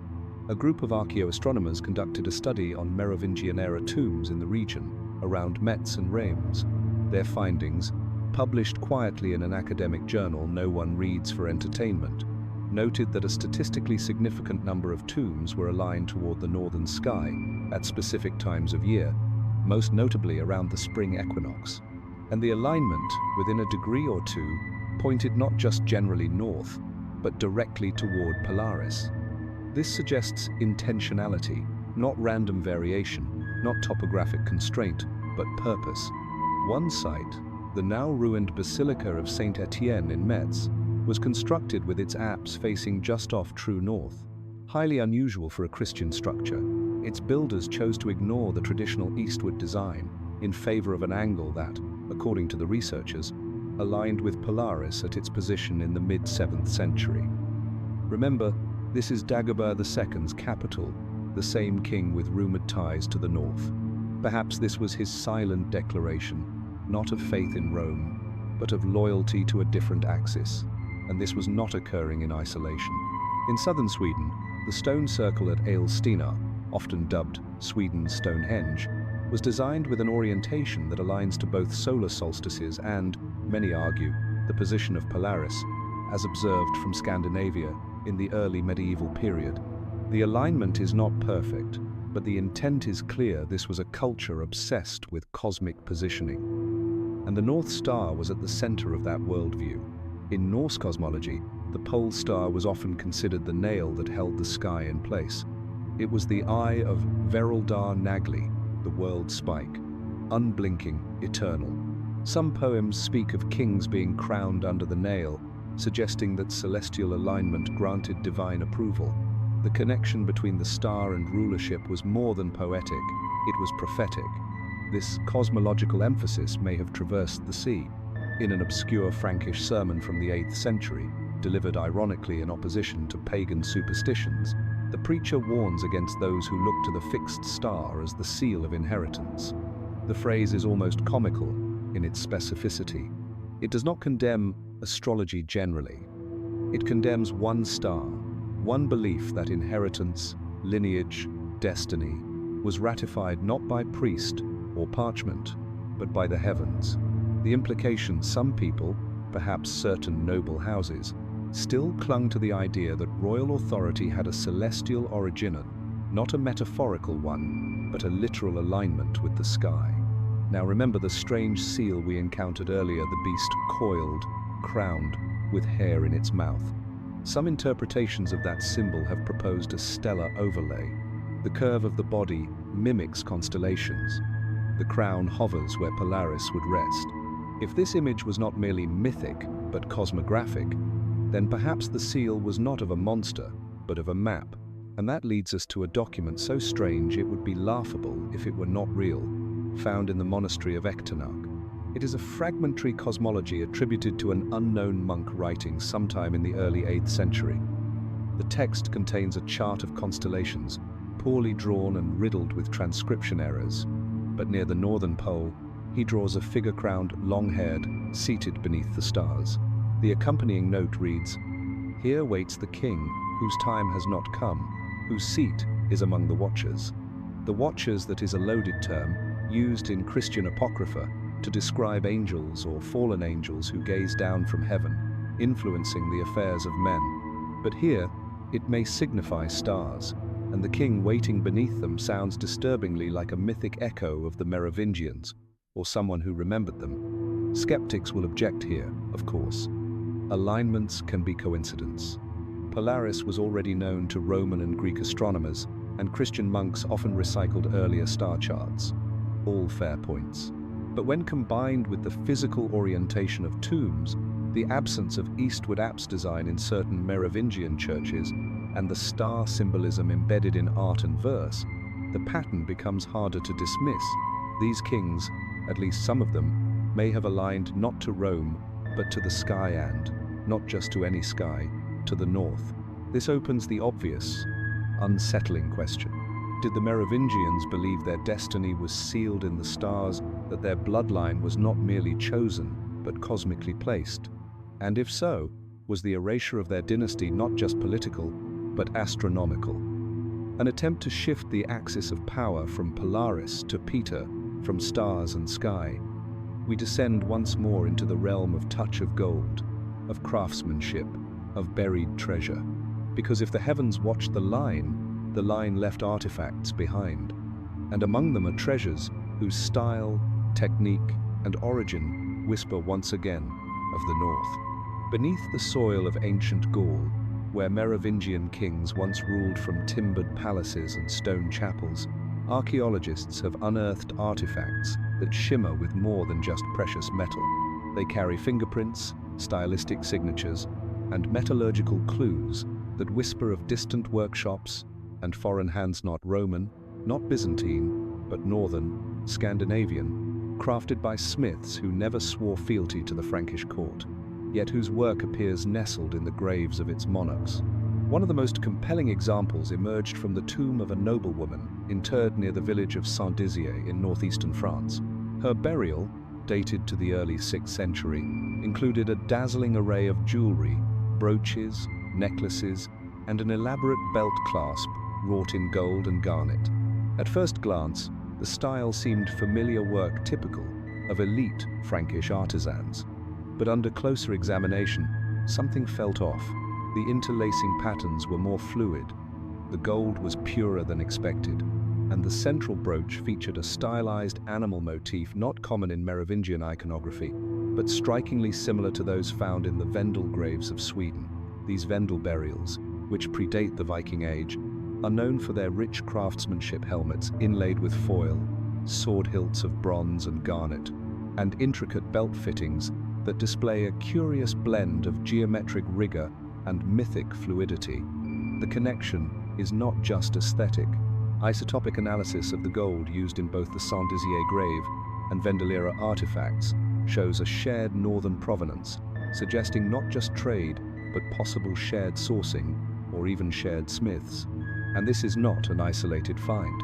a group of archaeoastronomers conducted a study on Merovingian-era tombs in the region, around Metz and Reims. Their findings, published quietly in an academic journal no one reads for entertainment, noted that a statistically significant number of tombs were aligned toward the northern sky at specific times of year, most notably around the spring equinox. And the alignment, within a degree or two, pointed not just generally north, but directly toward Polaris. This suggests intentionality, not random variation, not topographic constraint, but purpose. One site, the now ruined Basilica of Saint Etienne in Metz, was constructed with its apse facing just off true north. Highly unusual for a Christian structure, its builders chose to ignore the traditional eastward design in favor of an angle that, according to the researchers, aligned with Polaris at its position in the mid-7th century. Remember, this is Dagobert II's capital, the same king with rumored ties to the north. Perhaps this was his silent declaration, not of faith in Rome, but of loyalty to a different axis, and this was not occurring in isolation. In southern Sweden, the stone circle at Älvstina, often dubbed Sweden's Stonehenge, was designed with an orientation that aligns to both solar solstices and, many argue, the position of Polaris, as observed from Scandinavia in the early medieval period. The alignment is not perfect, but the intent is clear. This was a culture obsessed with cosmic positioning. And the North Star was at the center of that worldview. In Norse cosmology, the pole star was often considered the nail that held the sky in place. It was the eye of Veraldar Nagli, the world spike, unblinking, eternal. Some poems speak of kings being crowned under the nail, suggesting that celestial alignment granted divine approval. The connection between the star and rulership was more than poetic, it was prophetic. This cosmological emphasis may have traversed the sea. In an obscure Frankish sermon from the 8th century, delivered ironically in opposition to pagan superstitions, the preacher warns against those who look to the fixed star as the seal of inheritance. The phrase is almost comical in its specificity. It does not condemn astrology generally. It condemns one star, one belief that inheritance, lineage, destiny, was ratified not by priest or parchment, but by the heavens. The implication: some people, perhaps certain noble houses, still clung to the idea that royal authority had a celestial origin, not a metaphorical one, but a literal alignment with the sky. Now remember the strange seal we encountered earlier, the beast coiled, crowned, with hair in its mouth. Some interpretations of that symbol have proposed a stellar overlay. The curve of the body mimics constellations. The crown hovers where Polaris would rest. If this image was not merely mythic, but cosmographic, then perhaps the seal was not of a monster, but of a map. And that leads us to a document so strange it would be laughable if it were not real, found in the monastery of Echternach. It is a fragmentary cosmology attributed to an unknown monk writing sometime in the early 8th century. The text contains a chart of constellations, poorly drawn and riddled with transcription errors. But near the northern pole, he draws a figure crowned, long-haired, seated beneath the stars. The accompanying note reads, "Here waits the king, whose time has not come, whose seat is among the watchers." The watchers, that is a loaded term, used in Christian apocrypha to describe angels or fallen angels who gaze down from heaven, influencing the affairs of men. But here, it may signify stars, and the king waiting beneath them sounds disturbingly like a mythic echo of the Merovingians, or someone who remembered them. Skeptics will object here, of course. Alignments can be coincidence. Polaris was already known to Roman and Greek astronomers, and Christian monks often recycled earlier star charts. All fair points. But when combined with the physical orientation of tombs, the absence of eastward apse design in certain Merovingian churches, and the star symbolism embedded in art and verse, the pattern becomes harder to dismiss. These kings, at least some of them, may have aligned not to Rome, but to the sky and, not just to any sky, to the north. This opens the obvious, unsettling question. Did the Merovingians believe their destiny was sealed in the stars, that their bloodline was not merely chosen, but cosmically placed? And if so, was the erasure of their dynasty not just political, but astronomical? An attempt to shift the axis of power from Polaris to Peter, from stars and sky. We descend once more into the realm of touch of gold, of craftsmanship, of buried treasure. Because if the heavens watched the line left artifacts behind. And among them are treasures whose style, technique, and origin whisper once again of the north. Beneath the soil of ancient Gaul, where Merovingian kings once ruled from timbered palaces and stone chapels, archaeologists have unearthed artifacts that shimmer with more than just precious metal. They carry fingerprints, stylistic signatures, and metallurgical clues that whisper of distant workshops and foreign hands not Roman, not Byzantine, but northern, Scandinavian, crafted by smiths who never swore fealty to the Frankish court, yet whose work appears nestled in the graves of its monarchs. One of the most compelling examples emerged from the tomb of a noblewoman interred near the village of Saint-Dizier in northeastern France. Her burial, dated to the early 6th century, included a dazzling array of jewelry, brooches, necklaces, and an elaborate belt clasp wrought in gold and garnet. At first glance, the style seemed familiar work typical of elite Frankish artisans. But under closer examination, something felt off. The interlacing patterns were more fluid, the gold was purer than expected, and the central brooch featured a stylized animal motif not common in Merovingian iconography, but strikingly similar to those found in the Vendel graves of Sweden. These Vendel burials, which predate the Viking Age, are known for their rich craftsmanship helmets inlaid with foil, sword hilts of bronze and garnet, and intricate belt fittings that display a curious blend of geometric rigor and mythic fluidity. The connection is not just aesthetic. Isotopic analysis of the gold used in both the Saint-Dizier grave and Vendel-era artifacts shows a shared northern provenance, suggesting not just trade, but possible shared sourcing, or even shared smiths. And this is not an isolated find.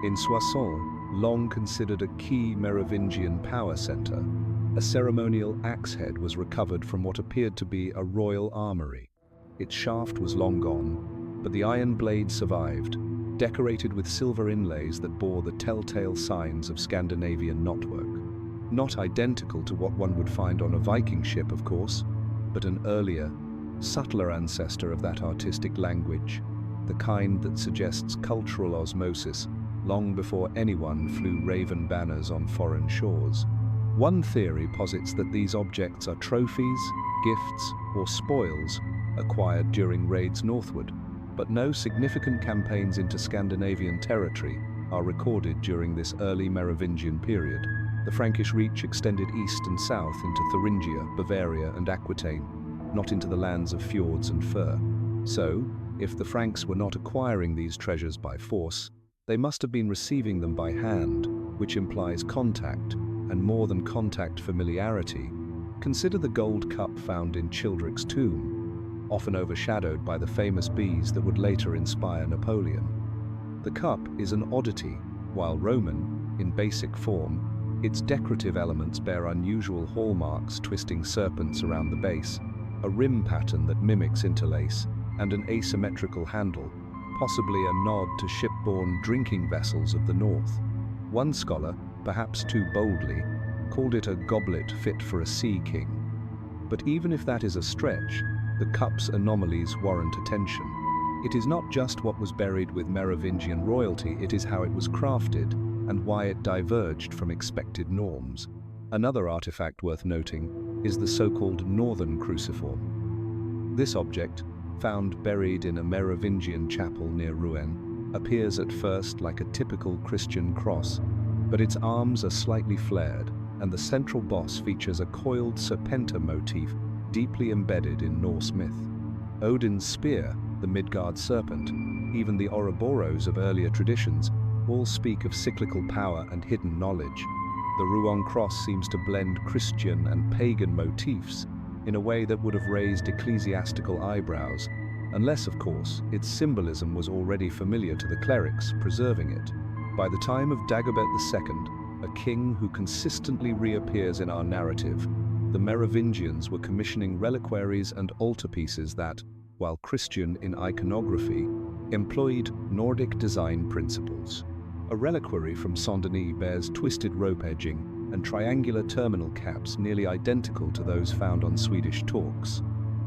In Soissons, long considered a key Merovingian power center, a ceremonial axe head was recovered from what appeared to be a royal armory. Its shaft was long gone, but the iron blade survived, decorated with silver inlays that bore the telltale signs of Scandinavian knotwork. Not identical to what one would find on a Viking ship, of course, but an earlier, subtler ancestor of that artistic language, the kind that suggests cultural osmosis long before anyone flew raven banners on foreign shores. One theory posits that these objects are trophies, gifts, or spoils acquired during raids northward, but no significant campaigns into Scandinavian territory are recorded during this early Merovingian period. The Frankish reach extended east and south into Thuringia, Bavaria, and Aquitaine, not into the lands of fjords and fir. So, if the Franks were not acquiring these treasures by force, they must have been receiving them by hand, which implies contact, and more than contact, familiarity. Consider the gold cup found in Childric's tomb, often overshadowed by the famous bees that would later inspire Napoleon. The cup is an oddity, while Roman, in basic form, its decorative elements bear unusual hallmarks, twisting serpents around the base, a rim pattern that mimics interlace, and an asymmetrical handle, possibly a nod to shipborne drinking vessels of the north. One scholar, perhaps too boldly, called it a goblet fit for a sea king. But even if that is a stretch, the cup's anomalies warrant attention. It is not just what was buried with Merovingian royalty, it is how it was crafted and why it diverged from expected norms. Another artifact worth noting is the so-called Northern Cruciform. This object, found buried in a Merovingian chapel near Rouen, appears at first like a typical Christian cross, but its arms are slightly flared, and the central boss features a coiled serpenter motif deeply embedded in Norse myth. Odin's spear, the Midgard serpent, even the Ouroboros of earlier traditions, all speak of cyclical power and hidden knowledge. The Rouen cross seems to blend Christian and pagan motifs in a way that would have raised ecclesiastical eyebrows, unless, of course, its symbolism was already familiar to the clerics preserving it. By the time of Dagobert II, a king who consistently reappears in our narrative, the Merovingians were commissioning reliquaries and altarpieces that, while Christian in iconography, employed Nordic design principles. A reliquary from Saint-Denis bears twisted rope edging and triangular terminal caps nearly identical to those found on Swedish torques.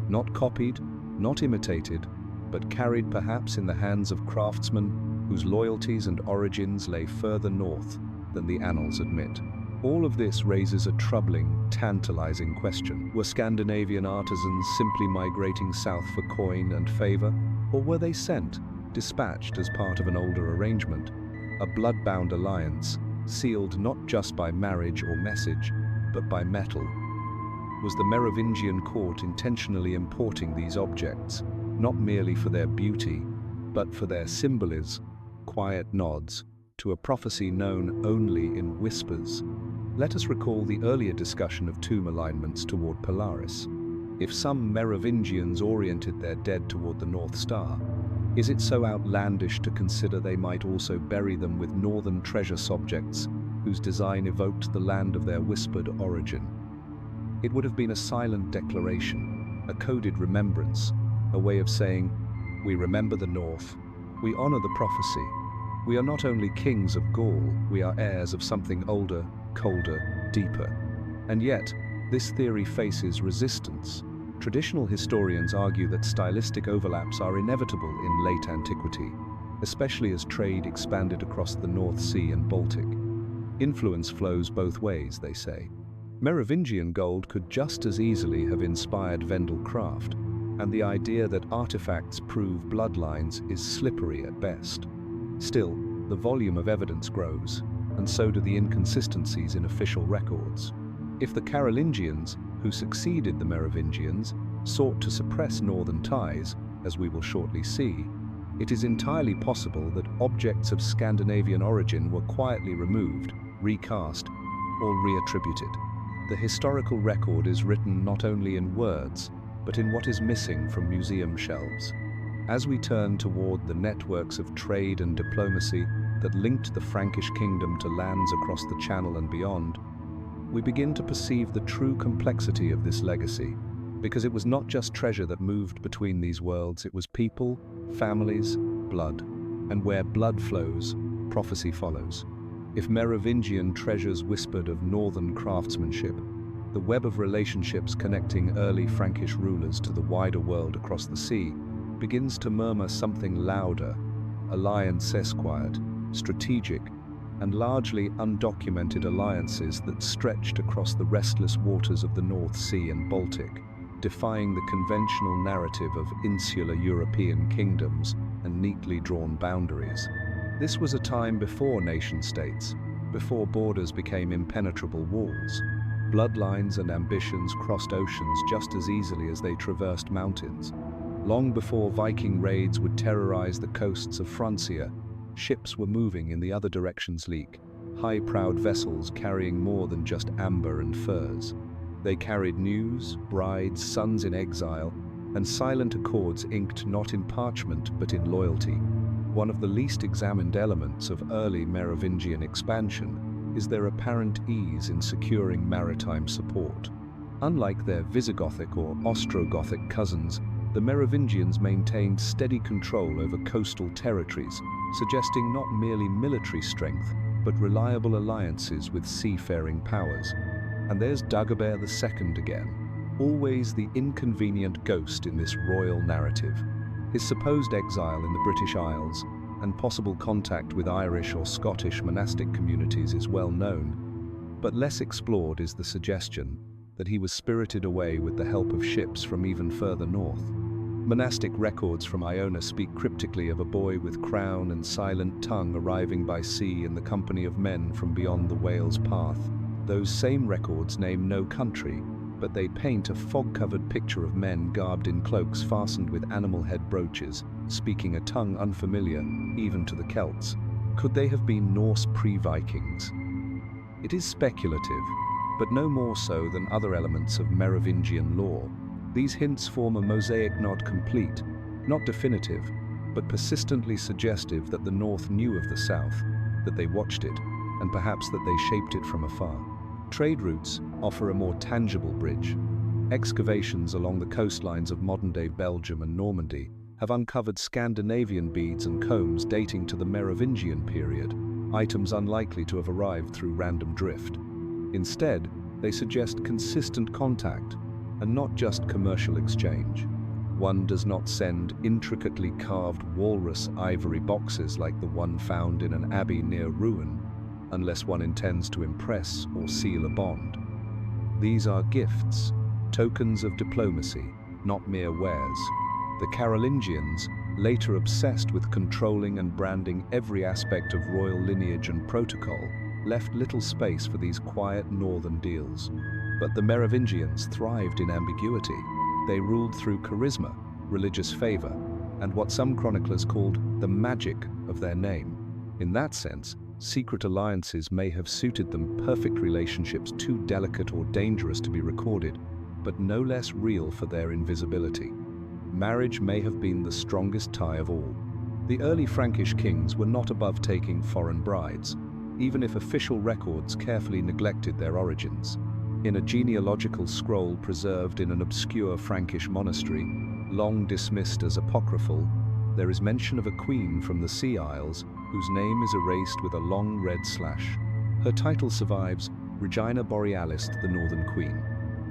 Not copied, not imitated, but carried perhaps in the hands of craftsmen whose loyalties and origins lay further north than the annals admit. All of this raises a troubling, tantalizing question. Were Scandinavian artisans simply migrating south for coin and favor, or were they sent, dispatched as part of an older arrangement? A blood-bound alliance, sealed not just by marriage or message, but by metal. Was the Merovingian court intentionally importing these objects, not merely for their beauty, but for their symbolism, quiet nods, to a prophecy known only in whispers? Let us recall the earlier discussion of tomb alignments toward Polaris. If some Merovingians oriented their dead toward the North Star, is it so outlandish to consider they might also bury them with northern treasure subjects whose design evoked the land of their whispered origin? It would have been a silent declaration, a coded remembrance, a way of saying, we remember the North, we honor the prophecy. We are not only kings of Gaul, we are heirs of something older, colder, deeper. And yet, this theory faces resistance. Traditional historians argue that stylistic overlaps are inevitable in late antiquity, especially as trade expanded across the North Sea and Baltic. Influence flows both ways, they say. Merovingian gold could just as easily have inspired Vendel craft, and the idea that artifacts prove bloodlines is slippery at best. Still, the volume of evidence grows, and so do the inconsistencies in official records. If the Carolingians, who succeeded the Merovingians, sought to suppress northern ties, as we will shortly see, it is entirely possible that objects of Scandinavian origin were quietly removed, recast, or reattributed. The historical record is written not only in words, but in what is missing from museum shelves. As we turn toward the networks of trade and diplomacy that linked the Frankish kingdom to lands across the Channel and beyond, we begin to perceive the true complexity of this legacy, because it was not just treasure that moved between these worlds, it was people, families, blood, and where blood flows, prophecy follows. If Merovingian treasures whispered of northern craftsmanship, the web of relationships connecting early Frankish rulers to the wider world across the sea begins to murmur something louder, alliance esquired, strategic, and largely undocumented alliances that stretched across the restless waters of the North Sea and Baltic, defying the conventional narrative of insular European kingdoms and neatly drawn boundaries. This was a time before nation-states, before borders became impenetrable walls. Bloodlines and ambitions crossed oceans just as easily as they traversed mountains. Long before Viking raids would terrorize the coasts of Francia, ships were moving in the other direction's leak, high-prowed vessels carrying more than just amber and furs. They carried news, brides, sons in exile, and silent accords inked not in parchment but in loyalty. One of the least examined elements of early Merovingian expansion is their apparent ease in securing maritime support. Unlike their Visigothic or Ostrogothic cousins, the Merovingians maintained steady control over coastal territories, suggesting not merely military strength, but reliable alliances with seafaring powers. And there's Dagobert II again, always the inconvenient ghost in this royal narrative. His supposed exile in the British Isles and possible contact with Irish or Scottish monastic communities is well known, but less explored is the suggestion that he was spirited away with the help of ships from even further north. Monastic records from Iona speak cryptically of a boy with crown and silent tongue arriving by sea in the company of men from beyond the Wales path. Those same records name no country, but they paint a fog-covered picture of men garbed in cloaks fastened with animal head brooches, speaking a tongue unfamiliar even to the Celts. Could they have been Norse pre-Vikings? It is speculative, but no more so than other elements of Merovingian lore. These hints form a mosaic not complete, not definitive, but persistently suggestive that the North knew of the South, that they watched it, and perhaps that they shaped it from afar. Trade routes offer a more tangible bridge. Excavations along the coastlines of modern-day Belgium and Normandy have uncovered Scandinavian beads and combs dating to the Merovingian period, items unlikely to have arrived through random drift. Instead, they suggest consistent contact, and not just commercial exchange. One does not send intricately carved walrus ivory boxes like the one found in an abbey near Rouen, unless one intends to impress or seal a bond. These are gifts, tokens of diplomacy, not mere wares. The Carolingians, later obsessed with controlling and branding every aspect of royal lineage and protocol, left little space for these quiet northern deals. But the Merovingians thrived in ambiguity. They ruled through charisma, religious favor, and what some chroniclers called the magic of their name. In that sense, secret alliances may have suited them, perfect relationships too delicate or dangerous to be recorded, but no less real for their invisibility. Marriage may have been the strongest tie of all. The early Frankish kings were not above taking foreign brides, even if official records carefully neglected their origins. In a genealogical scroll preserved in an obscure Frankish monastery, long dismissed as apocryphal, there is mention of a queen from the Sea Isles whose name is erased with a long red slash. Her title survives, Regina Borealis, the Northern Queen.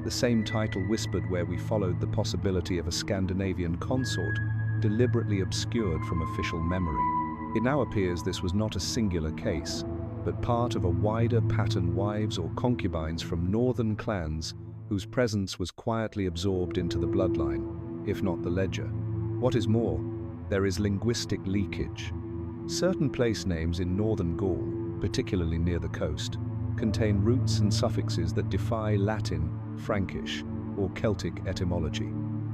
The same title whispered where we followed the possibility of a Scandinavian consort, deliberately obscured from official memory. It now appears this was not a singular case, but part of a wider pattern, wives or concubines from northern clans whose presence was quietly absorbed into the bloodline, if not the ledger. What is more, there is linguistic leakage. Certain place names in northern Gaul, particularly near the coast, contain roots and suffixes that defy Latin, Frankish, or Celtic etymology.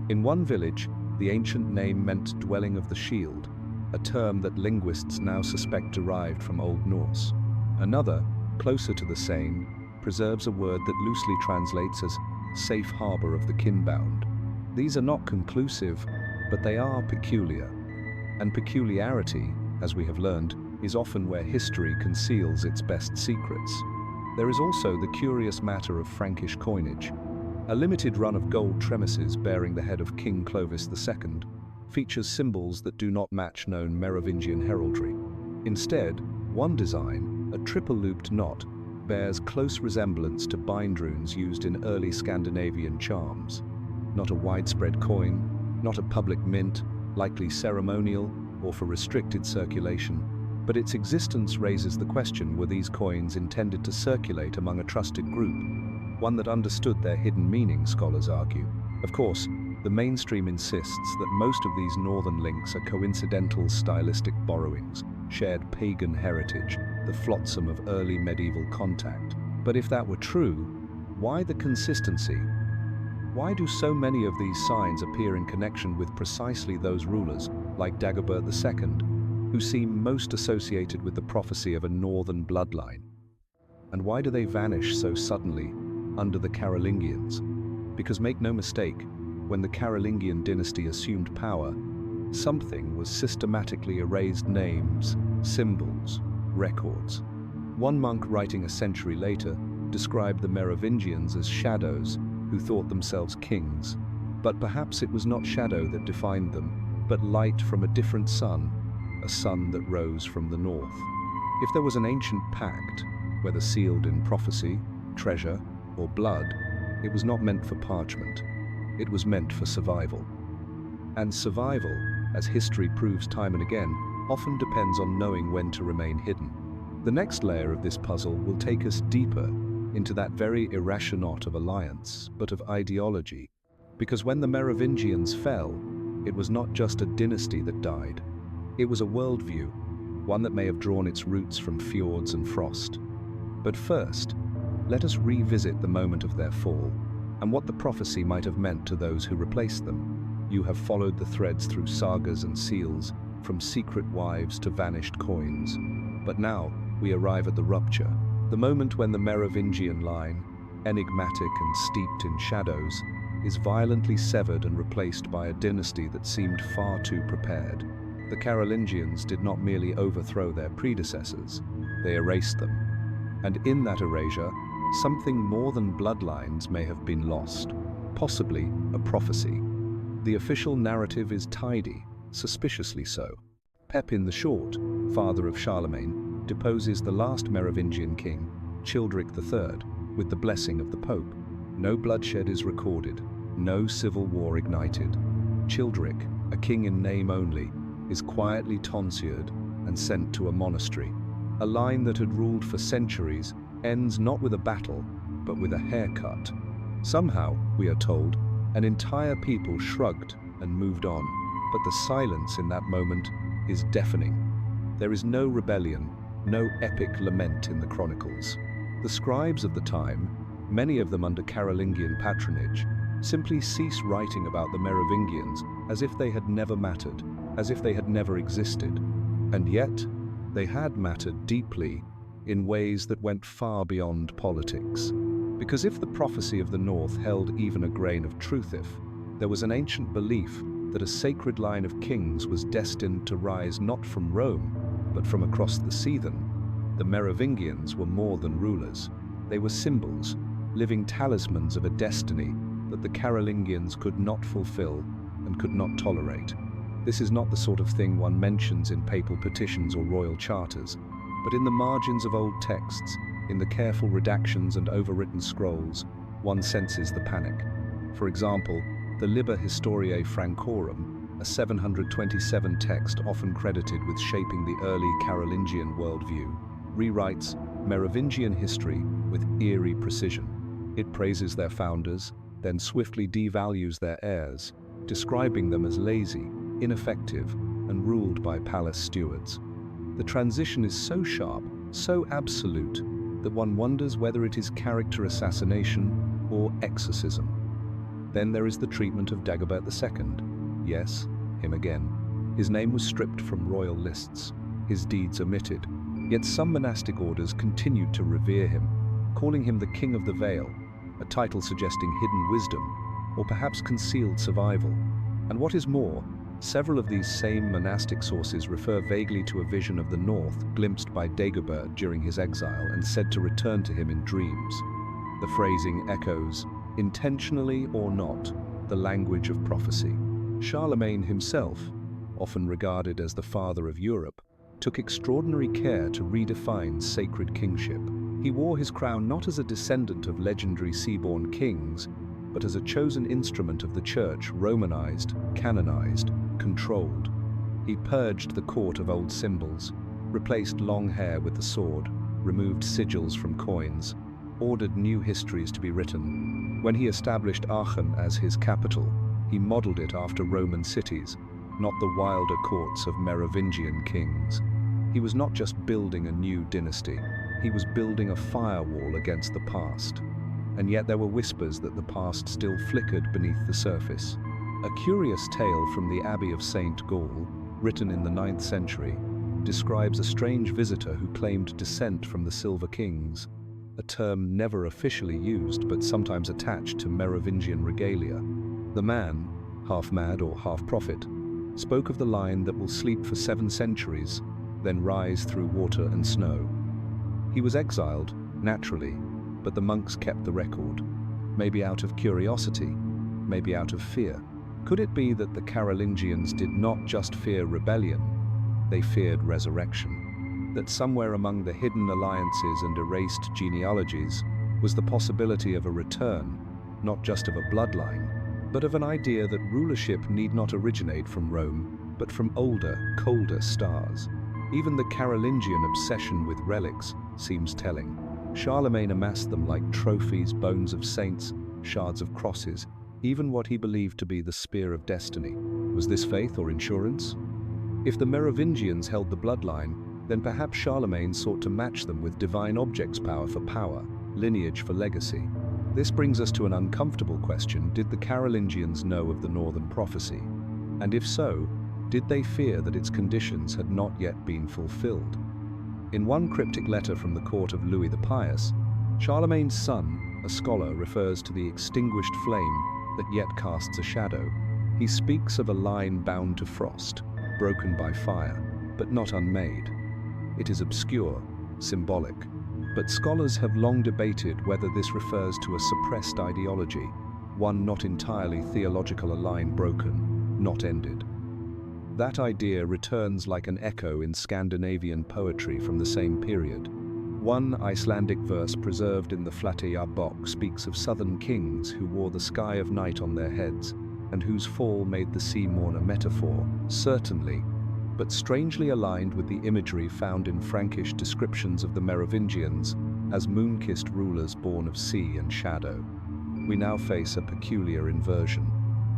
In one village, the ancient name meant dwelling of the shield, a term that linguists now suspect derived from Old Norse. Another, closer to the Seine, preserves a word that loosely translates as safe harbor of the kinbound. These are not conclusive, but they are peculiar. And peculiarity, as we have learned, is often where history conceals its best secrets. There is also the curious matter of Frankish coinage. A limited run of gold tremisses bearing the head of King Clovis II features symbols that do not match known Merovingian heraldry. Instead, one design, a triple-looped knot, bears close resemblance to bind runes used in early Scandinavian charms. Not a widespread coin, not a public mint, likely ceremonial or for restricted circulation, but its existence raises the question, were these coins intended to circulate among a trusted group, one that understood their hidden meaning, scholars argue. Of course, the mainstream insists that most of these northern links are coincidental stylistic borrowings, shared pagan heritage, the flotsam of early medieval contact. But if that were true, why the consistency? Why do so many of these signs appear in connection with precisely those rulers, like Dagobert II, who seem most associated with the prophecy of a northern bloodline? And why do they vanish so suddenly under the Carolingians? Because make no mistake, when the Carolingian dynasty assumed power, something was systematically erased: names, symbols, records. One monk writing a century later described the Merovingians as shadows who thought themselves kings. But perhaps it was not shadow that defined them, but light from a different sun, a sun that rose from the north. If there was an ancient pact, whether sealed in prophecy, treasure, or blood, it was not meant for parchment. It was meant for survival. And survival, as history proves time and again, often depends on knowing when to remain hidden. The next layer of this puzzle will take us deeper into that very irrational not of alliance, but of ideology. Because when the Merovingians fell, it was not just a dynasty that died. It was a worldview, one that may have drawn its roots from fjords and frost. But first, let us revisit the moment of their fall, and what the prophecy might have meant to those who replaced them. You have followed the threads through sagas and seals, from secret wives to vanished coins. But now, we arrive at the rupture, the moment when the Merovingian line, enigmatic and steeped in shadows, is violently severed and replaced by a dynasty that seemed far too prepared. The Carolingians did not merely overthrow their predecessors, they erased them. And in that erasure, something more than bloodlines may have been lost, possibly a prophecy. The official narrative is tidy, suspiciously so. Pepin the Short, father of Charlemagne, deposes the last Merovingian king, Childeric III, with the blessing of the Pope. No bloodshed is recorded, no civil war ignited. Childeric, a king in name only, is quietly tonsured and sent to a monastery. A line that had ruled for centuries ends not with a battle, but with a haircut. Somehow, we are told, an entire people shrugged and moved on, but the silence in that moment is deafening. There is no rebellion, no epic lament in the chronicles. The scribes of the time, many of them under Carolingian patronage, simply cease writing about the Merovingians as if they had never mattered, as if they had never existed. And yet, they had mattered deeply in ways that went far beyond politics. Because if the prophecy of the North held even a grain of truth, there was an ancient belief that a sacred line of kings was destined to rise not from Rome, but from across the Seathern. The Merovingians were more than rulers. They were symbols, living talismans of a destiny that the Carolingians could not fulfill and could not tolerate. This is not the sort of thing one mentions in papal petitions or royal charters, but in the margins of old texts, in the careful redactions and overwritten scrolls, one senses the panic. For example, the Liber Historiae Francorum, a 727 text often credited with shaping the early Carolingian worldview, rewrites Merovingian history with eerie precision. It praises their founders, then swiftly devalues their heirs, describing them as lazy, ineffective, and ruled by palace stewards. The transition is so sharp, so absolute, that one wonders whether it is character assassination or exorcism. Then there is the treatment of Dagobert II. Yes, him again. His name was stripped from royal lists, his deeds omitted, yet some monastic orders continued to revere him, calling him the King of the Vale, a title suggesting hidden wisdom, or perhaps concealed survival. And what is more, several of these same monastic sources refer vaguely to a vision of the North glimpsed by Dagobert during his exile and said to return to him in dreams. The phrasing echoes, intentionally or not, the language of prophecy. Charlemagne himself, often regarded as the father of Europe, took extraordinary care to redefine sacred kingship. He wore his crown not as a descendant of legendary sea-born kings, but as a chosen instrument of the church, Romanized, canonized, controlled. He purged the court of old symbols, replaced long hair with the sword, removed sigils from coins, ordered new histories to be written. When he established Aachen as his capital, he modeled it after Roman cities, not the wilder courts of Merovingian kings. He was not just building a new dynasty, he was building a firewall against the past. And yet there were whispers that the past still flickered beneath the surface. A curious tale from the Abbey of St. Gall, written in the 9th century, describes a strange visitor who claimed descent from the Silver Kings, a term never officially used but sometimes attached to Merovingian regalia. The man, half mad or half prophet, spoke of the line that will sleep for 7 centuries, then rise through water and snow. He was exiled, naturally, but the monks kept the record, maybe out of curiosity, maybe out of fear. Could it be that the Carolingians did not just fear rebellion, they feared resurrection? That somewhere among the hidden alliances and erased genealogies was the possibility of a return, not just of a bloodline, but of an idea that rulership need not originate from Rome, but from older, colder stars. Even the Carolingian obsession with relics seems telling. Charlemagne amassed them like trophies, bones of saints, shards of crosses, even what he believed to be the spear of destiny. Was this faith or insurance? If the Merovingians held the bloodline, then perhaps Charlemagne sought to match them with divine objects, power for power, lineage for legacy. This brings us to an uncomfortable question: did the Carolingians know of the northern prophecy? And if so, did they fear that its conditions had not yet been fulfilled? In one cryptic letter from the court of Louis the Pious, Charlemagne's son, a scholar, refers to the extinguished flame that yet casts a shadow. He speaks of a line bound to frost, broken by fire, but not unmade. It is obscure, symbolic, but scholars have long debated whether this refers to a suppressed ideology, one not entirely theological, a line broken, not ended. That idea returns like an echo in Scandinavian poetry from the same period. One Icelandic verse preserved in the Flateyjarbók speaks of southern kings who wore the sky of night on their heads, and whose fall made the sea mourn, a metaphor, certainly, but strangely aligned with the imagery found in Frankish descriptions of the Merovingians as moon-kissed rulers born of sea and shadow. We now face a peculiar inversion.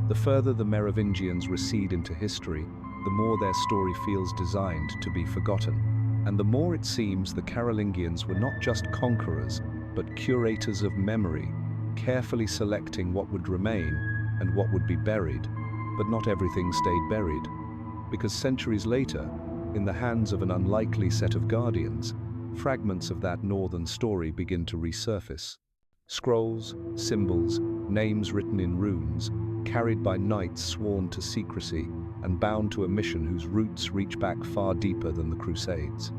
The further the Merovingians recede into history, the more their story feels designed to be forgotten, and the more it seems the Carolingians were not just conquerors, but curators of memory, carefully selecting what would remain and what would be buried. But not everything stayed buried, because centuries later, in the hands of an unlikely set of guardians, fragments of that northern story begin to resurface. Scrolls, symbols, names written in runes, carried by knights sworn to secrecy and bound to a mission whose roots reach back far deeper than the Crusades.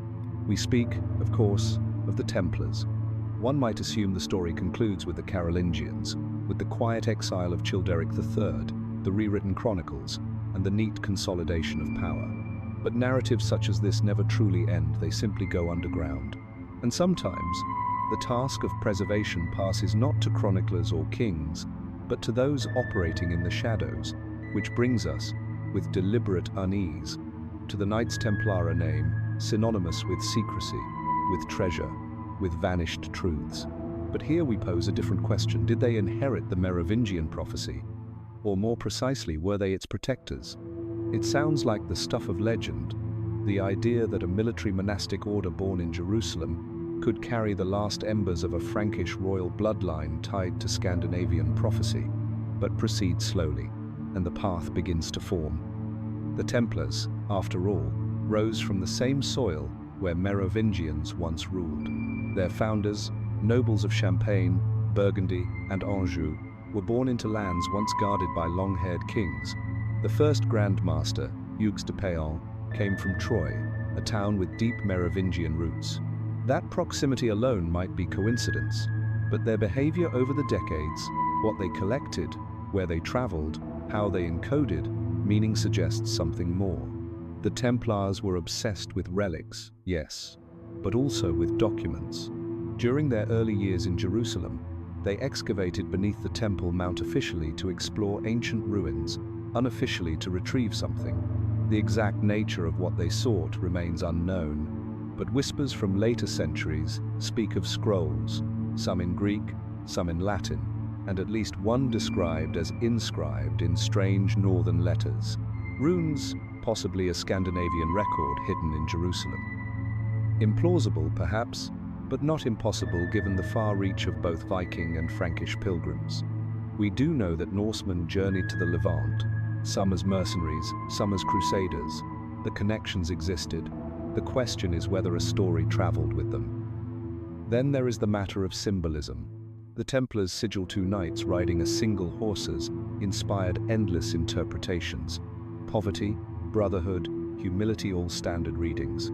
We speak, of course, of the Templars. One might assume the story concludes with the Carolingians, with the quiet exile of Childeric III, the rewritten chronicles, and the neat consolidation of power. But narratives such as this never truly end, they simply go underground. And sometimes, the task of preservation passes not to chroniclers or kings, but to those operating in the shadows, which brings us, with deliberate unease, to the Knights Templar, a name synonymous with secrecy, with treasure, with vanished truths. But here we pose a different question. Did they inherit the Merovingian prophecy? Or more precisely, were they its protectors? It sounds like the stuff of legend, the idea that a military monastic order born in Jerusalem could carry the last embers of a Frankish royal bloodline tied to Scandinavian prophecy. But proceed slowly, and the path begins to form. The Templars, after all, rose from the same soil where Merovingians once ruled. Their founders, nobles of Champagne, Burgundy, and Anjou, were born into lands once guarded by long-haired kings. The first Grand Master, Hugues de Péan, came from Troyes, a town with deep Merovingian roots. That proximity alone might be coincidence, but their behavior over the decades, what they collected, where they traveled, how they encoded, meaning suggests something more. The Templars were obsessed with relics, yes, but also with documents. During their early years in Jerusalem, they excavated beneath the Temple Mount officially to explore ancient ruins, unofficially to retrieve something. The exact nature of what they sought remains unknown, but whispers from later centuries speak of scrolls, some in Greek, some in Latin, and at least one described as inscribed in strange northern letters. Runes, possibly a Scandinavian record hidden in Jerusalem. Implausible, perhaps, but not impossible given the far reach of both Viking and Frankish pilgrims. We do know that Norsemen journeyed to the Levant, some as mercenaries, some as crusaders. The connections existed. The question is whether a story traveled with them. Then there is the matter of symbolism. The Templars' sigil, two knights riding a single horses, inspired endless interpretations. Poverty, brotherhood, humility, all standard readings.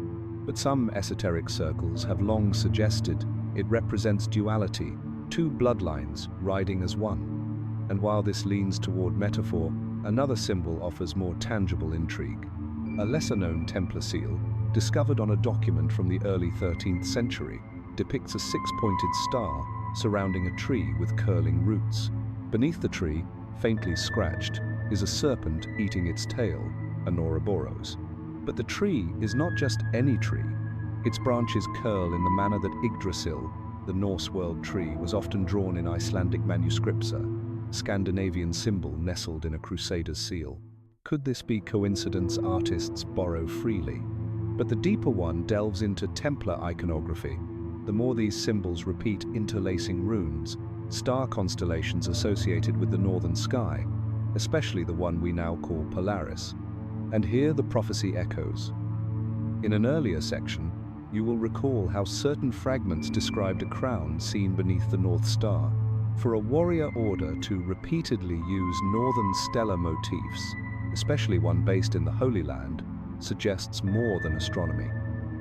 But some esoteric circles have long suggested it represents duality, two bloodlines riding as one. And while this leans toward metaphor, another symbol offers more tangible intrigue. A lesser-known Templar seal, discovered on a document from the early 13th century, depicts a six-pointed star surrounding a tree with curling roots. Beneath the tree, faintly scratched, is a serpent eating its tail, and Ouroboros. But the tree is not just any tree. Its branches curl in the manner that Yggdrasil, the Norse world tree, was often drawn in Icelandic manuscripts, a Scandinavian symbol nestled in a crusader's seal. Could this be coincidence artists borrow freely? But the deeper one delves into Templar iconography. The more these symbols repeat interlacing runes, star constellations associated with the northern sky, especially the one we now call Polaris. And here the prophecy echoes. In an earlier section, you will recall how certain fragments described a crown seen beneath the North Star. For a warrior order to repeatedly use northern stellar motifs, especially one based in the Holy Land, suggests more than astronomy.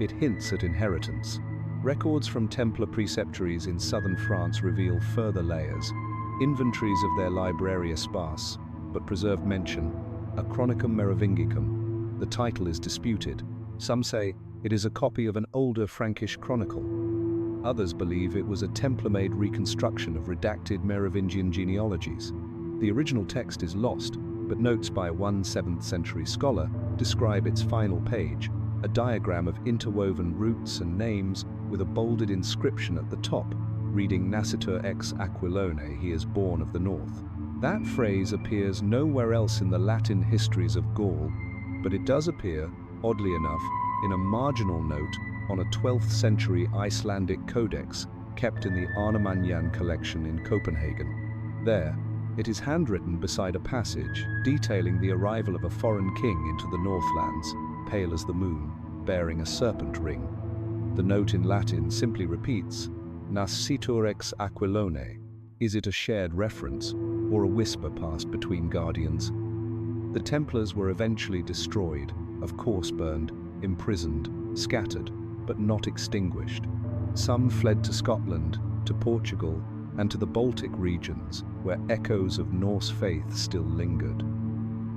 It hints at inheritance. Records from Templar preceptories in southern France reveal further layers. Inventories of their library are sparse, but preserve mention, a Chronicum Merovingicum. The title is disputed. Some say it is a copy of an older Frankish chronicle. Others believe it was a Templar-made reconstruction of redacted Merovingian genealogies. The original text is lost, but notes by one 7th century scholar describe its final page, a diagram of interwoven roots and names with a bolded inscription at the top, reading Nascitur ex Aquilone, he is born of the north. That phrase appears nowhere else in the Latin histories of Gaul, but it does appear, oddly enough, in a marginal note on a 12th century Icelandic codex kept in the Arnemannian collection in Copenhagen. There, it is handwritten beside a passage detailing the arrival of a foreign king into the Northlands, pale as the moon, bearing a serpent ring. The note in Latin simply repeats, Nascitur ex Aquilone. Is it a shared reference, or a whisper passed between guardians? The Templars were eventually destroyed, of course burned, imprisoned, scattered, but not extinguished. Some fled to Scotland, to Portugal, and to the Baltic regions, where echoes of Norse faith still lingered.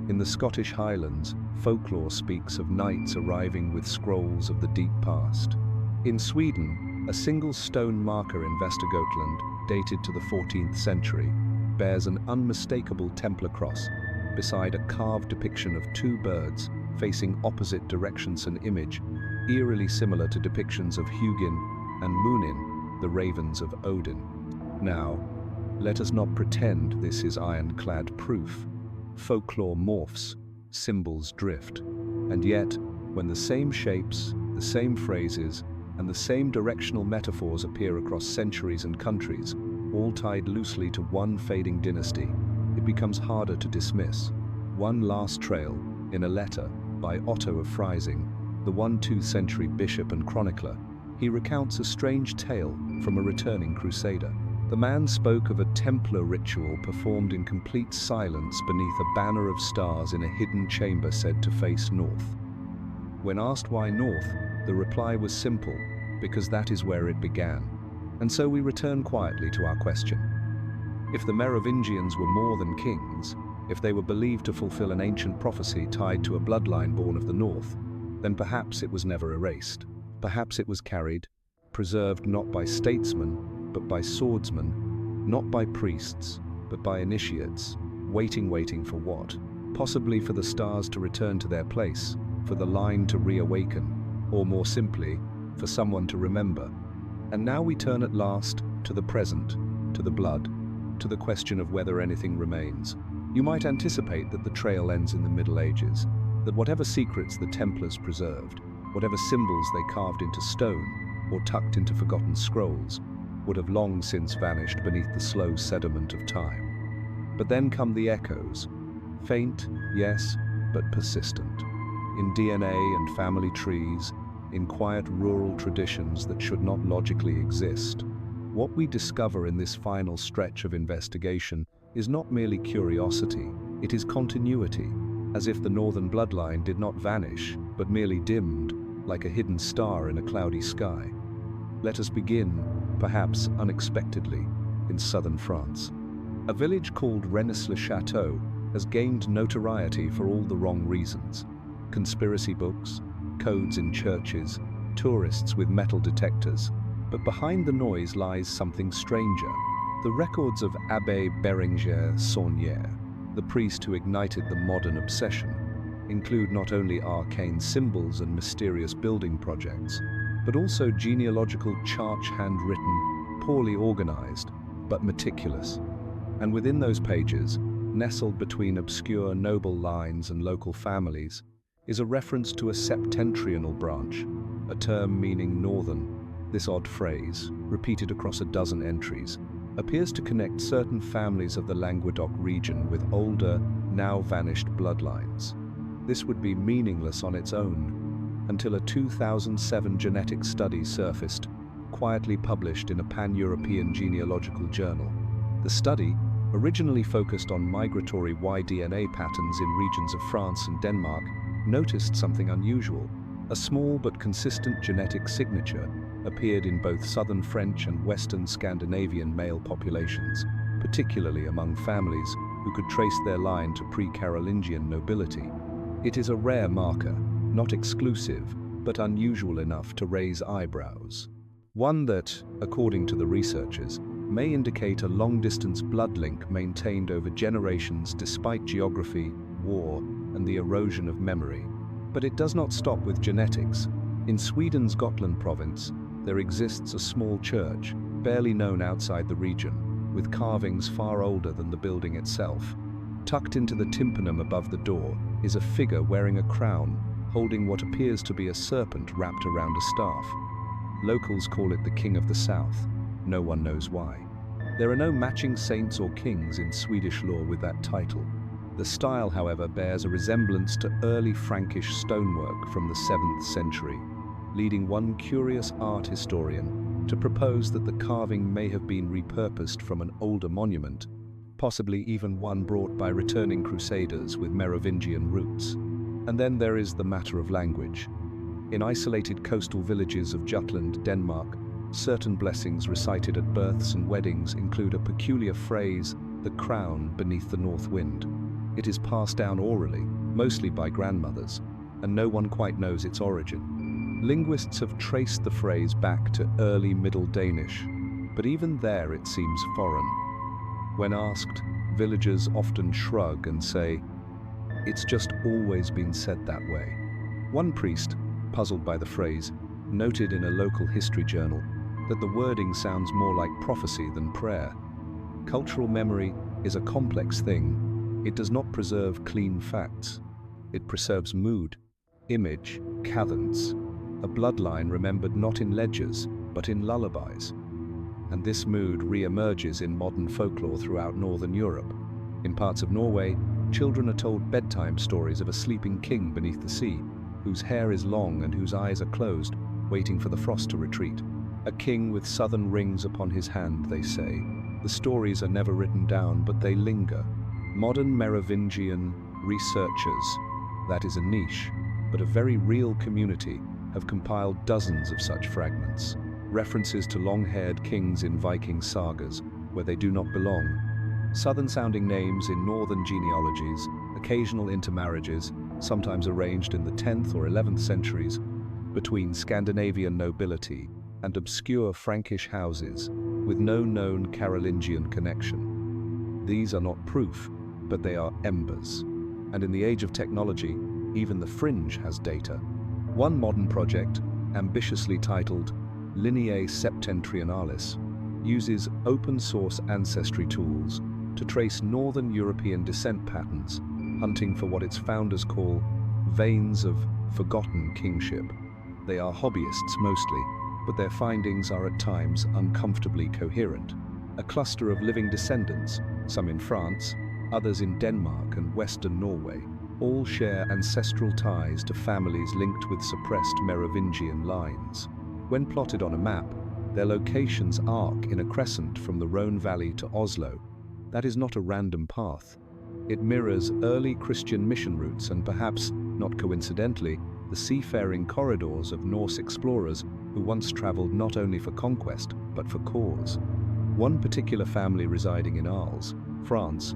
In the Scottish Highlands, folklore speaks of knights arriving with scrolls of the deep past. In Sweden, a single stone marker in Västergötland, dated to the 14th century, bears an unmistakable Templar cross, beside a carved depiction of two birds facing opposite directions, an image eerily similar to depictions of Hugin and Munin, the ravens of Odin. Now, let us not pretend this is ironclad proof. Folklore morphs, symbols drift, and yet, when the same shapes, the same phrases, and the same directional metaphors appear across centuries and countries, all tied loosely to one fading dynasty, it becomes harder to dismiss. One last trail, in a letter by Otto of Freising, the 1-2th century bishop and chronicler, he recounts a strange tale from a returning crusader. The man spoke of a Templar ritual performed in complete silence beneath a banner of stars in a hidden chamber said to face north. When asked why north, the reply was simple, because that is where it began. And so we return quietly to our question. If the Merovingians were more than kings, if they were believed to fulfill an ancient prophecy tied to a bloodline born of the north, then perhaps it was never erased. Perhaps it was carried, preserved not by statesmen, but by swordsmen, not by priests, but by initiates, waiting for what? Possibly for the stars to return to their place, for the line to reawaken, or more simply, for someone to remember. And now we turn at last to the present, to the blood, to the question of whether anything remains. You might anticipate that the trail ends in the Middle Ages, that whatever secrets the Templars preserved, whatever symbols they carved into stone or tucked into forgotten scrolls, would have long since vanished beneath the slow sediment of time. But then come the echoes, faint, yes, but persistent, in DNA and family trees, in quiet rural traditions that should not logically exist. What we discover in this final stretch of investigation is not merely curiosity, it is continuity, as if the northern bloodline did not vanish, but merely dimmed, like a hidden star in a cloudy sky. Let us begin, perhaps unexpectedly, in southern France. A village called Rennes-le-Château has gained notoriety for all the wrong reasons. Conspiracy books, codes in churches, tourists with metal detectors. But behind the noise lies something stranger. The records of Abbé Bérenger Saunière, the priest who ignited the modern obsession. include not only arcane symbols and mysterious building projects, but also genealogical charts, handwritten, poorly organized, but meticulous. And within those pages, nestled between obscure noble lines and local families, is a reference to a septentrional branch, a term meaning northern. This odd phrase, repeated across a dozen entries, appears to connect certain families of the Languedoc region with older, now vanished bloodlines. This would be meaningless on its own, until a 2007 genetic study surfaced, quietly published in a pan-European genealogical journal. The study, originally focused on migratory Y-DNA patterns in regions of France and Denmark, noticed something unusual. A small but consistent genetic signature appeared in both southern French and western Scandinavian male populations, particularly among families who could trace their line to pre-Carolingian nobility. It is a rare marker, not exclusive, but unusual enough to raise eyebrows. One that, according to the researchers, may indicate a long-distance blood link maintained over generations despite geography, war, and the erosion of memory. But it does not stop with genetics. In Sweden's Gotland province, there exists a small church, barely known outside the region, with carvings far older than the building itself. Tucked into the tympanum above the door is a figure wearing a crown, holding what appears to be a serpent wrapped around a staff. Locals call it the King of the South. No one knows why. There are no matching saints or kings in Swedish law with that title. The style, however, bears a resemblance to early Frankish stonework from the 7th century, leading one curious art historian to propose that the carving may have been repurposed from an older monument, possibly even one brought by returning crusaders with Merovingian roots. And then there is the matter of language. In isolated coastal villages of Jutland, Denmark, certain blessings recited at births and weddings include a peculiar phrase, the crown beneath the north wind. It is passed down orally, mostly by grandmothers, and no one quite knows its origin. Linguists have traced the phrase back to early Middle Danish, but even there it seems foreign. When asked, villagers often shrug and say, "It's just always been said that way." One priest, puzzled by the phrase, noted in a local history journal that the wording sounds more like prophecy than prayer. Cultural memory is a complex thing. It does not preserve clean facts. It preserves mood, image, cadence, a bloodline remembered not in ledgers, but in lullabies. And this mood re-emerges in modern folklore throughout Northern Europe. In parts of Norway, children are told bedtime stories of a sleeping king beneath the sea, whose hair is long and whose eyes are closed, waiting for the frost to retreat. A king with southern rings upon his hand, they say. The stories are never written down, but they linger. Modern Merovingian researchers, that is a niche, but a very real community, have compiled dozens of such fragments. References to long-haired kings in Viking sagas, where they do not belong. Southern-sounding names in northern genealogies, occasional intermarriages, sometimes arranged in the 10th or 11th centuries, between Scandinavian nobility and obscure Frankish houses, with no known Carolingian connection. These are not proof, but they are embers. And in the age of technology, even the fringe has data. One modern project, ambitiously titled Lineae Septentrionalis, uses open-source ancestry tools to trace Northern European descent patterns, hunting for what its founders call veins of forgotten kingship. They are hobbyists mostly, but their findings are at times uncomfortably coherent. A cluster of living descendants, some in France, others in Denmark and Western Norway, all share ancestral ties to families linked with suppressed Merovingian lines. When plotted on a map, their locations arc in a crescent from the Rhone Valley to Oslo. That is not a random path. It mirrors early Christian mission routes and perhaps, not coincidentally, the seafaring corridors of Norse explorers who once traveled not only for conquest, but for cause. One particular family residing in Arles, France,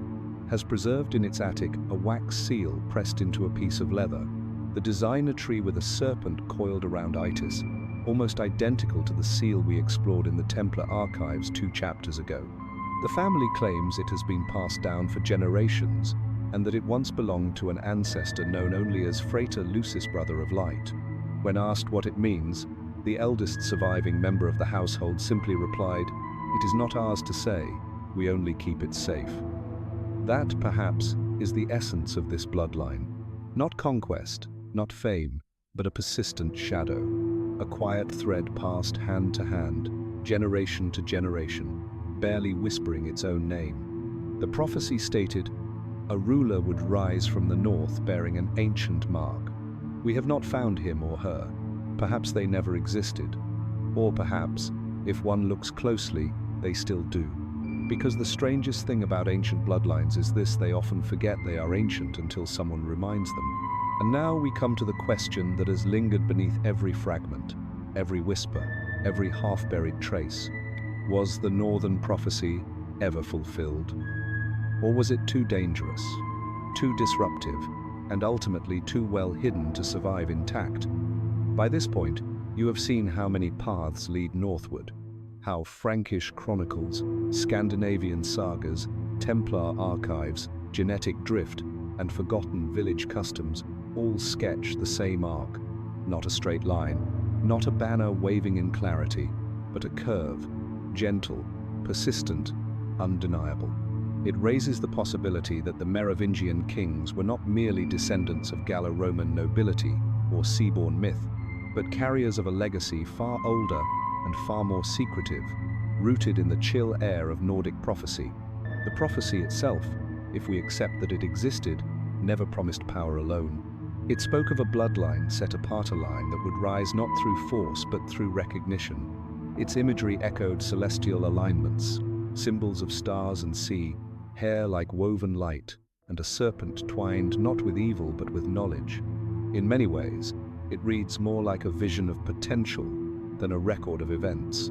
has preserved in its attic a wax seal pressed into a piece of leather. The designer tree with a serpent coiled around itis, almost identical to the seal we explored in the Templar archives 2 chapters ago. The family claims it has been passed down for generations, and that it once belonged to an ancestor known only as Frater Lucis, brother of light. When asked what it means, the eldest surviving member of the household simply replied, "It is not ours to say, we only keep it safe." That, perhaps, is the essence of this bloodline. Not conquest, not fame, but a persistent shadow. A quiet thread passed hand to hand, generation to generation, barely whispering its own name. The prophecy stated, "A ruler would rise from the north bearing an ancient mark." We have not found him or her. Perhaps they never existed. Or perhaps, if one looks closely, they still do. Because the strangest thing about ancient bloodlines is this: they often forget they are ancient until someone reminds them. And now we come to the question that has lingered beneath every fragment, every whisper, every half-buried trace. Was the northern prophecy ever fulfilled? Or was it too dangerous, too disruptive, and ultimately too well hidden to survive intact? By this point, you have seen how many paths lead northward, how Frankish chronicles, Scandinavian sagas, Templar archives, genetic drift, and forgotten village customs all sketch the same arc. Not a straight line, not a banner waving in clarity, but a curve, gentle, persistent, undeniable. It raises the possibility that the Merovingian kings were not merely descendants of Gallo-Roman nobility or seaborne myth, but carriers of a legacy far older and far more secretive, rooted in the chill air of Nordic prophecy. The prophecy itself, if we accept that it existed, never promised power alone. It spoke of a bloodline set apart, a line that would rise not through force but through recognition. Its imagery echoed celestial alignments, symbols of stars and sea, hair like woven light, and a serpent twined not with evil but with knowledge. In many ways, it reads more like a vision of potential than a record of events.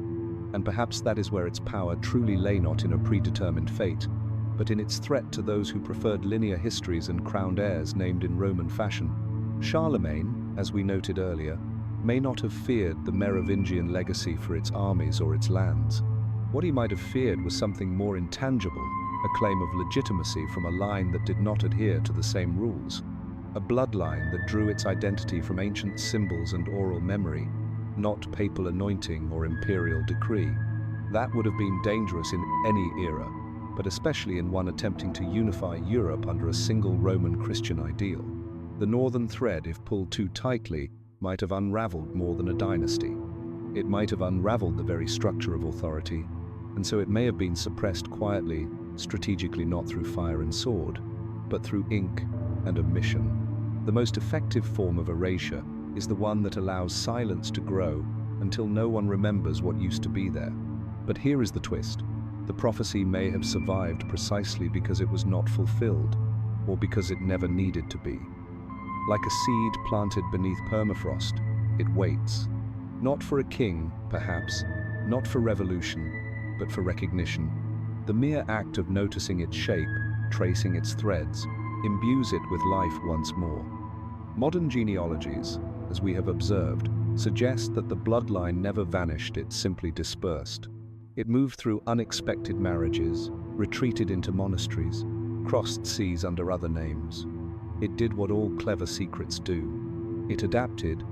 And perhaps that is where its power truly lay, not in a predetermined fate, but in its threat to those who preferred linear histories and crowned heirs named in Roman fashion. Charlemagne, as we noted earlier, may not have feared the Merovingian legacy for its armies or its lands. What he might have feared was something more intangible, a claim of legitimacy from a line that did not adhere to the same rules. A bloodline that drew its identity from ancient symbols and oral memory, not papal anointing or imperial decree. That would have been dangerous in any era, but especially in one attempting to unify Europe under a single Roman Christian ideal. The northern thread, if pulled too tightly, might have unraveled more than a dynasty. It might have unraveled the very structure of authority, and so it may have been suppressed quietly, strategically, not through fire and sword, but through ink and omission. The most effective form of erasure is the one that allows silence to grow until no one remembers what used to be there. But here is the twist. The prophecy may have survived precisely because it was not fulfilled, or because it never needed to be. Like a seed planted beneath permafrost, it waits. Not for a king, perhaps, not for revolution, but for recognition. The mere act of noticing its shape, tracing its threads, imbues it with life once more. Modern genealogies, as we have observed, suggest that the bloodline never vanished, it simply dispersed. It moved through unexpected marriages, retreated into monasteries, crossed seas under other names. It did what all clever secrets do. It adapted,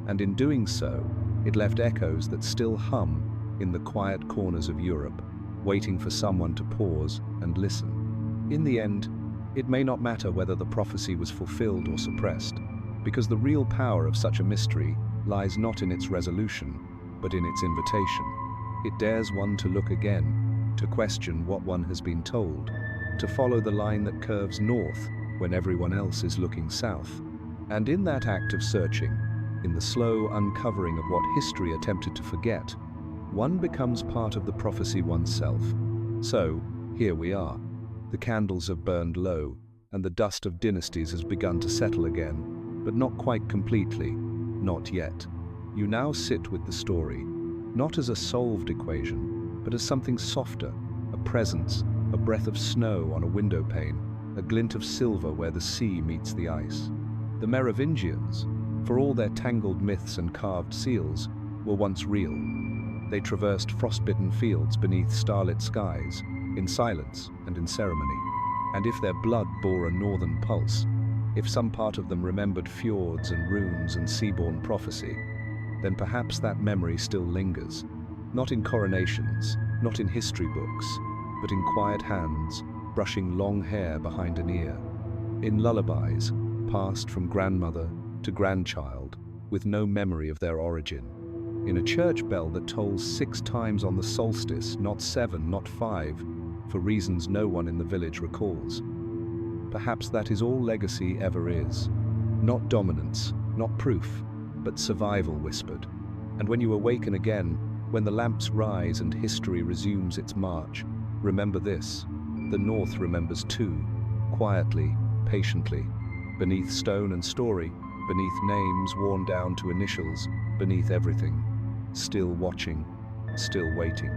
and in doing so, it left echoes that still hum in the quiet corners of Europe, waiting for someone to pause and listen. In the end, it may not matter whether the prophecy was fulfilled or suppressed, because the real power of such a mystery lies not in its resolution, but in its invitation. It dares one to look again, to question what one has been told, to follow the line that curves north when everyone else is looking south. And in that act of searching, in the slow uncovering of what history attempted to forget, one becomes part of the prophecy oneself. So, here we are. The candles have burned low, and the dust of dynasties has begun to settle again, but not quite completely, not yet. You now sit with the story, not as a solved equation, but as something softer, a presence, a breath of snow on a window pane, a glint of silver where the sea meets the ice. The Merovingians, for all their tangled myths and carved seals, were once real. They traversed frostbitten fields beneath starlit skies, in silence and in ceremony. And if their blood bore a northern pulse, if some part of them remembered fjords and runes and seaborne prophecy, then perhaps that memory still lingers, not in coronations, not in history books, but in quiet hands, brushing long hair behind an ear, in lullabies passed from grandmother to grandchild with no memory of their origin, in a church bell that tolls 6 times on the solstice, not 7, not 5, for reasons no one in the village recalls. Perhaps that is all legacy ever is. Not dominance, not proof, but survival whispered. And when you awaken again, when the lamps rise and history resumes its march, remember this: the North remembers too, quietly, patiently, beneath stone and story, beneath names worn down to initials, beneath everything, still watching, still waiting.